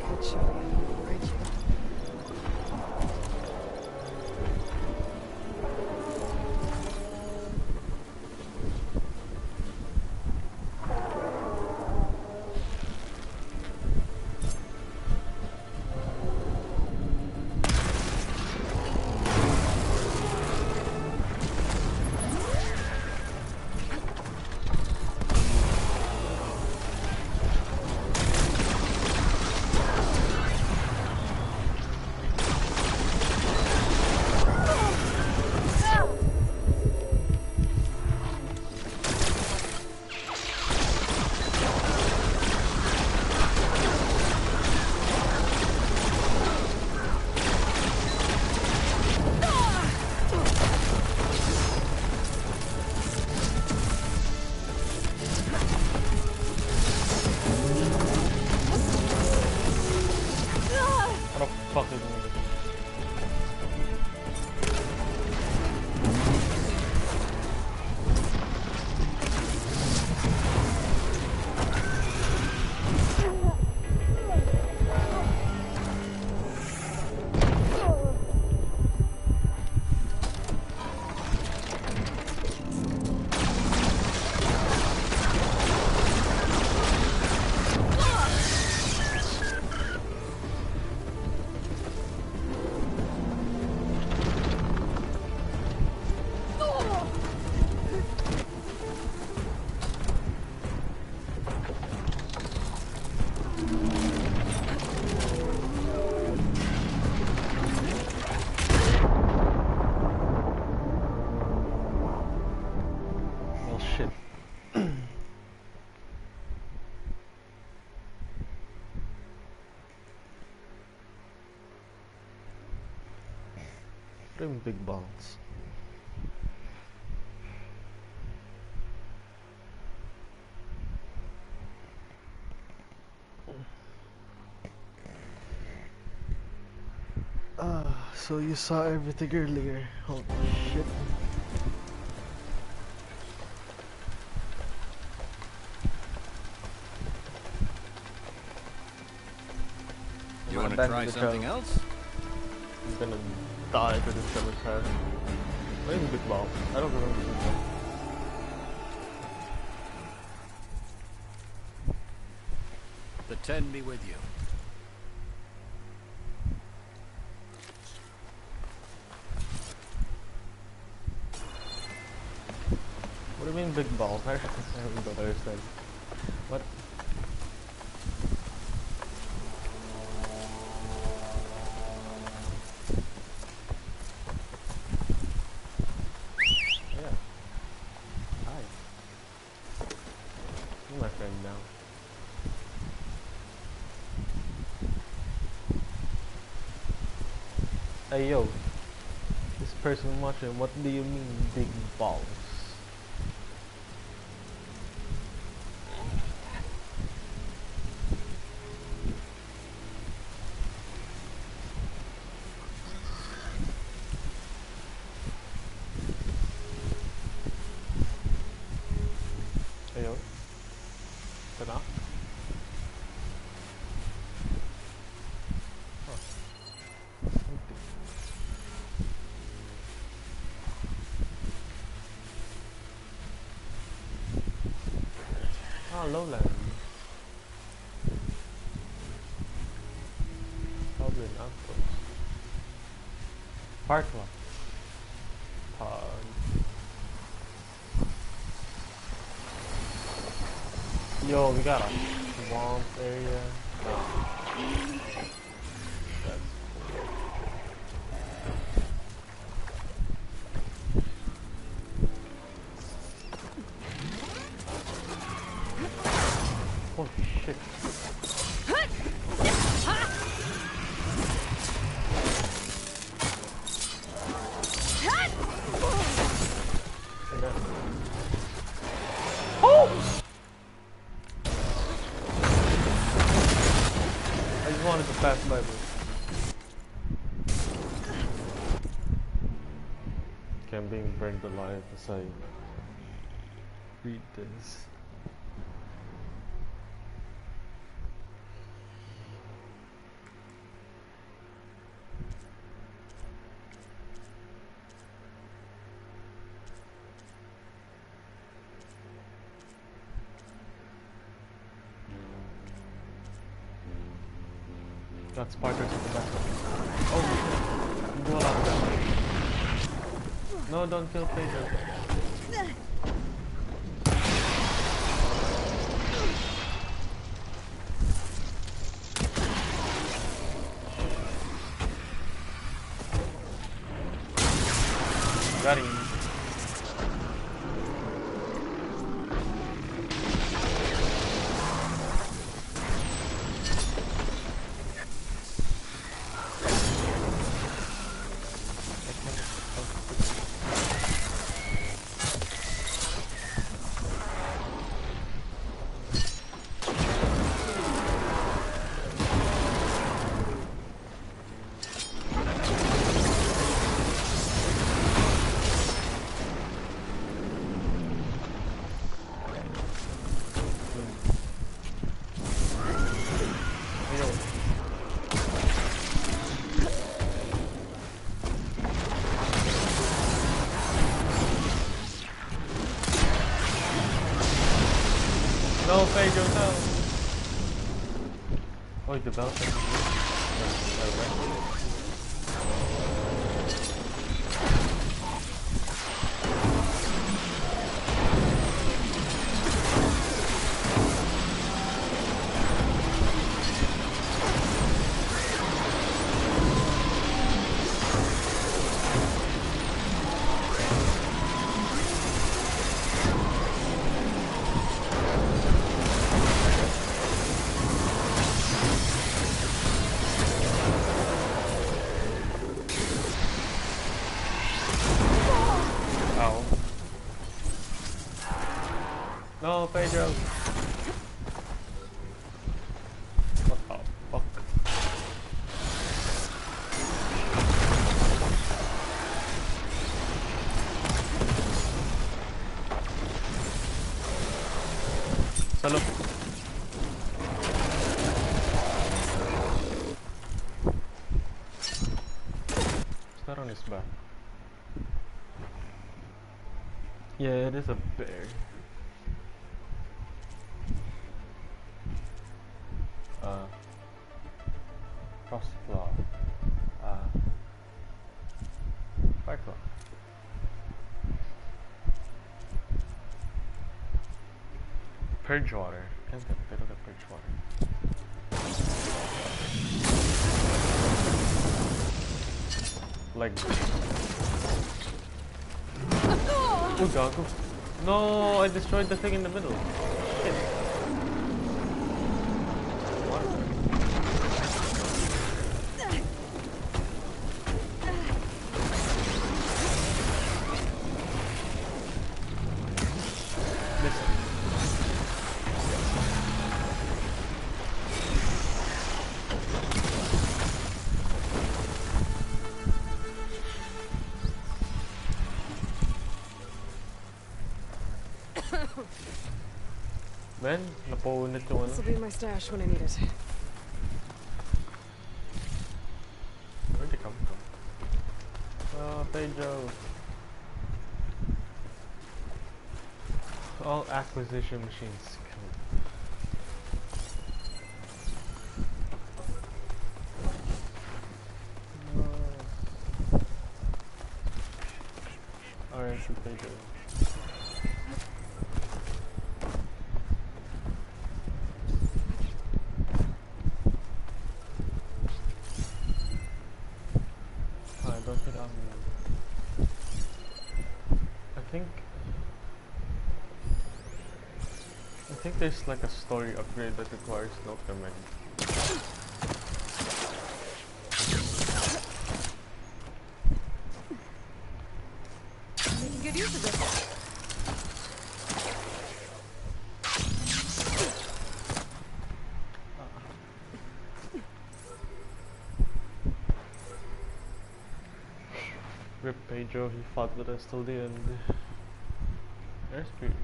Good show you. Aren't you? Them big balls. So you saw everything earlier. Holy shit. You want to try something else? I'm gonna die to this other side. Maybe big ball. I don't remember big ball. The 10 be with you. What do you mean big balls? I don't understand. What? Yeah. Hi. You're my friend now. Hey yo, this person watching, what do you mean big balls? Hey yo, turn off. Oh, lowland. Probably an outpost. Part one. Yo, we got a swamp area. That's cool. Oh shit. Oh! I just wanted to pass by this. Okay, I'm being burned alive as I read this. Got sparkers at the back. Oh shit. You do a lot of damage. No, don't kill Pedro. Got him. No, Pedro, no. Oh, he developed it. Pedro. What the fuck? Salud. Is that on his back? Yeah, it is a bear. Frostclaw. Fireclaw. Purge water. Can't get rid of the purge water. Like. Oh god. No, I destroyed the thing in the middle. Shit. Man, napunit yung ano. This will be my stash when I need it. Where'd it come from? Oh, Pedro. All acquisition machines. Alright, so Pedro. I think there's like a story upgrade that requires no command. We can get used to this. Rip Pedro, he fought with us till the end. There's pretty.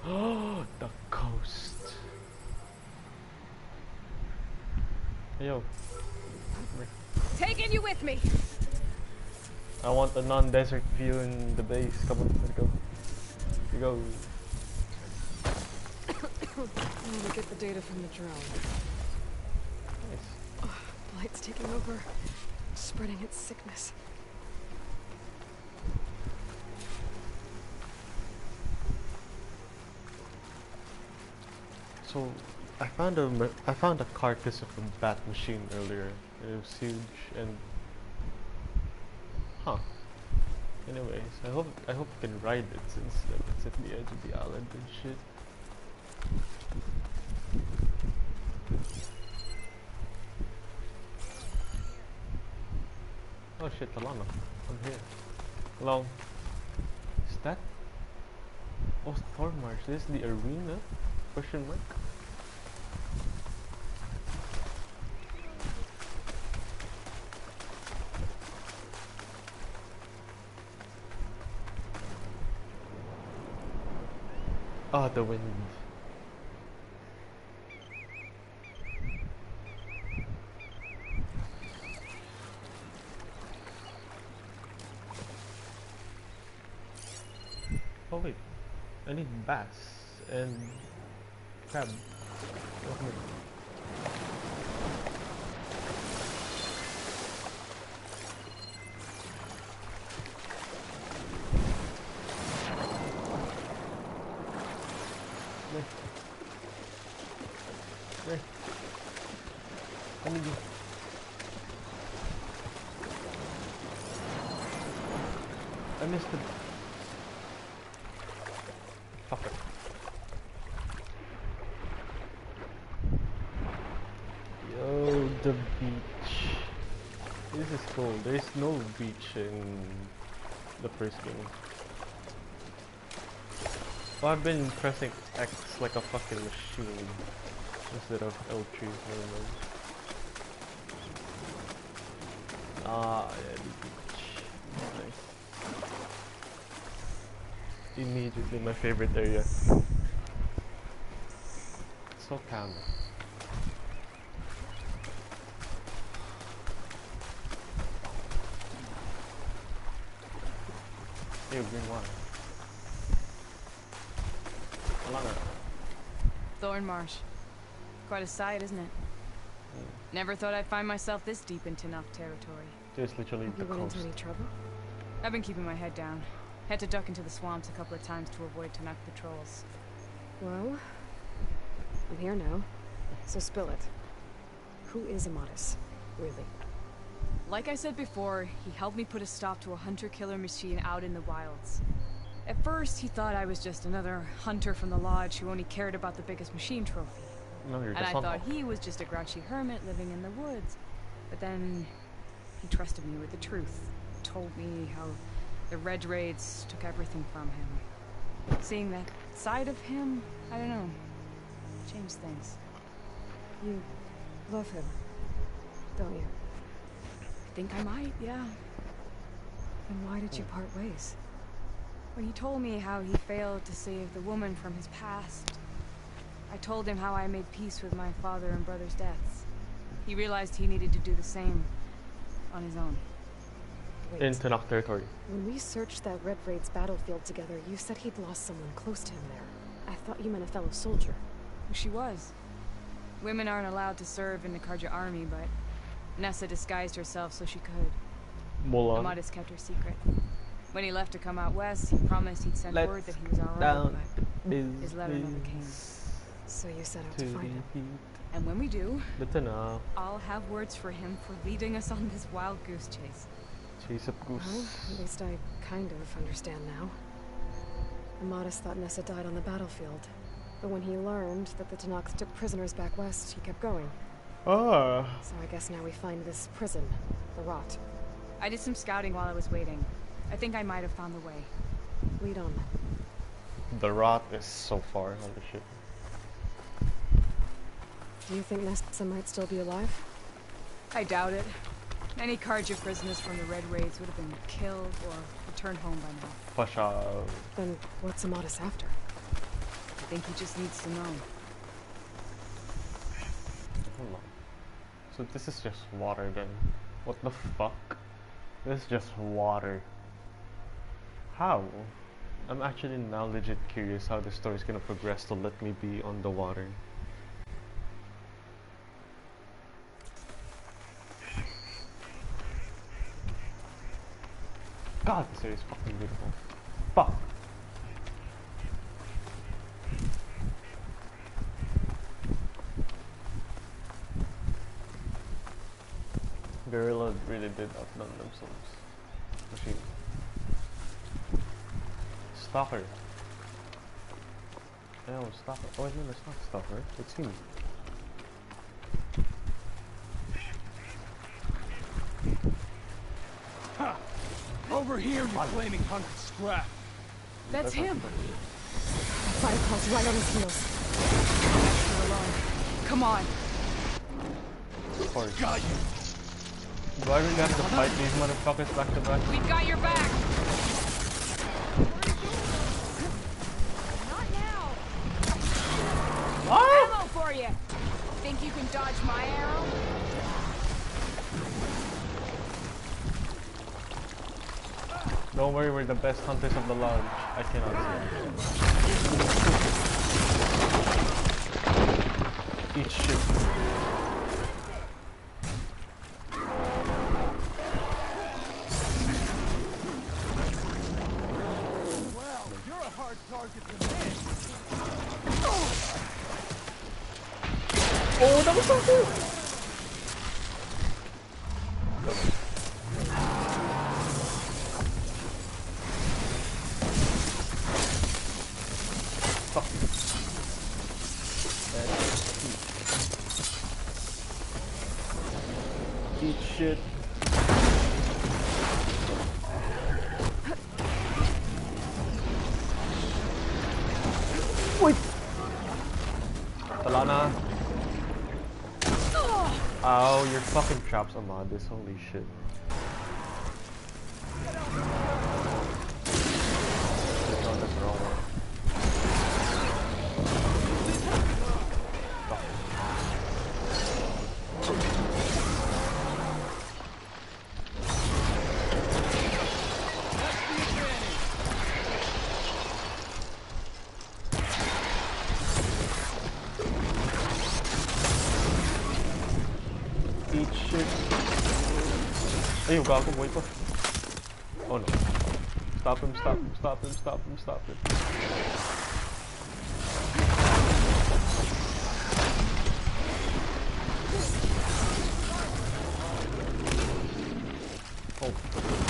Oh, the coast. Hey, yo. Taking you with me. I want a non-desert view in the base. Come on, let's go. Here we go. I need to get the data from the drone. Nice. Oh, Blight's taking over, spreading its sickness. So, I found a carcass of a bat machine earlier. It was huge and anyways, I hope you can ride it since it's at the edge of the island and shit. Oh shit, Alana. I'm here. Hello. Is that? Oh, Thornmarsh. This is the arena? Question mark? Ah, the wind. Oh wait, I need bass and crab. Okay. There. Let me do. I missed it. Fuck it. Yo, the beach. This is cool. There's no beach in the first game. Well, I've been pressing X like a fucking machine instead of L3. I don't know. Ah, yeah, the beach. Nice. Immediately my favorite area. So calm. Hey, green water. Thorn Marsh. Quite a sight, isn't it? Never thought I'd find myself this deep in Tanakh territory. There's literally Have the you run coast. into any trouble? I've been keeping my head down. Had to duck into the swamps a couple of times to avoid Tanakh patrols. Well, I'm here now, so spill it. Who is Amatis, really? Like I said before, he helped me put a stop to a hunter-killer machine out in the wilds. At first, he thought I was just another hunter from the lodge who only cared about the biggest machine trophy. No, you're And I thought he was just a grouchy hermit living in the woods. But then, he trusted me with the truth. Told me how the Red Raids took everything from him. Seeing that side of him, I don't know, changed things. You love him, don't you? I think I might, yeah. Then why did you part ways? When he told me how he failed to save the woman from his past, I told him how I made peace with my father and brother's deaths. He realized he needed to do the same on his own. Wait. In Tanakh territory. When we searched that Red Raid's battlefield together, you said he'd lost someone close to him there. I thought you meant a fellow soldier. She was. Women aren't allowed to serve in the Karja army, but Nessa disguised herself so she could. Mulan. Amatis kept her secret. When he left to come out west, he promised he'd send word that he was alright, but his letter never came. So you set out to find him. And when we do, But enough. I'll have words for him for leading us on this wild goose chase. Chase of goose. Well, at least I kind of understand now. Amatis thought Nessa died on the battlefield. But when he learned that the Tanakh took prisoners back west, he kept going. Ah. So I guess now we find this prison, the Rot. I did some scouting while I was waiting. I think I might have found the way. Lead on. The Rot is so far on the ship. Do you think Nessa might still be alive? I doubt it. Any Karja prisoners from the Red Raids would have been killed or returned home by now. Pasha. Then what's Amatis after? I think he just needs to know. Hold on. So this is just water then. What the fuck? This is just water. How? I'm actually now legit curious how the story is gonna progress to let me be on the water. God, this area is fucking beautiful. Fuck. Gorilla really did outdone themselves. Machine. Stalker. No, Stalker. Oh, no, it's not Stalker. It's him. Ha! Over here, you flaming hunk of scrap. That's him. Fire calls right on his heels. You're alone. Come on. Of course. Got you. Do I really have to fight these motherfuckers back to back? We've got your back. Not now. Ah! Ammo for you. Think you can dodge my arrow? Don't worry, we're the best hunters of the lodge. I cannot see. Eat shit. Well, you're a hard target to miss. Oh, that was so good! Eat shit. Wait! Talana! Ow, your fucking traps, Amadis, holy shit. No, that's the wrong one. Eat shit. Ayun, gago, wait pa. Oh no. Stop him, stop him, stop him, stop him, stop him. Oh,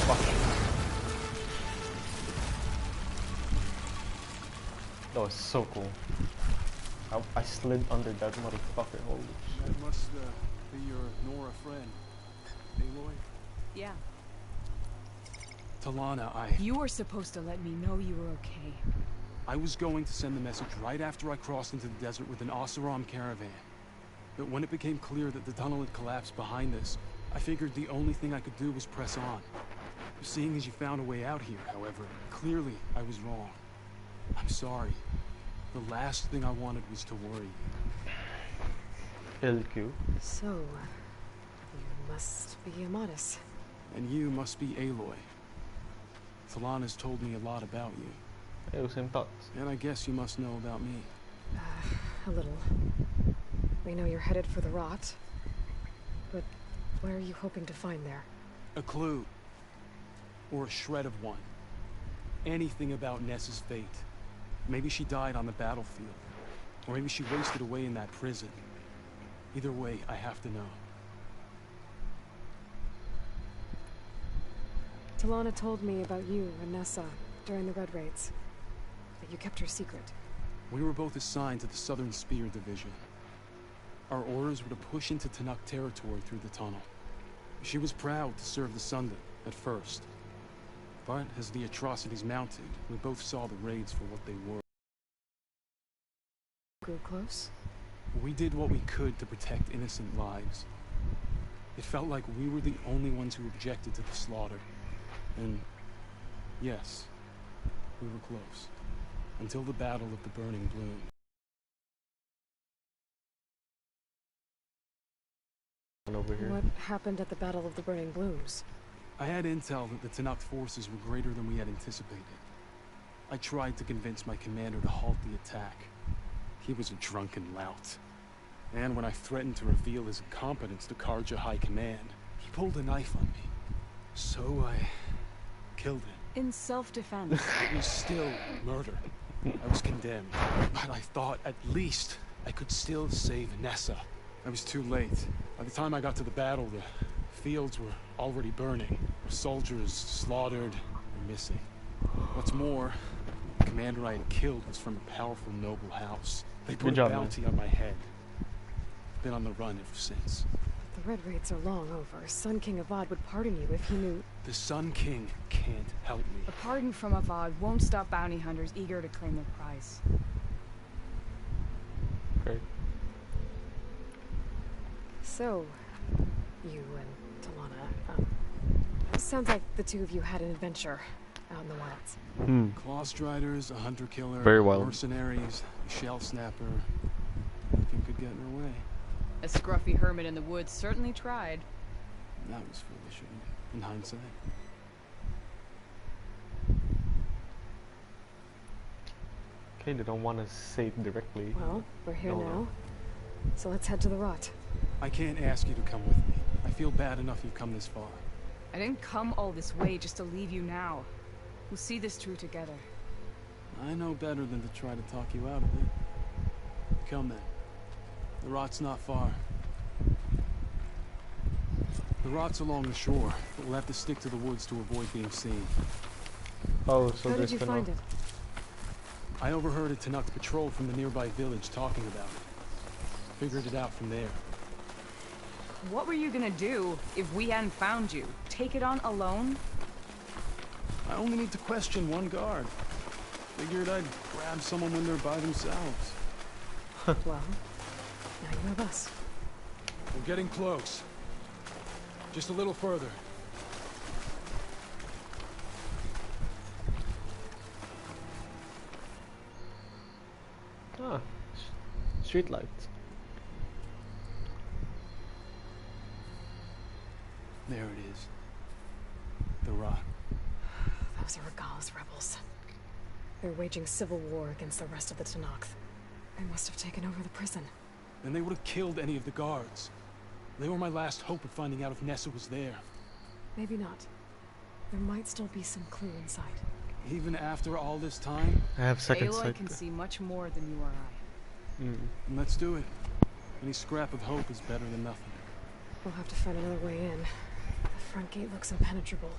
fuck. That was so cool. I slid under that motherfucker, holy shit. That must be your Nora friend. Aloy? Yeah. Talana, You were supposed to let me know you were okay. I was going to send the message right after I crossed into the desert with an Oseram caravan. But when it became clear that the tunnel had collapsed behind us, I figured the only thing I could do was press on. Seeing as you found a way out here, however, clearly I was wrong. I'm sorry. The last thing I wanted was to worry you. LQ. So, you must be Amadis. And you must be Aloy. Talana's told me a lot about you. Hey, same thoughts. And I guess you must know about me. A little. We know you're headed for the rot. But what are you hoping to find there? A clue. Or a shred of one. Anything about Ness's fate. Maybe she died on the battlefield. Or maybe she wasted away in that prison. Either way, I have to know. Talana told me about you and Nessa during the Red Raids. That you kept her secret. We were both assigned to the Southern Spear Division. Our orders were to push into Tanuk territory through the tunnel. She was proud to serve the Sundom at first. But as the atrocities mounted, we both saw the raids for what they were. Grew close? We did what we could to protect innocent lives. It felt like we were the only ones who objected to the slaughter. And yes, we were close. Until the Battle of the Burning Bloom. Over here. What happened at the Battle of the Burning Blooms? I had intel that the Tanakh forces were greater than we had anticipated. I tried to convince my commander to halt the attack. He was a drunken lout. And when I threatened to reveal his incompetence to Karja High Command, he pulled a knife on me. So I killed him. In self-defense. It was still murder. I was condemned. But I thought at least I could still save Nessa. I was too late. By the time I got to the battle, the fields were already burning. Our soldiers slaughtered and missing. What's more, the commander I had killed was from a powerful noble house. They put a bounty on my head. I've been on the run ever since. The Red Raids are long over. Sun King Avad would pardon you if he knew... The Sun King can't help me. A pardon from Avad won't stop bounty hunters eager to claim their prize. Great. So, you and Talana, sounds like the two of you had an adventure out in the wilds. Clawstriders, a hunter-killer, Very wild. mercenaries, a shell snapper. Nothing could get in her way. A scruffy hermit in the woods certainly tried. That was foolish of me, in hindsight. Okay, they don't want to say it directly. Well, we're here No, now. no. So let's head to the rot. I can't ask you to come with me. I feel bad enough you've come this far. I didn't come all this way just to leave you now. We'll see this through together. I know better than to try to talk you out of it. Come then. The rot's not far. The rot's along the shore, but we'll have to stick to the woods to avoid being seen. Oh, so How there's did you gonna... find it? I overheard a Tanakh patrol from the nearby village talking about it. Figured it out from there. What were you gonna do if we hadn't found you? Take it on alone? I only need to question one guard. Figured I'd grab someone when they're by themselves. Well, now you have us. We're getting close. Just a little further. Ah, street lights. There it is. The rock. Those are Regal's rebels. They're waging civil war against the rest of the Tenakth. They must have taken over the prison. Then they would have killed any of the guards. They were my last hope of finding out if Nessa was there. Maybe not. There might still be some clue inside. Even after all this time? I have second Aloy sight. can see much more than you or I. Let's do it. Any scrap of hope is better than nothing. We'll have to find another way in. The front gate looks impenetrable.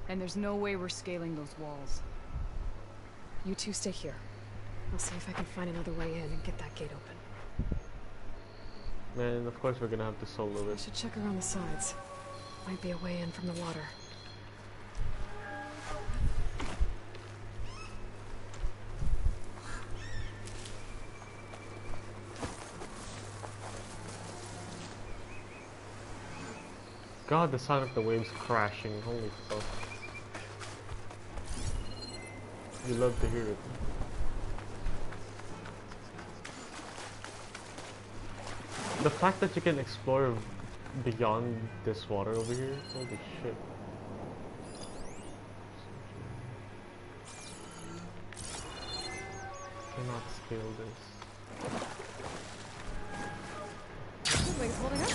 And there's no way we're scaling those walls. You two stay here. I'll see if I can find another way in and get that gate open. Man, of course we're gonna have to solo I it. should check around the sides. Might be a way in from the water. God, the sound of the waves crashing. Holy fuck. You love to hear it. The fact that you can explore beyond this water over here, holy shit. Cannot scale this. Wings holding up.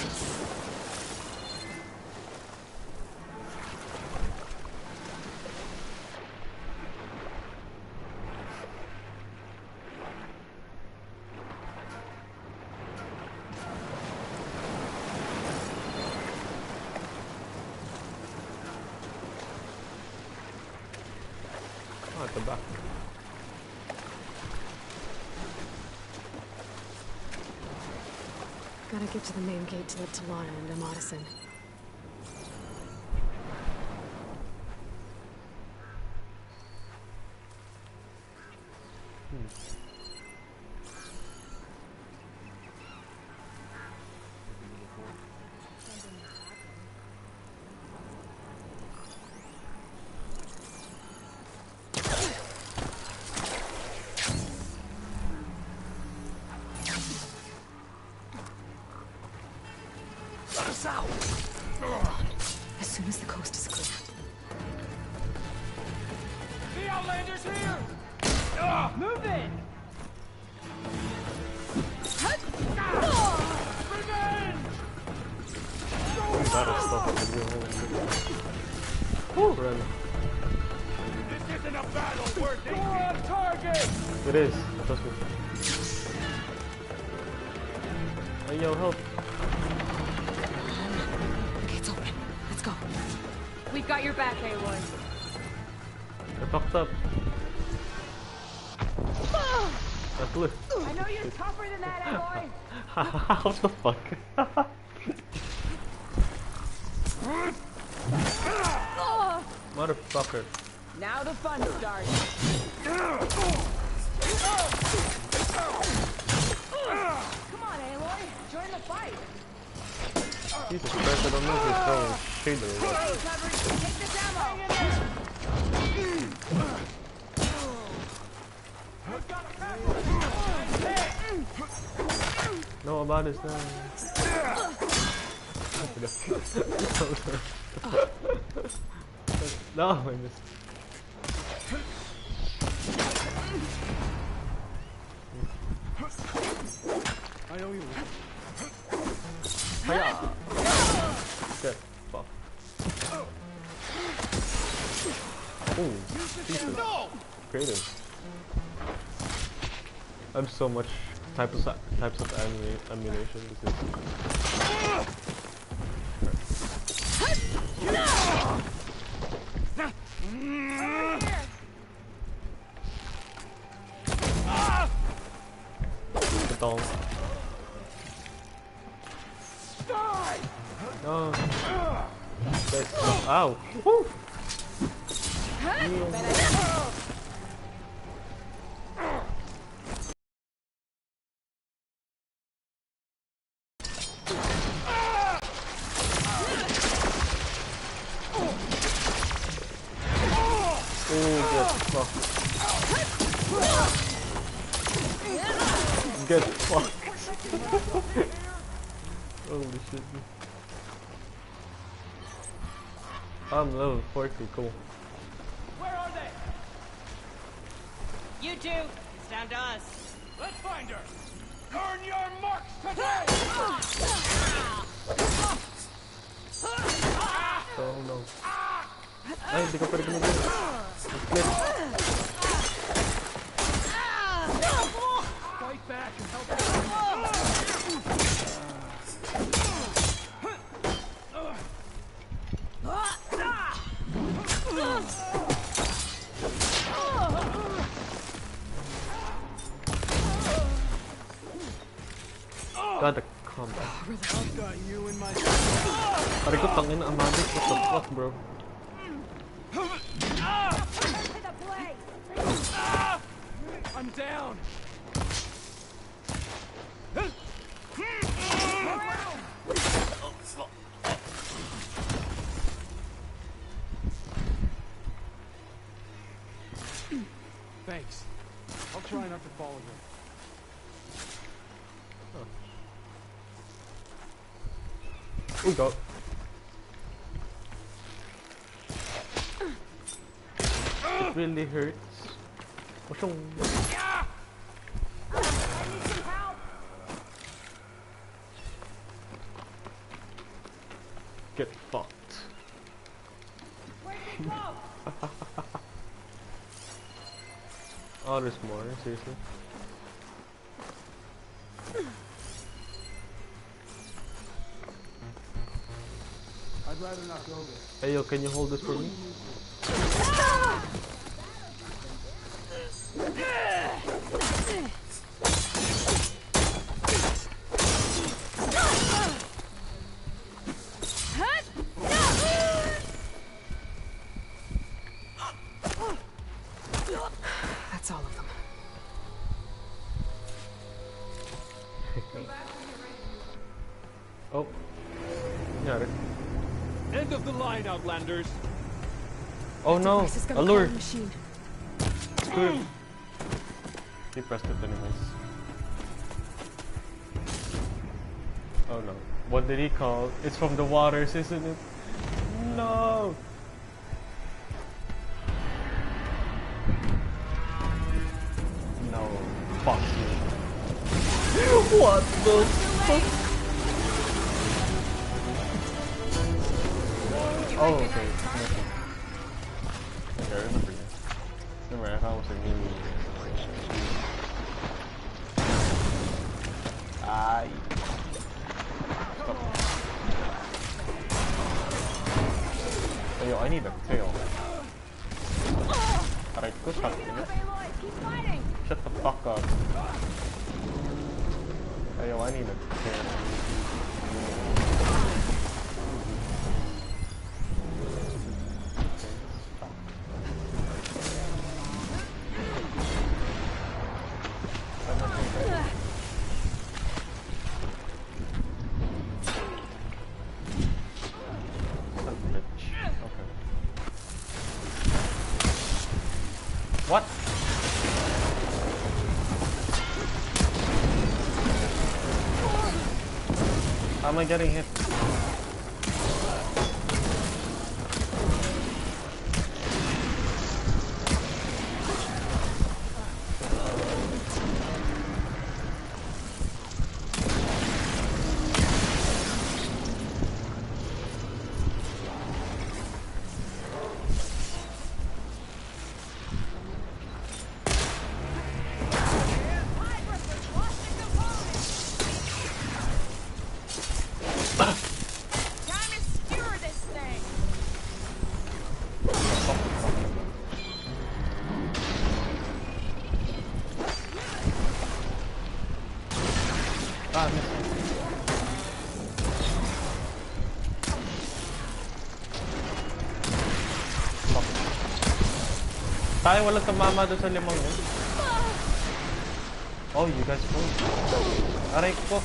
Oh, at the back. Gotta get to the main gate to let Talana and Amadis in. Let us out! As soon as the coast is clear. The Outlander's here! Move in! That is stuff. Woo, run. This isn't a battle worth it! You're on target! It is. Trust me. Hey, yo, help. Gate's open. Let's go. We've got your back, Aloy. I fucked up. That's lit. I know you're tougher than that, Aloy. What the fuck? Motherfucker. Now the fun starts. Come on, Aloy. Join the fight. Jesus Christ, I don't know if you're throwing shade or what. Hey, coverage. Take this ammo. No, about this now. No, I missed. I know you will. Hiya! Shit, fuck. Oh, Jesus. Creative. I have so much types of ammunition. This is... Beton. No. There's... Ow! Woo! Get fucked. Holy shit. I'm level 40, cool. Where are they? You two, it's down to us. Let's find her. Earn your marks today. Oh no. Ay, hindi ko pwede binigyan. Split. Fight back and help God, the combat. I've got you in my... Pare ko tangin na Amanda. What the fuck, bro? I'm down. Thanks. I'll try not to fall again. We go. It really hurts. What's wrong? Get fucked. Oh, there's more, seriously. I'd rather not go there. Hey yo, can you hold this for me? That's all of them. Oh. Got it. End of the line, Outlanders. Oh no! Allure! Machine. Screw it. He pressed it anyways. Oh no. What did he call? It's from the waters, isn't it? No! No. Fuck you. What the fuck? Oh, okay. Okay, I remember this. Remember, I thought it was a new... Ay. Stop. Hey, yo, I need a tail. Alright, go shut up. Shut the fuck up. Hey, yo, I need a tail. What? How am I getting hit? Tayo walang tumama doon sa limang yun. Oh, you guys go. Aray ko.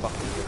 Fuck you.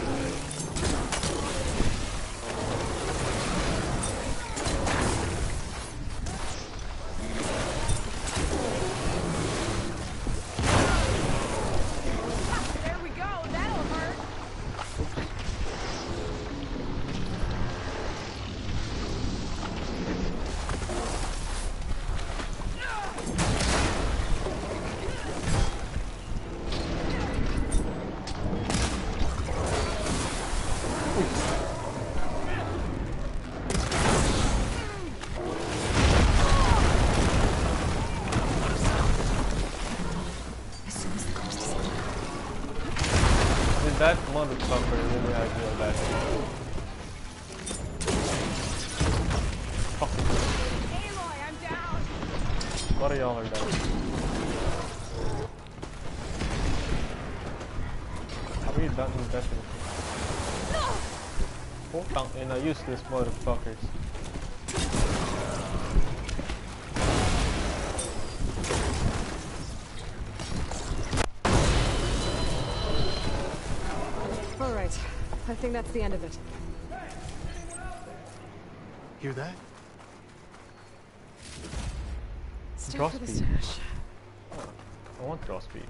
motherfucker really has real bad. Fuck. Aloy, I'm down. What of y'all are down? How are you done indefinitely? Putang ina, useless motherfuckers. Alright, I think that's the end of it. Hear that? Stay Draw for the speed. stash. I want draw speed.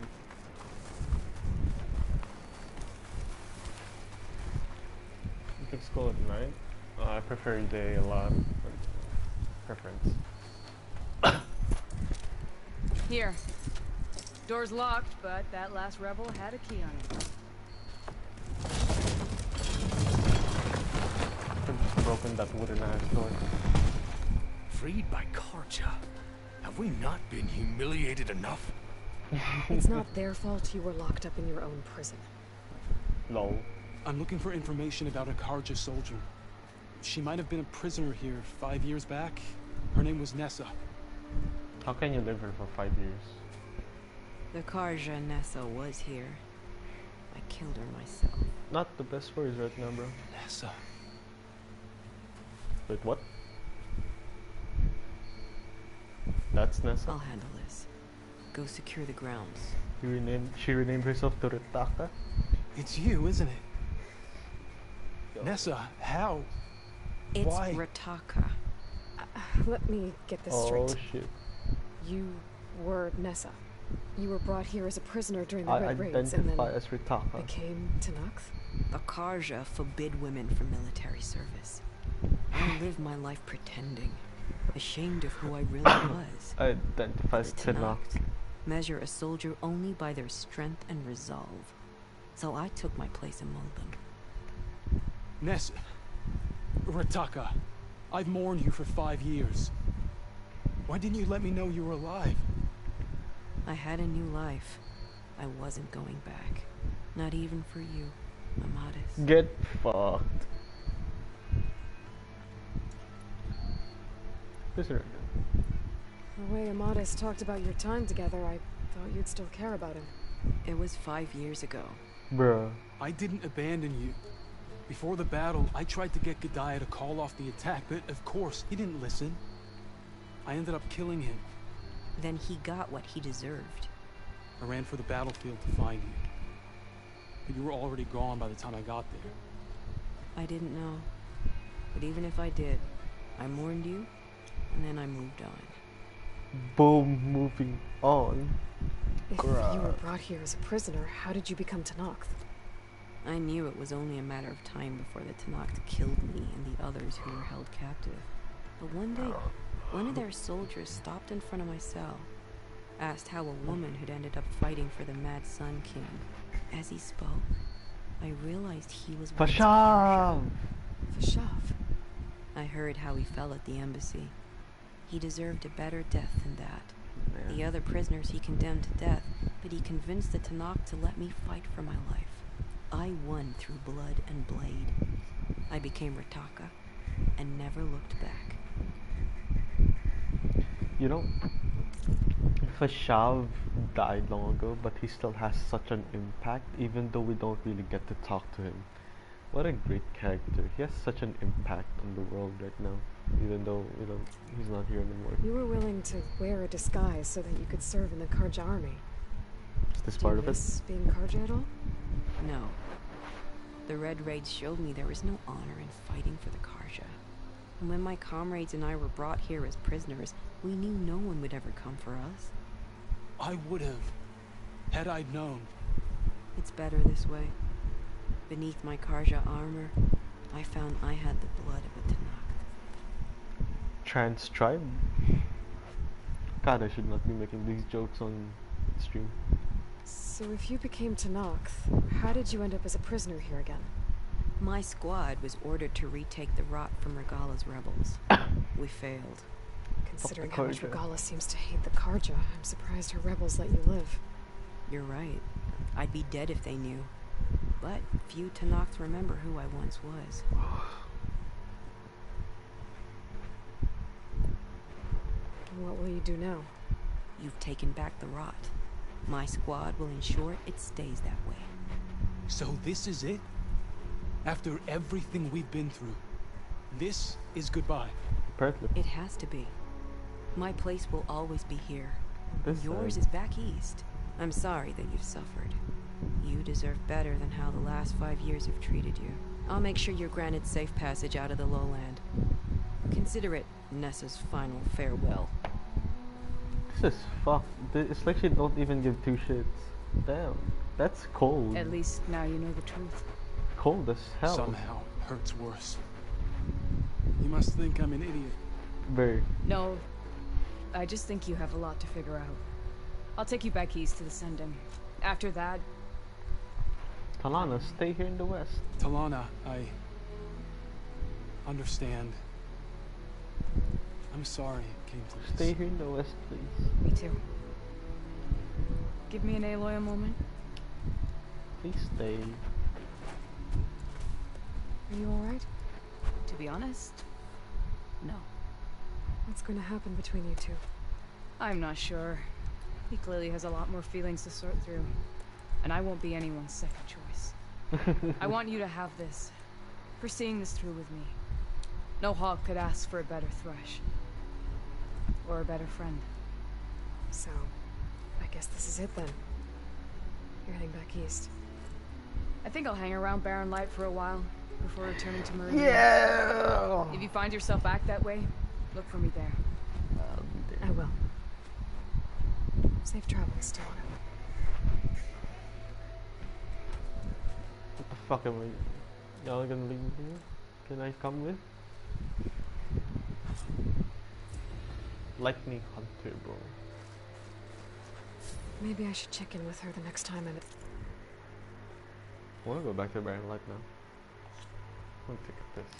You could school at night. I prefer day a lot. Preference. Here. Door's locked, but that last rebel had a key on it. I've just broken that wooden ass door. Freed by Karja. Have we not been humiliated enough? It's not their fault you were locked up in your own prison. Lol. I'm looking for information about a Karja soldier. She might have been a prisoner here 5 years back. Her name was Nessa. How can you live here for 5 years? The Karja Nessa was here. I killed her myself. Not the best words right now, bro. Nessa. Wait, what? That's Nessa? I'll handle this. Go secure the grounds. She renamed herself to Ritaka? It's you, isn't it? Nessa, how? It's Why? Ritaka. Let me get this Oh straight. shit. You were Nessa. You were brought here as a prisoner during the I Red Raids and then identify as Ritaka. became Tanakh? The Karja forbid women from military service. I lived my life pretending, ashamed of who I really was. I identify as Tanakh. Measure a soldier only by their strength and resolve. So I took my place among them. Nessa. Ritaka. I've mourned you for 5 years. Why didn't you let me know you were alive? I had a new life. I wasn't going back. Not even for you, Amadis. Get fucked. Prisoner. The way Amadis talked about your time together, I thought you'd still care about him. It was 5 years ago. Bruh. I didn't abandon you. Before the battle, I tried to get Godiah to call off the attack, but of course, he didn't listen. I ended up killing him. Then he got what he deserved. I ran for the battlefield to find you. But you were already gone by the time I got there. I didn't know. But even if I did, I mourned you, and then I moved on. Boom, moving on. If you were brought here as a prisoner, how did you become Tanakh? I knew it was only a matter of time before the Tanakh killed me and the others who were held captive. But one day, one of their soldiers stopped in front of my cell, asked how a woman had ended up fighting for the Mad Sun King. As he spoke, I realized he was Fashav! Fashav? I heard how he fell at the embassy. He deserved a better death than that. Man. The other prisoners he condemned to death, but he convinced the Tanakh to let me fight for my life. I won through blood and blade. I became Ritaka, and never looked back. You know, Fashav died long ago, but he still has such an impact, even though we don't really get to talk to him. What a great character. He has such an impact on the world right now, even though, you know, he's not here anymore. You were willing to wear a disguise so that you could serve in the Karja army. Is this part Do of you it? miss being Karja at all? No. The Red Raids showed me there was no honor in fighting for the Karja. And when my comrades and I were brought here as prisoners, we knew no one would ever come for us. I would have, had I known. It's better this way. Beneath my Karja armor, I found I had the blood of a Tanakh. Trans tribe? God, I should not be making these jokes on stream. So if you became Tanakh, how did you end up as a prisoner here again? My squad was ordered to retake the Rot from Regala's rebels. We failed. Considering how much Regala seems to hate the Karja, I'm surprised her rebels let you live. You're right. I'd be dead if they knew. but few Tanakhs remember who I once was. What will you do now? You've taken back the rot. My squad will ensure it stays that way. So this is it? After everything we've been through, this is goodbye? Apparently. It has to be. My place will always be here. This Yours side. is back east. I'm sorry that you've suffered. You deserve better than how the last 5 years have treated you. I'll make sure you're granted safe passage out of the lowland. Consider it Nessa's final farewell. This is fucked. It's like she don't even give two shits. Damn, that's cold. At least now you know the truth. Cold as hell. Somehow hurts worse. You must think I'm an idiot. Very. No, I just think you have a lot to figure out. I'll take you back east to the Sending. After that... Talana, stay here in the west. Talana, I understand. I'm sorry it came to this. Stay here in the west, please. Me too. Give me an Aloy a moment. Please stay. Are you alright? To be honest, no. What's going to happen between you two? I'm not sure. He clearly has a lot more feelings to sort through. And I won't be anyone's second choice. I want you to have this. For seeing this through with me. No hawk could ask for a better thrush. Or a better friend. So, I guess this is it then. You're heading back east. I think I'll hang around Barren Light for a while before returning to Meridian. Yeah! If you find yourself back that way, look for me there. I'll be there. I will. Safe travels, Talana. What the fuck am I? Y'all gonna leave me here? Can I come with? Lightning Hunter, bro. Maybe I should check in with her the next time I'm at... I wanna go back to Barren Light now. I'm gonna take a piss.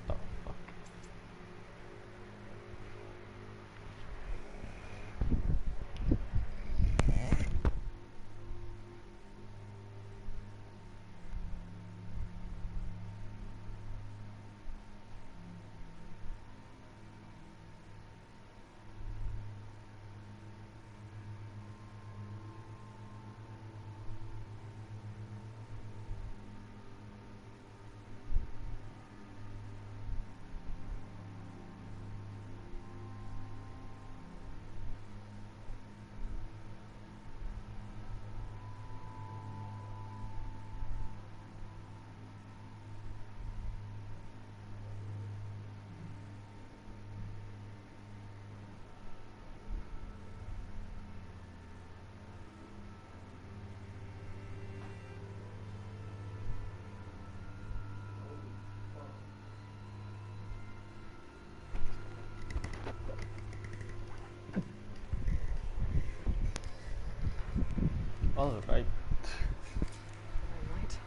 What the fuck? Alright. Right.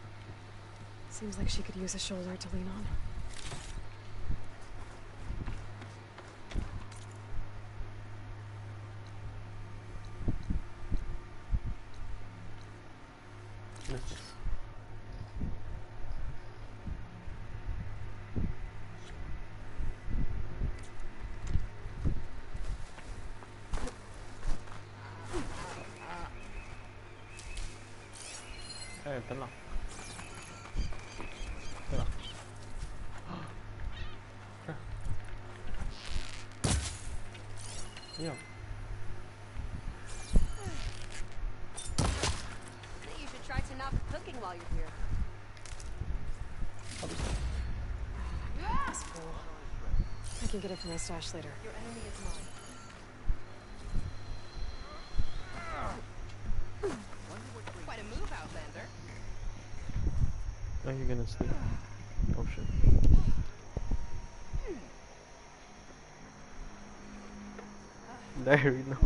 Seems like she could use a shoulder to lean on. Ito lang. Ito lang. Yeah. You should try to not cooking while you're here. This fool. I can get it from my stash later. Your enemy is mine. Quite a move, Outlander. Are you gonna sleep? Oh shit. There we go.